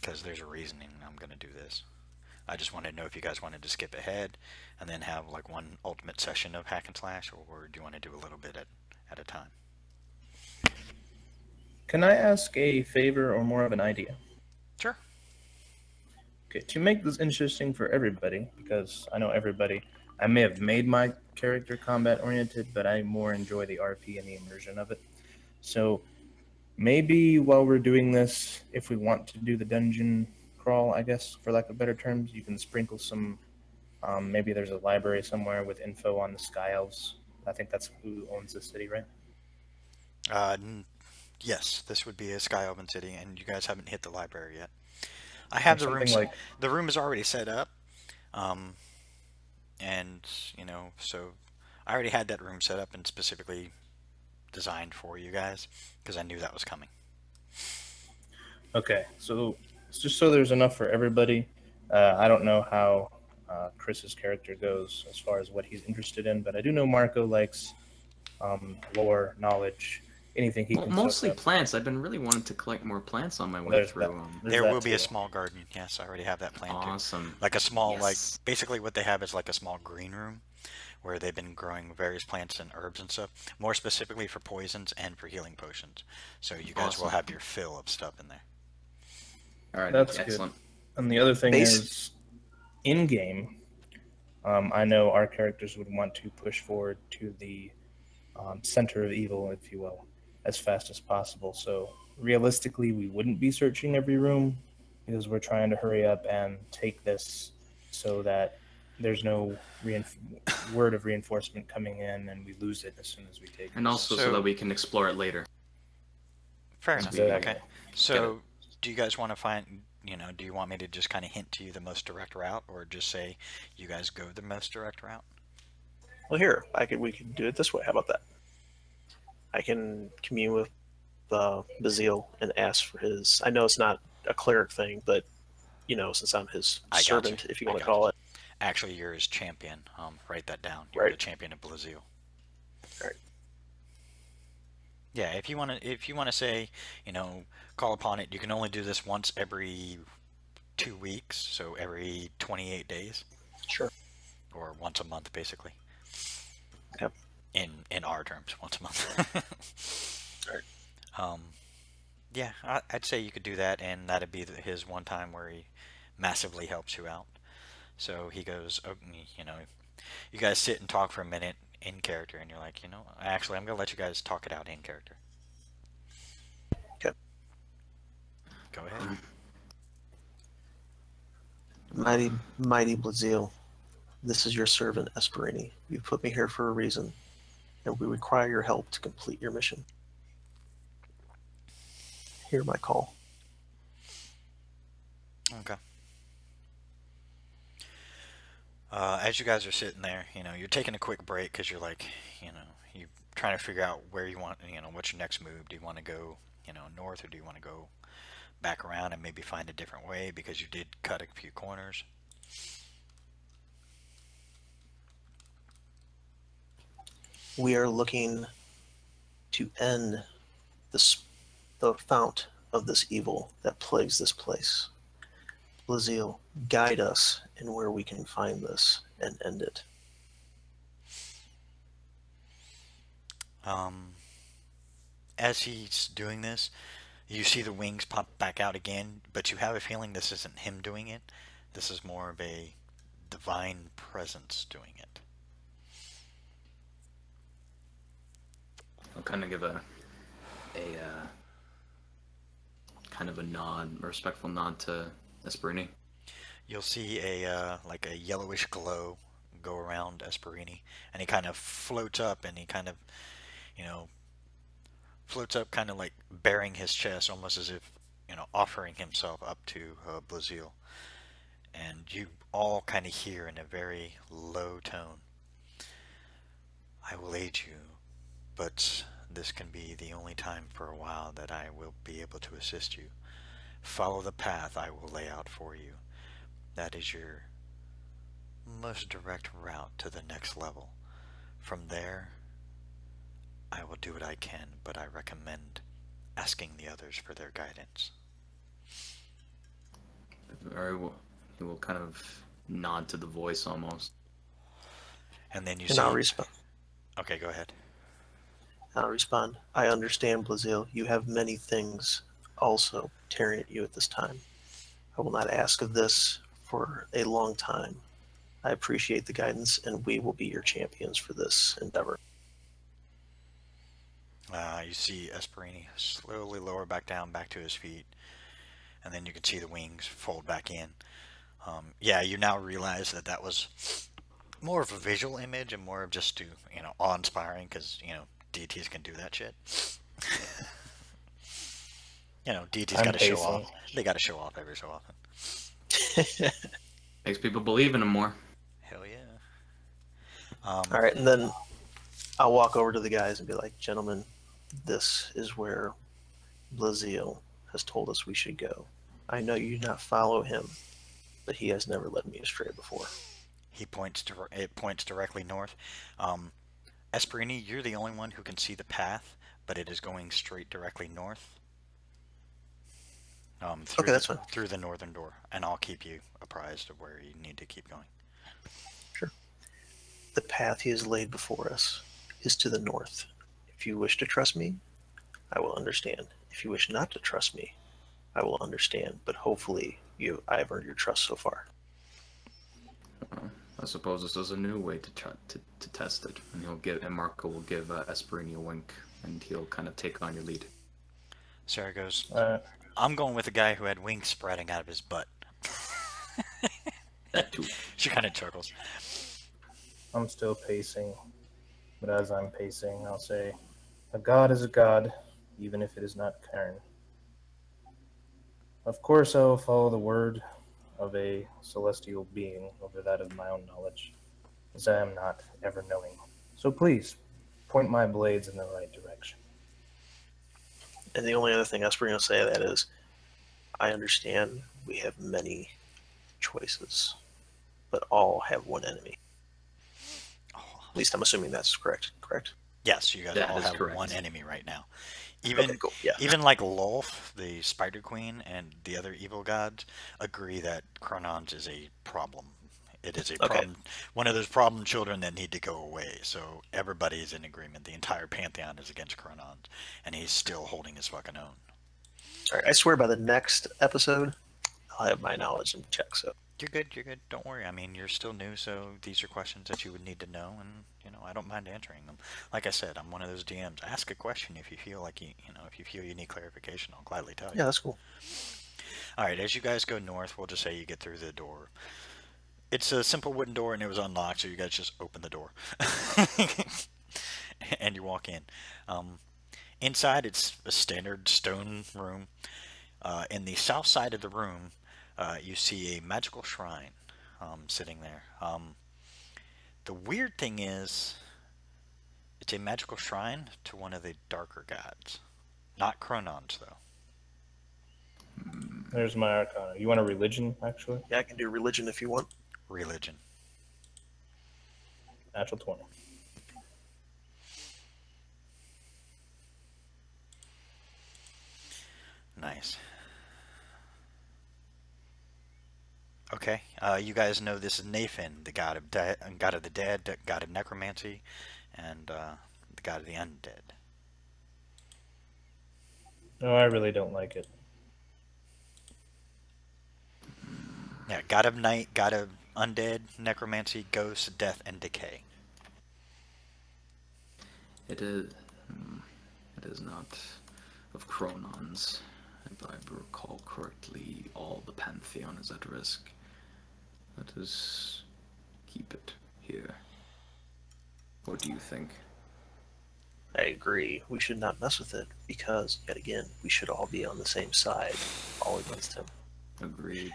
Because there's a reasoning I'm going to do this. I just wanted to know if you guys wanted to skip ahead and then have like one ultimate session of hack and slash, or do you want to do a little bit at a time? Can I ask a favor or more of an idea? Sure. Okay, to make this interesting for everybody, because I know everybody, I may have made my character combat oriented, but I more enjoy the RP and the immersion of it. So maybe while we're doing this, if we want to do the dungeon crawl, I guess, for lack of better terms, you can sprinkle some, maybe there's a library somewhere with info on the Sky Elves. I think that's who owns the city, right? Yes, this would be a Sky Elven city, and you guys haven't hit the library yet. I have the room. The room is already set up, and so I already had that room set up and specifically designed for you guys because I knew that was coming. Okay, so just so there's enough for everybody. I don't know how Chris's character goes as far as what he's interested in, but I do know Marco likes lore, knowledge, anything he Well, can mostly soak up. plants. I've been really wanting to collect more plants on my way There's through. that. There's There that will be a too. small garden. Yes, I already have that planned too. Awesome. Like a small, like Yes. basically what they have is like a small green room where they've been growing various plants and herbs and stuff, more specifically for poisons and for healing potions. So you guys will Awesome. have your fill of stuff in there. All right. That's excellent. good. And the other thing Base- is, in game, I know our characters would want to push forward to the center of evil, if you will, as fast as possible. So realistically, we wouldn't be searching every room because we're trying to hurry up and take this so that there's no word of reinforcement coming in and we lose it as soon as we take And it. also so So- that we can explore it later. Fair enough. Exactly. Okay. So do you guys want to find, do you want me to just kind of hint to you the most direct route, or just say you guys go the most direct route? Well, here we could do it this way. How about that? I can commune with Bazil and ask for his. I know it's not a cleric thing, but since I'm his I got servant, you. if you I want to got call you. it. Actually, you're his champion. Write that down. You're Right. the champion of Blazil. Right. Yeah, if you want to say, call upon it, you can only do this once every 2 weeks, so every 28 days, Sure. or once a month, basically. Yep. In our terms, once a month. Right. Yeah, I'd say you could do that, and that'd be his one time where he massively helps you out. So he goes, oh, you guys sit and talk for a minute in character, and you're like, actually, I'm gonna let you guys talk it out in character. Okay. Go ahead. Mighty Blazil, this is your servant Esperini. You put me here for a reason, and we require your help to complete your mission. Hear my call. Okay. As you guys are sitting there, you're taking a quick break because you're like, you're trying to figure out where you want, what's your next move. Do you want to go, north, or do you want to go back around and maybe find a different way because you did cut a few corners? We are looking to end the fount of this evil that plagues this place. Blazil, guide us in where we can find this and end it. As he's doing this, you see the wings pop back out again, but you have a feeling this isn't him doing it. This is more of a divine presence doing it. I'll kind of give a kind of a nod, a respectful nod to Esperini. You'll see a like a yellowish glow go around Esperini, and he kind of floats up, and he kind of, floats up, kind of like bearing his chest, almost as if, offering himself up to Blazil. And you all kind of hear in a very low tone, I will aid you, but this can be the only time for a while that I will be able to assist you. Follow the path I will lay out for you. That is your most direct route to the next level. From there, I will do what I can, but I recommend asking the others for their guidance. Very well. He will kind of nod to the voice almost. And then you And see... I'll respond. Okay, go ahead. I understand, Blazil. You have many things also tearing at you at this time. I will not ask of this for a long time. I appreciate the guidance, and we will be your champions for this endeavor. You see Esperini slowly lower back down, back to his feet, and then you can see the wings fold back in. Yeah, you now realize that that was more of a visual image and more of just to, awe-inspiring, because, deities can do that shit. Deities got to show off. They got to show off every so often. Makes people believe in him more. Hell yeah. All right, and then I'll walk over to the guys and be like, gentlemen, this is where Blazil has told us we should go. I know you do not follow him, but he has never led me astray before. He points directly north. Esperini, you're the only one who can see the path, but it is going straight directly north. Okay, that's fine. Through the northern door, and I'll keep you apprised of where you need to keep going. Sure. The path he has laid before us is to the north. If you wish to trust me, I will understand. If you wish not to trust me, I will understand. But hopefully, I have earned your trust so far. I suppose this is a new way to try to test it, and Marco will give Esperini a wink, and he'll kind of take on your lead. Sarah goes, I'm going with a guy who had wings spreading out of his butt. That too. She kind of chuckles. I'm still pacing, but as I'm pacing, I'll say, a god is a god, even if it is not Cairn. Of course, I will follow the word of a celestial being over that of my own knowledge, as I am not ever knowing. So please, point my blades in the right direction. And the only other thing Esperino will say to that is, I understand we have many choices, but all have one enemy. At least I'm assuming that's correct. Correct? Yes, you guys That all is have correct. one enemy right now. Even Okay, cool. Yeah. even like Lolth, the Spider Queen, and the other evil gods agree that Chronons is a problem. It is a problem, one of those problem children that need to go away. So everybody is in agreement. The entire pantheon is against Chronons, and he's still holding his fucking own. All right. I swear by the next episode, I'll have my knowledge in check. So You're good. You're good. Don't worry. I mean, you're still new, so these are questions that you would need to know, and I don't mind answering them. Like I said, I'm one of those DMs. Ask a question if you feel like if you feel you need clarification, I'll gladly tell you. yeah, that's cool. All right. As you guys go north, we'll just say you get through the door. It's a simple wooden door, and it was unlocked, so you guys just open the door, and you walk in. Inside, it's a standard stone room. In the south side of the room, you see a magical shrine sitting there. The weird thing is, it's a magical shrine to one of the darker gods. Not Chronons, though. There's my arcana. You want a religion, actually? Yeah, I can do religion if you want. Religion. Natural 20. Nice. Okay, you guys know this is Nathan, the god of the dead, the god of necromancy, and the god of the undead. No, I really don't like it. Yeah, god of night, god of undead, necromancy, ghosts, death, and decay. It is not of Chronons. If I recall correctly, all the Pantheon is at risk. Let us keep it here. What do you think? I agree. We should not mess with it because, yet again, we should all be on the same side, all against him. Agreed.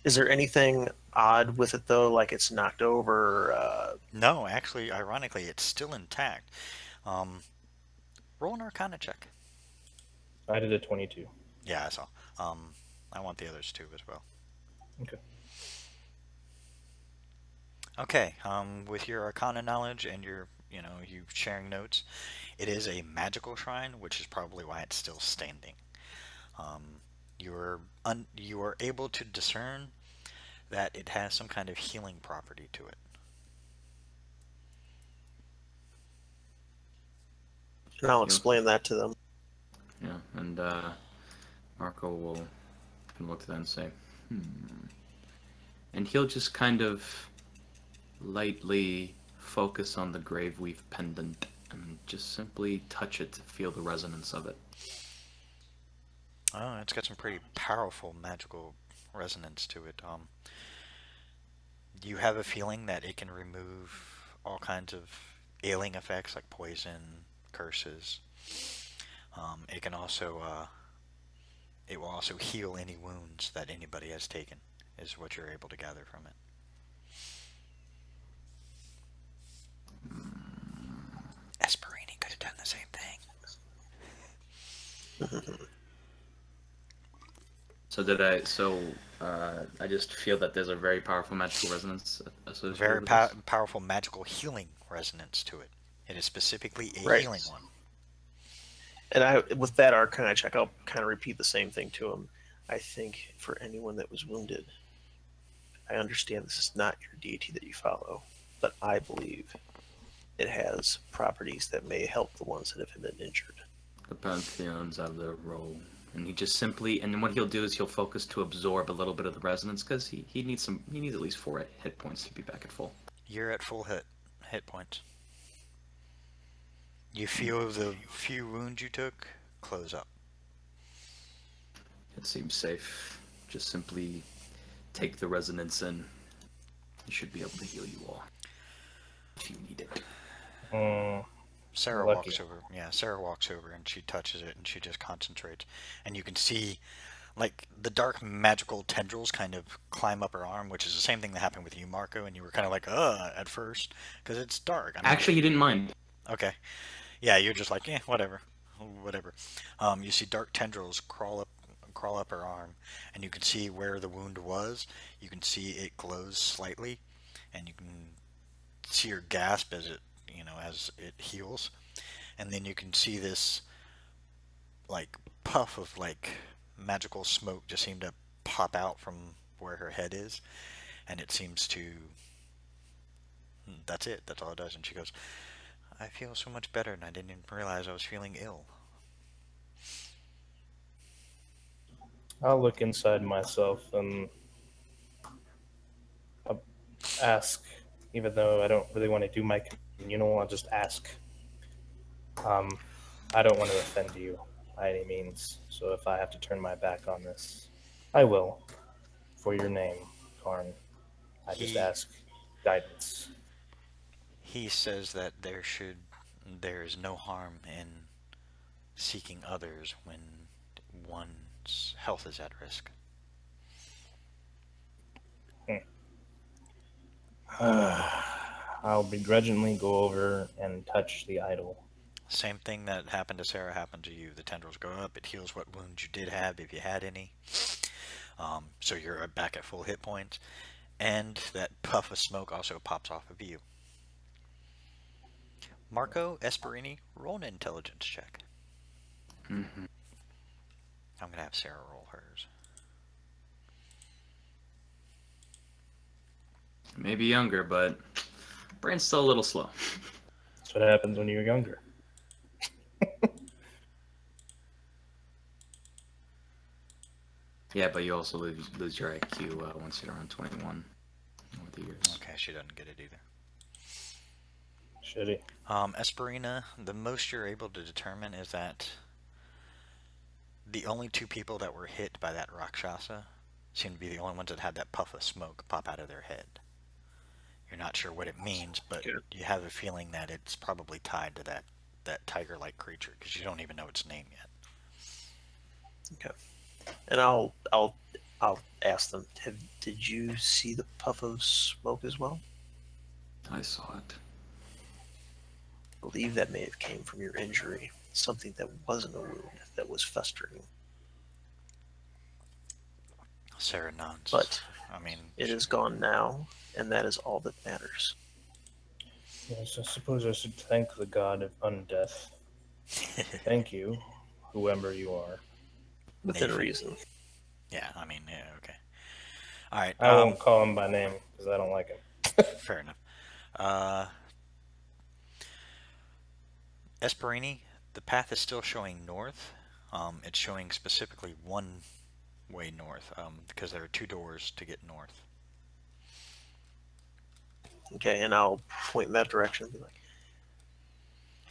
Is there anything odd with it though, like it's knocked over? No, actually, ironically, it's still intact. Roll an Arcana check. I did a 22. Yeah, I saw. I want the others too as well. Okay. Okay, with your Arcana knowledge and your, you sharing notes, it is a magical shrine, which is probably why it's still standing. You are able to discern that it has some kind of healing property to it. And I'll explain that to them. Yeah, and Marco can look to that and say, And he'll just kind of lightly focus on the Graveweave pendant and just simply touch it to feel the resonance of it. Oh, it's got some pretty powerful magical resonance to it. You have a feeling that it can remove all kinds of ailing effects like poison, curses. It can also, it will also heal any wounds that anybody has taken, is what you're able to gather from it. Esperini could have done the same thing. I just feel that there's a very powerful magical resonance associated Very with this. powerful magical healing resonance to it. It is specifically a Right. healing one. And with that Arcana check, I'll kind of repeat the same thing to him. I think for anyone that was wounded, I understand this is not your deity that you follow, but I believe it has properties that may help the ones that have been injured. The Pantheon's out of their role. And he just simply, and what he'll do is he'll focus to absorb a little bit of the resonance, because he needs at least 4 hit points to be back at full. You're at full hit points. You feel the few wounds you took close up. It seems safe. Just simply take the resonance in. He should be able to heal you all. If you need it. Sarah Lucky. walks over. Yeah, Sarah walks over and she touches it and she just concentrates. And you can see, like, the dark magical tendrils kind of climb up her arm, which is the same thing that happened with you, Marco. And you were kind of like, at first, because it's dark. I mean, Actually, he didn't mind. okay. Yeah, you're just like, whatever. You see dark tendrils crawl up her arm, and you can see where the wound was. You can see it glows slightly, and you can see her gasp as it heals. And then you can see this like puff of like magical smoke just seem to pop out from where her head is, and it seems to, that's it, that's all it does. And she goes, I feel so much better, and I didn't even realize I was feeling ill. I'll look inside myself and I'll ask, even though I don't really want to do my communal, I'll just ask. I don't want to offend you by any means, so if I have to turn my back on this, I will. For your name, Karn. I just ask guidance. He says that there is no harm in seeking others when one's health is at risk. I'll begrudgingly go over and touch the idol. Same thing that happened to Sarah happened to you. The tendrils go up, it heals what wounds you did have, if you had any. So you're back at full hit points. And that puff of smoke also pops off of you. Marco Esperini, roll an intelligence check. Mm-hmm. I'm going to have Sarah roll hers. Maybe younger, but brain's still a little slow. That's what happens when you're younger. Yeah, but you also lose your IQ once you're around 21 over the years. Okay, she doesn't get it either. Shitty. Esperina, the most you're able to determine is that the only 2 people that were hit by that Rakshasa seem to be the only ones that had that puff of smoke pop out of their head. You're not sure what it means, but you have a feeling that it's probably tied to that tiger-like creature, because you don't even know its name yet. Okay. And I'll ask them. Did you see the puff of smoke as well? I saw it. I believe that may have came from your injury. Something that wasn't a wound, that was festering. Sarah nods. But I mean, it is gone now, and that is all that matters. Yes, I suppose I should thank the god of undeath. Thank you, whoever you are. Within Maybe. reason. Yeah, I mean, yeah, okay. All right. I won't call him by name because I don't like him. Fair enough. Esperini, the path is still showing north. It's showing specifically one way north, because there are 2 doors to get north. Okay, and I'll point in that direction and be like,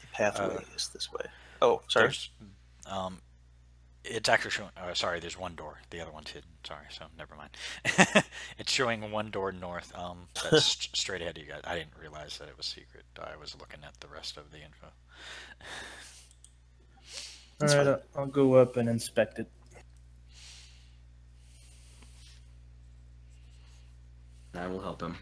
the pathway is this way. Oh, sorry. It's actually showing, sorry, there's 1 door. The other one's hidden. Sorry, so never mind. It's showing 1 door north. That's straight ahead of you guys. I didn't realize that it was secret. I was looking at the rest of the info. Alright, I'll go up and inspect it. I will help him.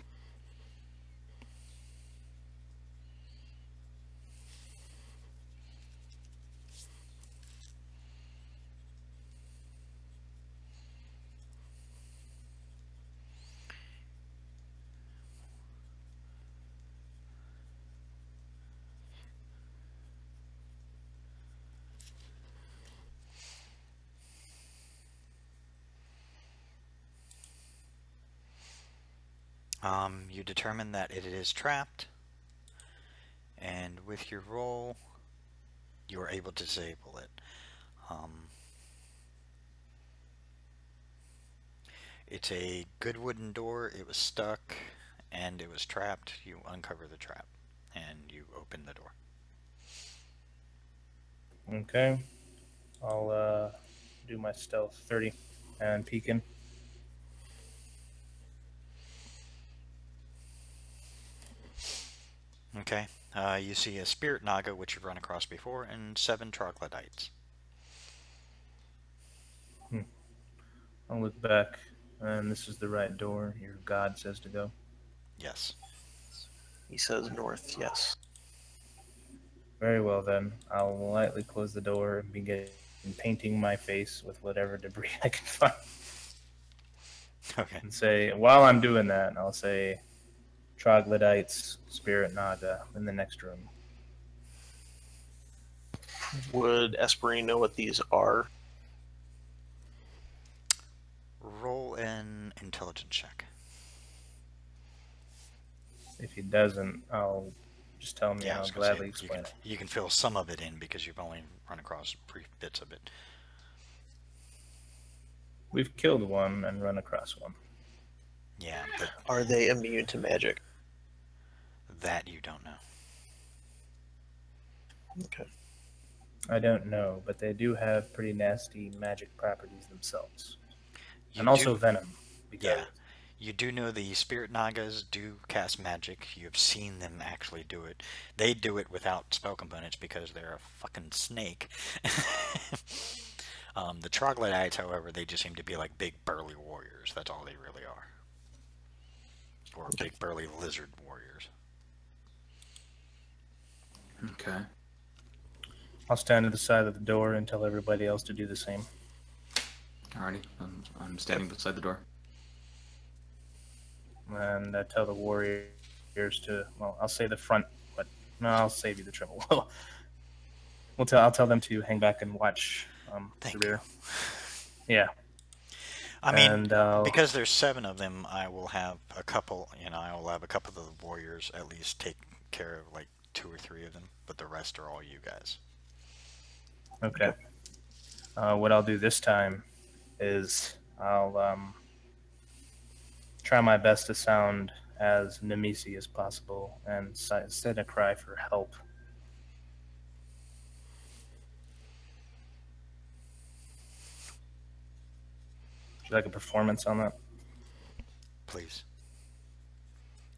You determine that it is trapped, and with your roll, you are able to disable it. It's a good wooden door. It was stuck, and it was trapped. You uncover the trap, and you open the door. Okay. I'll do my stealth 30 and peek in. Okay. You see a spirit naga, which you've run across before, and 7 troglodytes. I'll look back, and this is the right door your god says to go. Yes. He says north, yes. Very well then. I'll lightly close the door and begin painting my face with whatever debris I can find. Okay. And say, while I'm doing that, I'll say, troglodytes, spirit naga, in the next room. Would Esperine know what these are? Roll an intelligence check. If he doesn't, I'll just tell me, Yeah, I and was I'll gonna say, gladly explain it. you can fill some of it in because you've only run across brief bits of it. We've killed one and run across one. Yeah, but Are they immune to magic? that you don't know. Okay. I don't know, but they do have pretty nasty magic properties themselves. You And also do- venom. Because Yeah. You do know the spirit nagas do cast magic. You have seen them actually do it. They do it without spell components because they're a fucking snake. The troglodytes, however, they just seem to be like big burly warriors. That's all they really are. Or big burly lizard warriors. Okay. I'll stand at the side of the door and tell everybody else to do the same. Alrighty. I'm standing beside the door. And I tell the warriors to, well, I'll say the front, but no, I'll save you the trouble. I'll tell them to hang back and watch Thank the you. rear. Yeah. I mean, And because there's 7 of them, I will have a couple, I will have a couple of the warriors at least take care of like 2 or 3 of them, but the rest are all you guys. okay. What I'll do this time is I'll try my best to sound as Nemesi as possible and send a cry for help. Would you like a performance on that? Please.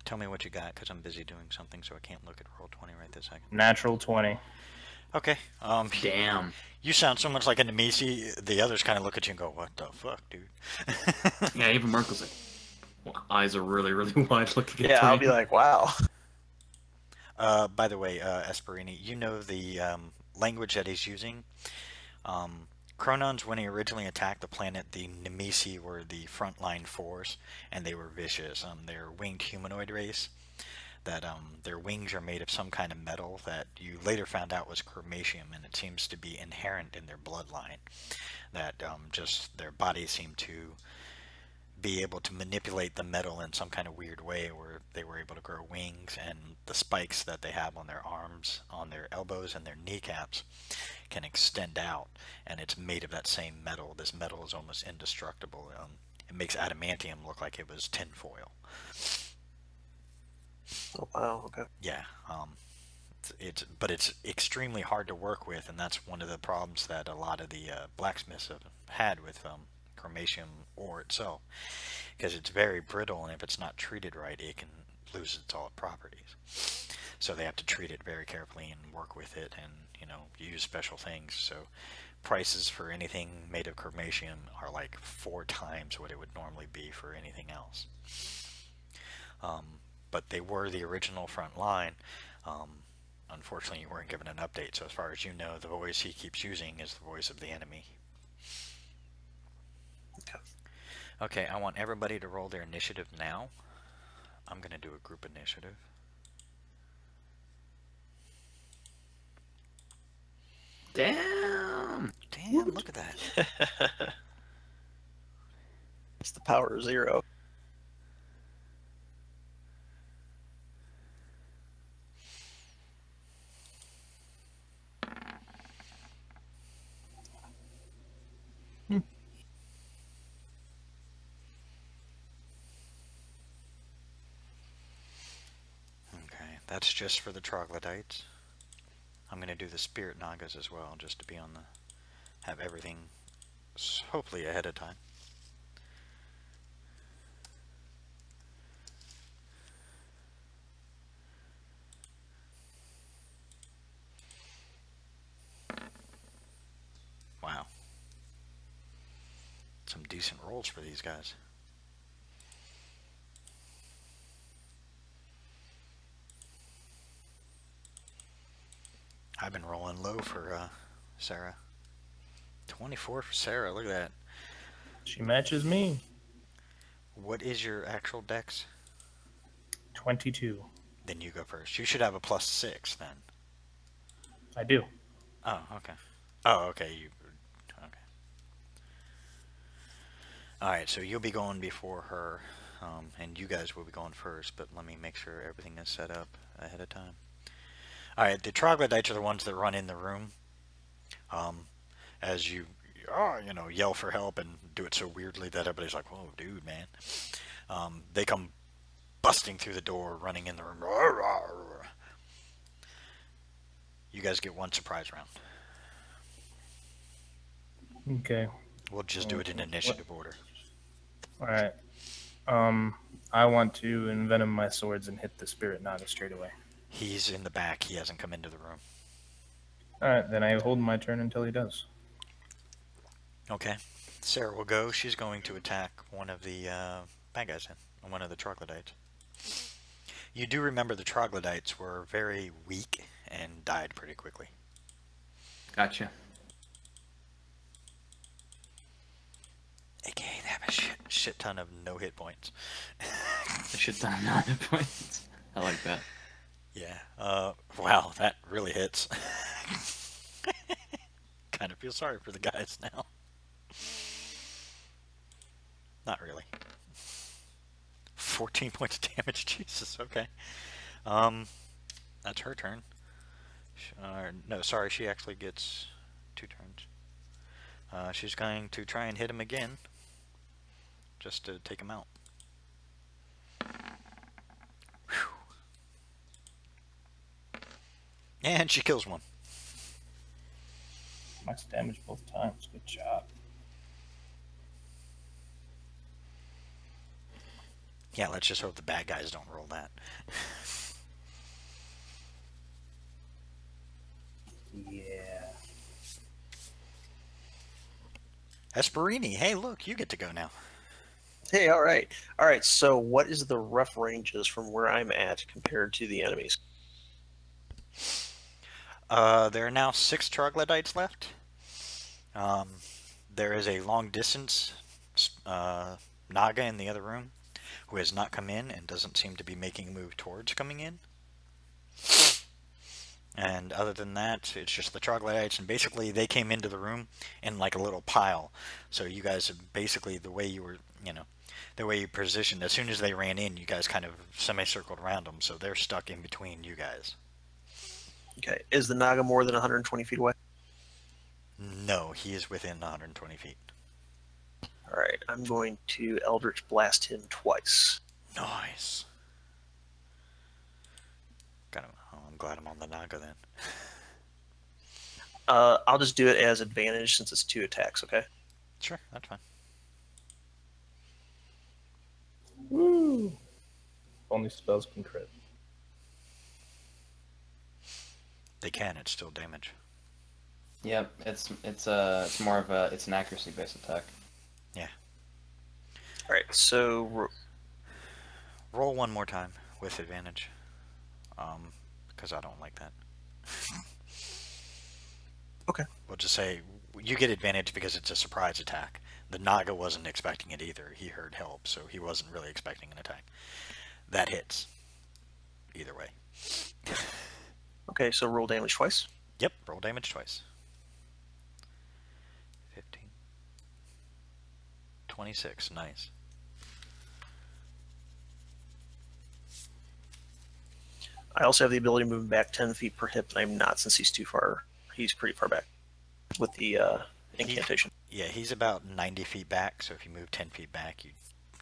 Tell me what you got, because I'm busy doing something, so I can't look at Roll20 right this second. Natural 20. Okay. Damn. You sound so much like a Nemesi, the others kind of look at you and go, what the fuck, dude? Yeah, even Marco's like, well, eyes are really, really wide looking at Yeah, I'll me. be like, wow. By the way, Esperini, you know the language that he's using? Chronons, when he originally attacked the planet, the Nemesi were the frontline force, and they were vicious. They're a winged humanoid race. That their wings are made of some kind of metal that you later found out was chromatium, and it seems to be inherent in their bloodline. That just their bodies seem to be able to manipulate the metal in some kind of weird way, where they were able to grow wings, and the spikes that they have on their arms, on their elbows, and their kneecaps can extend out, and it's made of that same metal. This metal is almost indestructible. It makes adamantium look like it was tinfoil. Oh, wow, okay. Yeah, but it's extremely hard to work with, and that's one of the problems that a lot of the blacksmiths have had with chromatium ore itself, because it's very brittle, and if it's not treated right, it can lose its all properties. So they have to treat it very carefully and work with it, and use special things. So prices for anything made of chromatium are like 4 times what it would normally be for anything else. But they were the original front line. Unfortunately, you weren't given an update, so as far as you know, the voice he keeps using is the voice of the enemy. Okay. Okay, I want everybody to roll their initiative now. I'm going to do a group initiative. Damn. Damn, look at that. It's the power of 0. that's just for the troglodytes. I'm going to do the spirit nagas as well, just to be on the... have everything hopefully ahead of time. Wow. Some decent rolls for these guys. I've been rolling low for Sarah. 24 for Sarah, look at that. She matches me. What is your actual dex? 22. Then you go first. You should have a +6 then. I do. Oh, okay. Oh, okay. Okay. Alright, so you'll be going before her, and you guys will be going first, but let me make sure everything is set up ahead of time. Alright, the troglodytes are the ones that run in the room. As you know, yell for help and do it so weirdly that everybody's like, whoa, dude, man. They come busting through the door, running in the room. You guys get one surprise round. Okay. We'll just do it in initiative order. Alright. I want to envenom my swords and hit the spirit naga straight away. He's in the back. He hasn't come into the room. Alright, then I hold my turn until he does. Okay. Sarah will go. She's going to attack one of the bad guys in, one of the troglodytes. You do remember the troglodytes were very weak and died pretty quickly. Gotcha. AKA they have a shit ton of no hit points. A shit ton of non-points. I like that. Yeah. Wow, that really hits. Kind of feel sorry for the guys now. Not really. 14 points of damage. Jesus. Okay. That's her turn. No, sorry. She actually gets 2 turns. She's going to try and hit him again, just to take him out. Whew. And she kills one. Max damage both times. Good job. Yeah, let's just hope the bad guys don't roll that. Yeah. Esperini, hey, look, you get to go now. Hey, all right. All right, so what is the rough ranges from where I'm at compared to the enemies? There are now 6 troglodytes left. There is a long distance Naga in the other room who has not come in and doesn't seem to be making a move towards coming in. And other than that, it's just the troglodytes, and basically they came into the room in like a little pile. So you guys have basically, the way you were, the way you positioned, as soon as they ran in, you guys kind of semicircled around them, so they're stuck in between you guys. Okay, is the Naga more than 120 feet away? No, he is within 120 feet. All right, I'm going to Eldritch Blast him twice. Nice. I'm glad I'm on the Naga then. I'll just do it as advantage since it's 2 attacks, okay? Sure, that's fine. Woo! Only spells can crit. They can, it's still damage. Yep, it's more of it's an accuracy based attack. Yeah. All right, so Roll one more time with advantage. Because I don't like that. Okay. We'll just say you get advantage because it's a surprise attack. The Naga wasn't expecting it either. He heard help, so he wasn't really expecting an attack. That hits. Either way. okay, so roll damage twice. Yep, roll damage twice. 15. 26, nice. I also have the ability to move him back 10 feet per hit, but I'm not since he's too far. He's pretty far back with the incantation. He's about 90 feet back, so if you move 10 feet back, you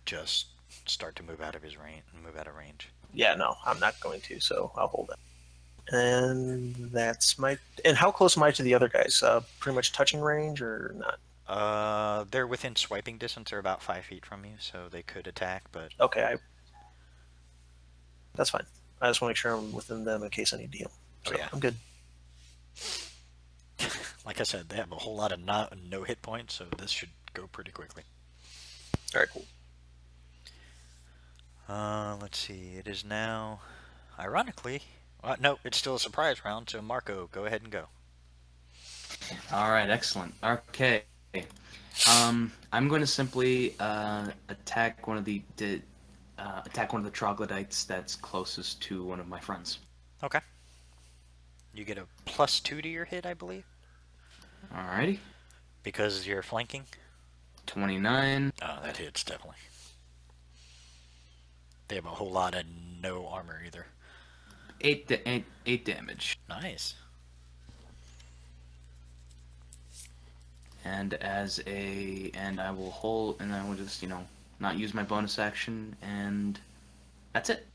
just start to move out of his range. Yeah, no, I'm not going to, so I'll hold it. And that's my. And how close am I to the other guys? Pretty much touching range or not? They're within swiping distance. They're about 5 feet from you, so they could attack, but... Okay, that's fine. I just want to make sure I'm within them in case I need to heal. So yeah. I'm good. Like I said, they have a whole lot of no hit points, so this should go pretty quickly. All right, cool. Let's see. It is now, ironically, no, it's still a surprise round. So Marco, go ahead and go. All right, excellent. Okay, I'm going to simply attack one of the troglodytes that's closest to one of my friends. Okay. You get a +2 to your hit, I believe. Alrighty. Because you're flanking. 29. Oh, that hits definitely. They have a whole lot of no armor either. 8 damage. Nice. And I will hold, and I will just, not use my bonus action, and that's it.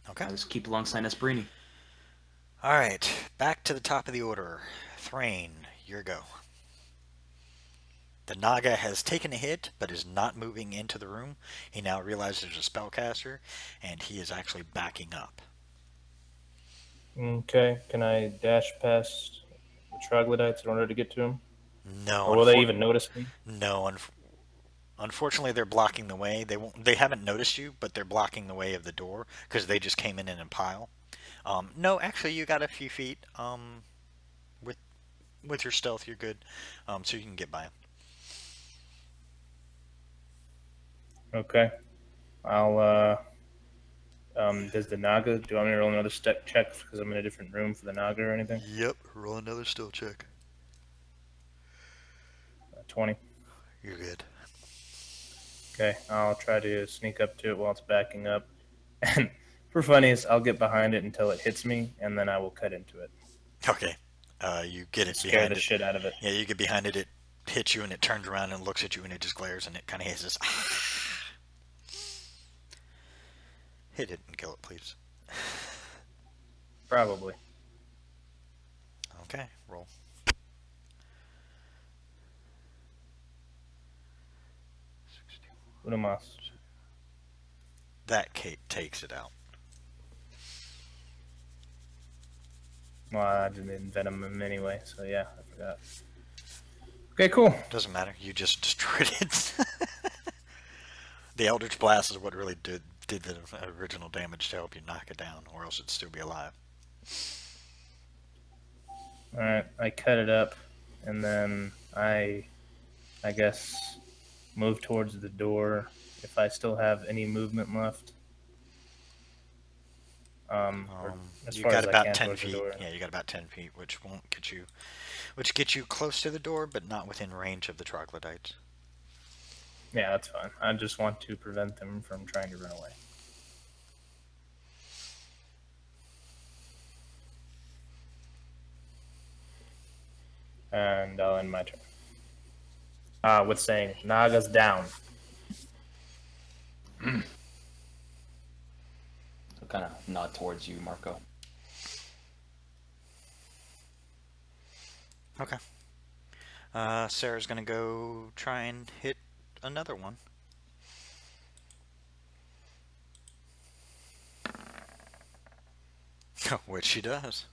Okay. I'll just keep alongside Esperini. Alright, back to the top of the order. Thrain, your go. The Naga has taken a hit, but is not moving into the room. He now realizes there's a spellcaster, and he is actually backing up. Okay, can I dash past the troglodytes in order to get to him? No. Or will they even notice me? No, unfortunately they're blocking the way. They haven't noticed you, but they're blocking the way of the door, because they just came in a pile. No, actually you got a few feet. With your stealth you're good, so you can get by him. Okay. I'll, does the Naga, do I want me to roll another step check because I'm in a different room for the Naga or anything? Yep, roll another stealth check. 20. You're good. Okay, I'll try to sneak up to it while it's backing up. And for funnies, I'll get behind it until it hits me, and then I will cut into it. Okay. You get it Scare behind the it. shit out of it. Yeah, you get behind it, it hits you, and it turns around and looks at you, and it just glares, and it kind of hisses. Hit it and kill it, please. Probably. Okay, roll. Unamas. That Kate takes it out. Well, I didn't venom him anyway, so yeah, I forgot. Okay, cool. Doesn't matter. You just destroyed it. The Eldritch Blast is what really did the original damage to help you knock it down, or else it'd still be alive. Alright, I cut it up, and then I guess, move towards the door if I still have any movement left. As You far got as I about can 10 towards the feet. door. Yeah, you got about 10 feet, which won't get you, which gets you close to the door, but not within range of the troglodytes. Yeah, that's fine. I just want to prevent them from trying to run away. And I'll end my turn. With saying, Naga's down. I'll kind of nod towards you, Marco. Okay. Sarah's gonna go try and hit another one. Which she does.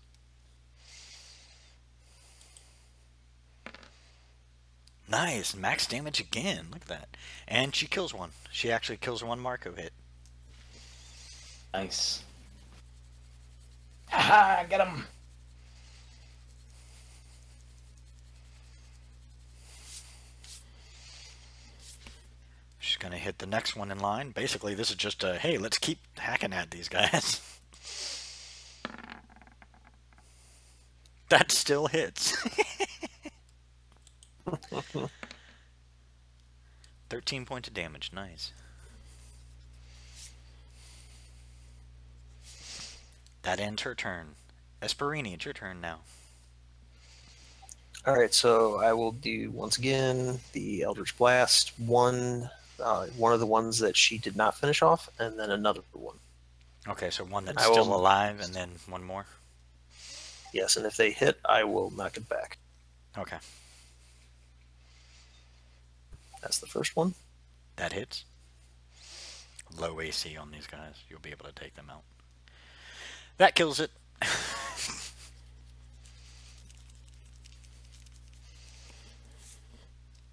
Nice, max damage again. Look at that. And she kills one. She actually kills one Marco hit. Nice. Haha, get him! She's gonna hit the next one in line. Basically, this is just a, hey, let's keep hacking at these guys. That still hits. 13 points of damage. Nice. That ends her turn. Esperini, it's your turn now. All right, so I will do once again the Eldritch Blast, one of the ones that she did not finish off, and then another one. Okay, so one that's I will- still alive, and then one more. Yes, and if they hit, I will knock it back. Okay, That's the first one. that hits. Low AC on these guys. You'll be able to take them out. That kills it.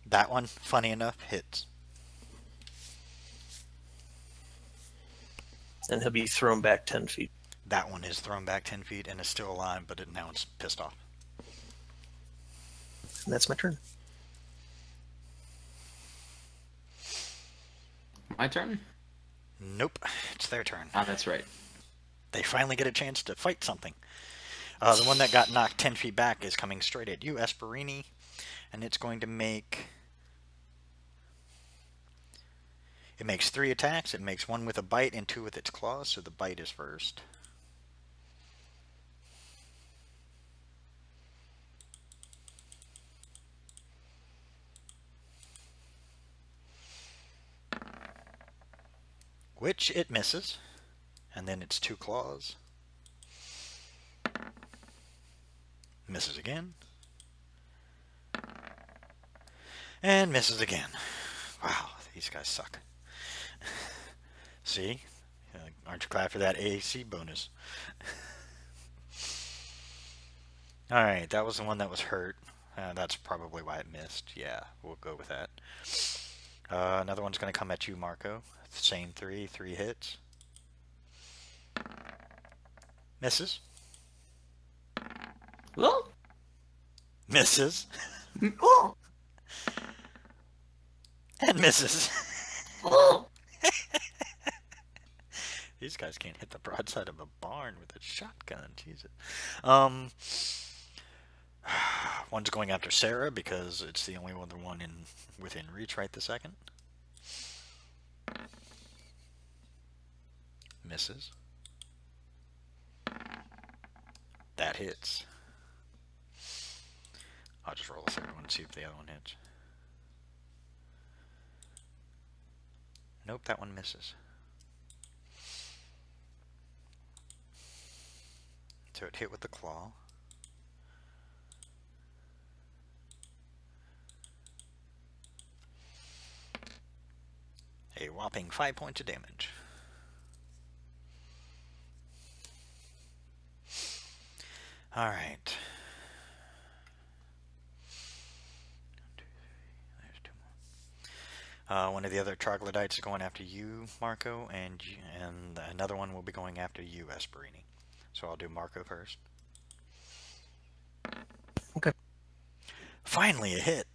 That one, funny enough, hits. And he'll be thrown back 10 feet. That one is thrown back 10 feet and is still alive, but now it's pissed off. And that's my turn. My turn? Nope, it's their turn. Ah, that's right. They finally get a chance to fight something. The one that got knocked 10 feet back is coming straight at you, Esperini, and it's going to make... It makes 3 attacks. It makes 1 with a bite and 2 with its claws, so the bite is first. Which it misses, and then it's 2 claws. Misses again. And misses again. Wow, these guys suck. See? Aren't you glad for that AC bonus? Alright, that was the one that was hurt. That's probably why it missed. Yeah, we'll go with that. Another one's going to come at you, Marco. Same 3 hits. Misses. Well, Misses. oh, And misses. oh. These guys can't hit the broadside of a barn with a shotgun. Jesus. One's going after Sarah because it's the only other one within reach right this second. Misses. That hits. I'll just roll the third one and see if the other one hits. Nope, that one misses. So it hit with the claw. A whopping 5 points of damage. Alright. There's 2 more. One of the other troglodytes is going after you, Marco, and another one will be going after you, Esperini. So I'll do Marco first. Okay. Finally a hit.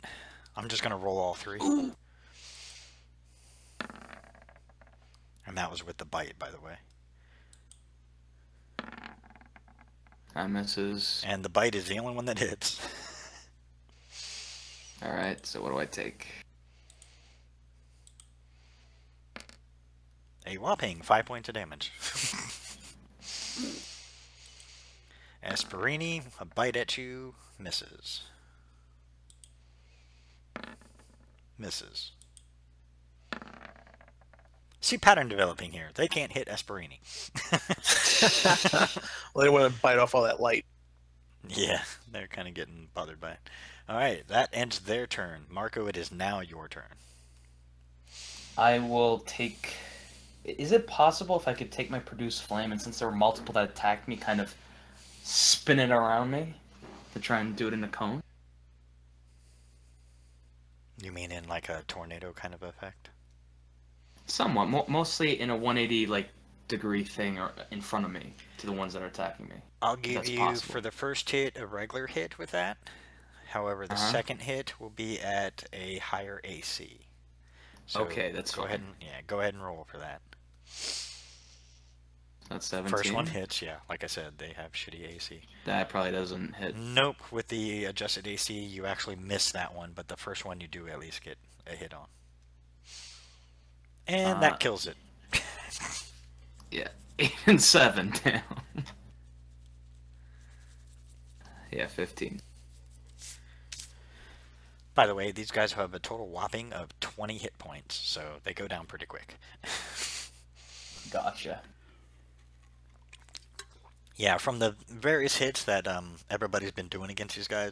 I'm just going to roll all 3. And that was with the bite, by the way. That misses. And the bite is the only one that hits. Alright, so what do I take? A whopping 5 points of damage. Esperini, a bite at you, misses. Misses. See pattern developing here. They can't hit Esperini. Well, they want to bite off all that light. Yeah, they're kind of getting bothered by it. Alright, that ends their turn. Marco, it is now your turn. I will take... Is it possible if I could take my Produce Flame, and since there were multiple that attacked me, kind of spin it around me to try and do it in a cone? You mean in like a tornado kind of effect? Somewhat. Mostly in a 180 like degree thing or in front of me to the ones that are attacking me. I'll give That's you, possible. for the first hit, a regular hit with that. However, the second hit will be at a higher AC. So Okay, that's go fine. ahead and go ahead and roll for that. That's 17. First one hits, yeah. Like I said, they have shitty AC. That probably doesn't hit. Nope, with the adjusted AC, you actually miss that one, but the first one you do at least get a hit on. And that kills it. Yeah, 8 and 7 down. Yeah, 15. By the way, these guys have a total whopping of 20 hit points, so they go down pretty quick. Gotcha. Yeah, from the various hits that everybody's been doing against these guys,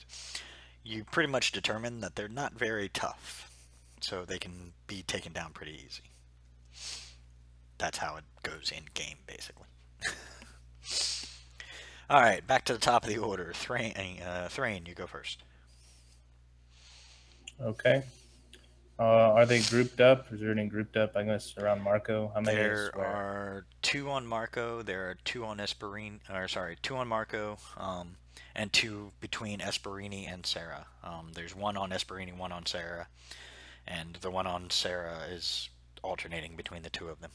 you pretty much determine that they're not very tough, so they can be taken down pretty easy. That's how it goes in game, basically. All right, back to the top of the order. Thrain, you go first. Okay. Are they grouped up? Is there any grouped up? I guess around Marco. How many? There are 2 on Marco. There are 2 on 2 on Marco, and 2 between Esperini and Sarah. There's 1 on Esperini, 1 on Sarah, and the one on Sarah is alternating between the 2 of them.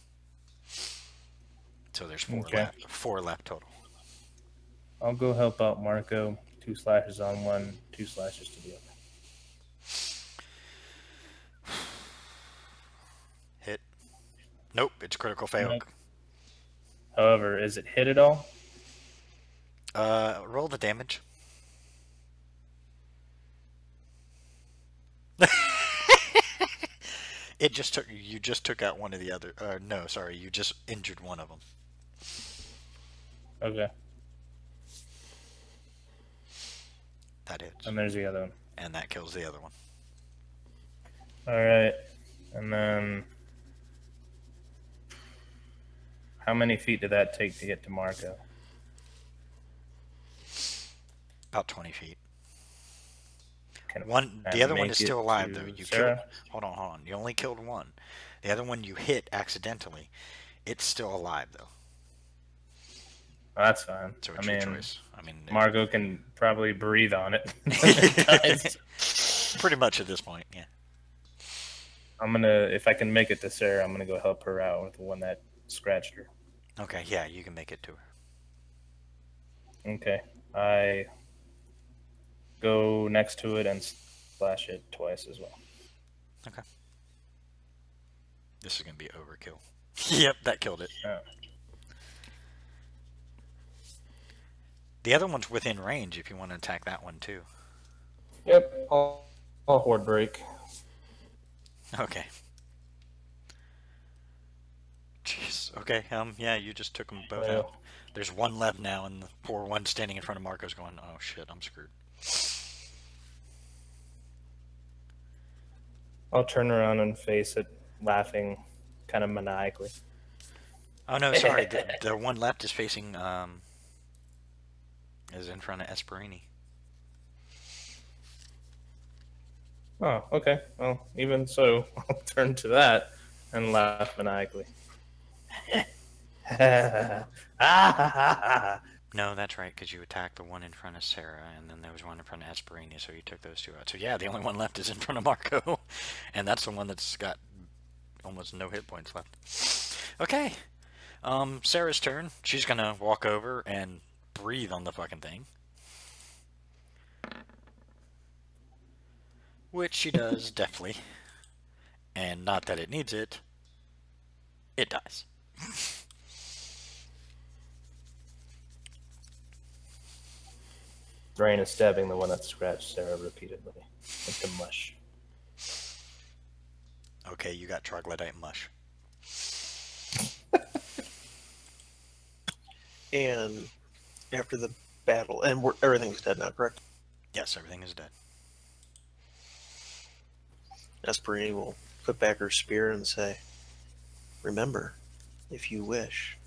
So there's 4 Okay. left. 4 left total. I'll go help out Marco. 2 slashes on one, 2 slashes to the other. Hit. Nope, it's critical fail. Nope. However, is it hit at all? Roll the damage. You just took out one of the other. No, sorry, you just injured one of them. Okay. That hits, And there's the other one. and that kills the other one. All right. And then, how many feet did that take to get to Marco? About 20 feet. Can The other one make is it still alive to though. You killed. Sarah? Hold on. You only killed one. The other one you hit accidentally. It's still alive though. Oh, that's fine. So I it's your mean, choice. I mean, Marco can probably breathe on it. pretty much at this point, yeah. If I can make it to Sarah, I'm gonna go help her out with the one that scratched her. Okay, yeah, you can make it to her. Okay. I go next to it and slash it twice as well. This is gonna be overkill. Yep, that killed it. Oh. The other one's within range if you want to attack that one too. Yep. I'll horde break. Okay. Jeez. Okay. Yeah, you just took them both Well. out. There's one left now, and the poor one standing in front of Marco's going, "Oh shit, I'm screwed." I'll turn around and face it, laughing, kind of maniacally. Oh no, sorry. The one left is facing is in front of Esperini. Oh, okay. Well, even so, I'll turn to that and laugh maniacally. No, that's right, because you attacked the one in front of Sarah, and then there was one in front of Esperini, so you took those 2 out. So yeah, the only one left is in front of Marco, and that's the one that's got almost no hit points left. Okay, Sarah's turn. She's gonna walk over and breathe on the fucking thing. Which she does deftly. And not that it needs it. It dies. Drain is stabbing the one that scratched Sarah repeatedly into mush. Okay, you got troglodyte mush. And after the battle, and everything's dead now, correct? Yes, everything is dead. Esperini will put back her spear and say, "Remember, if you wish,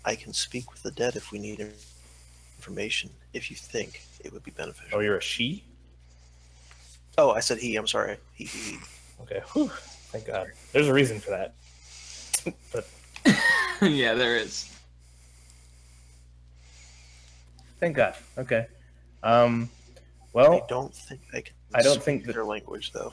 I can speak with the dead if we need information, if you think it would be beneficial." Oh, you're a she? Oh, I said he. I'm sorry. He. Okay. Whew. Thank God. There's a reason for that. But Yeah, there is. thank God. Okay. I Well, don't think I can. I don't speak think that- their language though.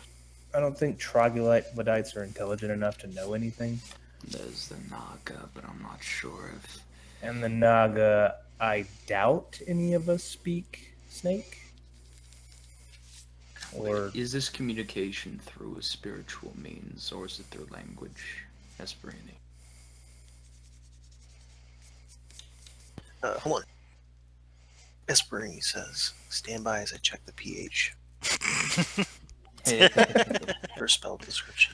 I don't think troglodytes are intelligent enough to know anything. There's the Naga, but I'm not sure if... And the Naga, I doubt any of us speak snake. Or Is this communication through a spiritual means, or is it through language, Esperini? Hold on. Esperini says, "Stand by as I check the pH." Her spell description.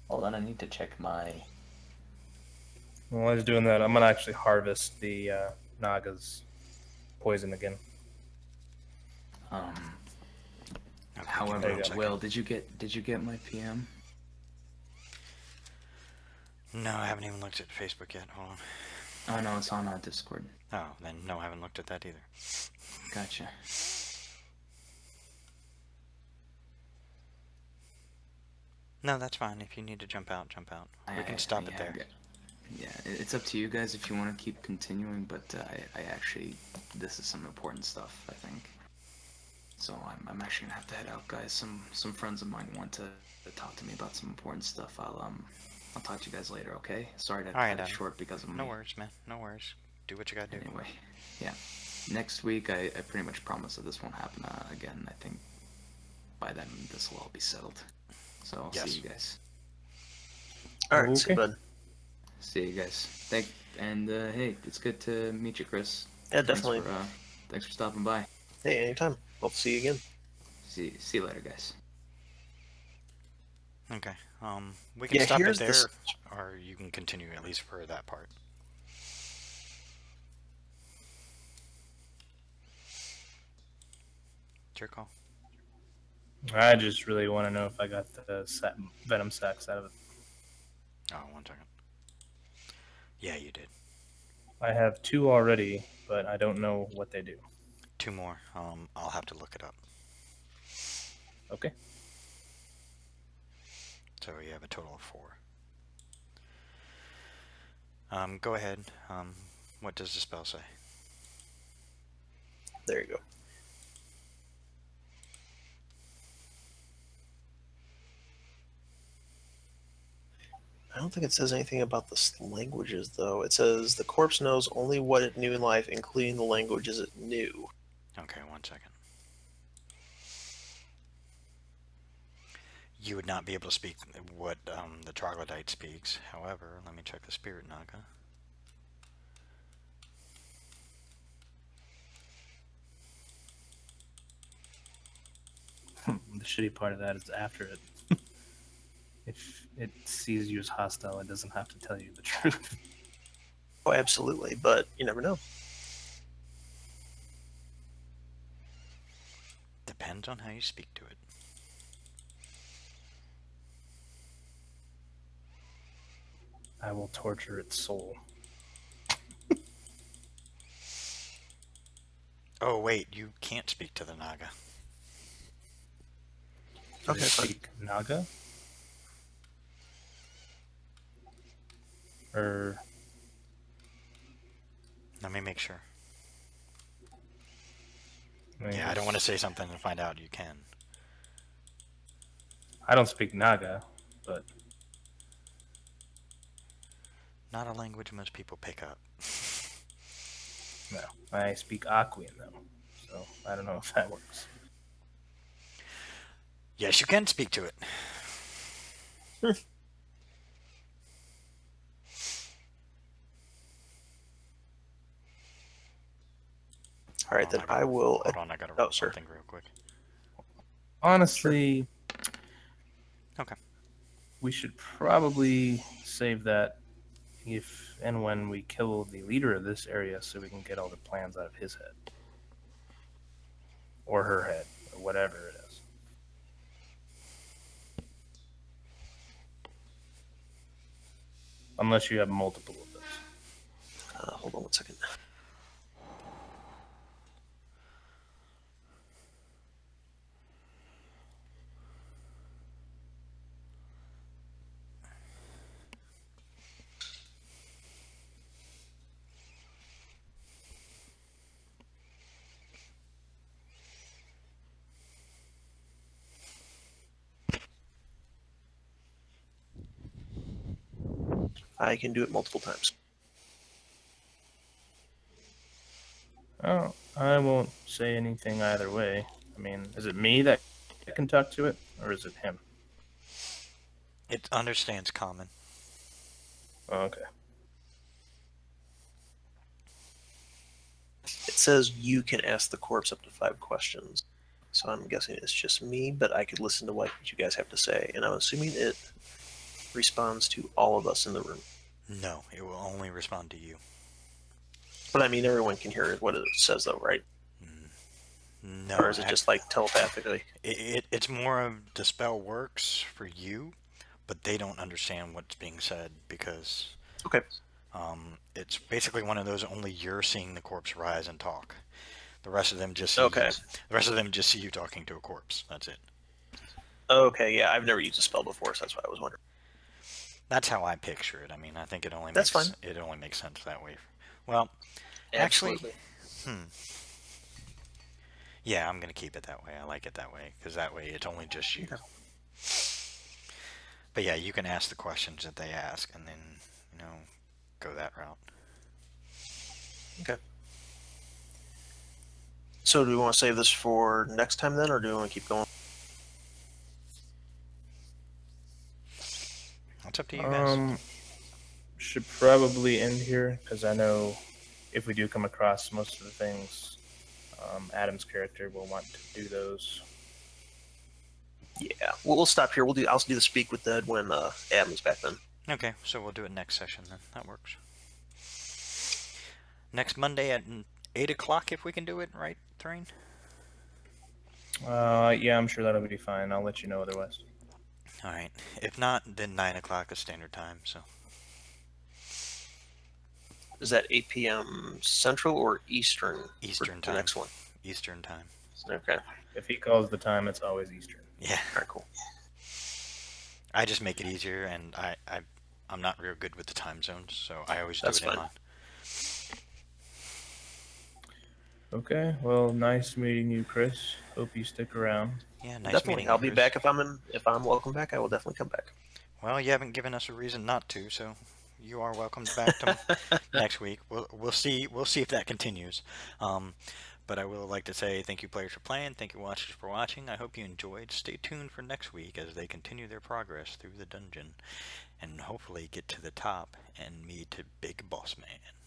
Hold on, I need to check my... while I was doing that, I'm gonna actually harvest the Naga's poison again. Um. Okay, give me However, one second. Will, did you get my PM? No, I haven't even looked at Facebook yet. Hold on. Oh no, it's on Discord. Oh, then no, I haven't looked at that either. Gotcha. No, that's fine. If you need to jump out, jump out. We can stop it there. Yeah, it's up to you guys if you want to keep continuing, but I actually, this is some important stuff, I think. So I'm actually gonna have to head out, guys. Some friends of mine want to talk to me about some important stuff. I'll talk to you guys later, okay? Sorry to cut it short because of me. No worries, man. No worries. Do what you gotta do. Anyway, yeah. Next week, I pretty much promise that this won't happen again. I think by then this will all be settled. So I'll see you guys. All right, see you, bud. See you guys. And hey, it's good to meet you, Chris. Yeah, definitely. Thanks for stopping by. Hey, anytime. Hope to see you again. See you later, guys. Okay. We can stop it there, or you can continue at least for that part. It's your call. I just really want to know if I got the venom sacs out of it. Oh, 1 second. Yeah, you did. I have 2 already, but I don't know what they do. 2 more. I'll have to look it up. Okay. So you have a total of 4. Go ahead. What does the spell say? There you go. I don't think it says anything about the languages, though. It says the corpse knows only what it knew in life, including the languages it knew. Okay, 1 second. You would not be able to speak what the troglodyte speaks. However, let me check the spirit naga. The shitty part of that is after it. If it sees you as hostile, it doesn't have to tell you the truth. Oh, absolutely, but you never know. Depends on how you speak to it. I will torture its soul. Oh, wait, you can't speak to the naga. Okay, speak naga? Or... Let me make sure. Yeah, I don't want to say something and find out you can. I don't speak Naga, but... Not a language most people pick up. No, I speak Aquian, though, so I don't know if that works. Yes, you can speak to it. All right, then I will... Hold on, I gotta write something real quick. Honestly... Okay. We should probably save that if and when we kill the leader of this area so we can get all the plans out of his head. Or her head, or whatever it is. Unless you have multiple of those. Hold on 1 second. I can do it multiple times. Oh, I won't say anything either way. I mean, is it me that can talk to it, or is it him? It understands common. Oh, okay. It says you can ask the corpse up to 5 questions. So I'm guessing it's just me, but I could listen to what you guys have to say. And I'm assuming it responds to all of us in the room. No, it will only respond to you. But I mean, everyone can hear what it says, though, right? No, Or is it just like telepathically? it's more of the spell works for you, but they don't understand what's being said because Okay. it's basically one of those only you're seeing the corpse rise and talk. The rest of them just see Okay. the rest of them just see you talking to a corpse. That's it. Okay, yeah, I've never used a spell before, so that's why I was wondering. That's how I picture it. I mean, I think it only That's makes fine. it only makes sense that way. Well, actually, Absolutely. yeah, I'm gonna keep it that way. I like it that way because that way it's only just you. Okay. But yeah, you can ask the questions that they ask, and then go that route. Okay. So do we want to save this for next time then, or do we want to keep going? It's up to you guys. Should probably end here because I know if we do come across most of the things, Adam's character will want to do those. Yeah, we'll stop here. I'll do the speak with Dead when Adam's back then. Okay, so we'll do it next session then. That works. Next Monday at 8 o'clock if we can do it, right, Thrain? Yeah, I'm sure that'll be fine. I'll let you know otherwise. Alright. If not, then 9 o'clock is standard time, so. Is that 8 p.m. Central or Eastern? Eastern for time. The next one. Eastern time. Okay. If he calls the time, it's always Eastern. Yeah. All right. Cool. I just make it easier, and I'm not real good with the time zones, so I always do That's it in fine. mine. Okay. Well, nice meeting you, Chris. Hope you stick around. Yeah, nice Definitely. meeting I'll you, be Chris. back if I'm welcome back. I will definitely come back. Well, you haven't given us a reason not to, so you are welcome back to next week. We'll see if that continues. But I will like to say thank you players for playing, thank you watchers for watching. I hope you enjoyed. Stay tuned for next week as they continue their progress through the dungeon and hopefully get to the top and meet Big Boss Man.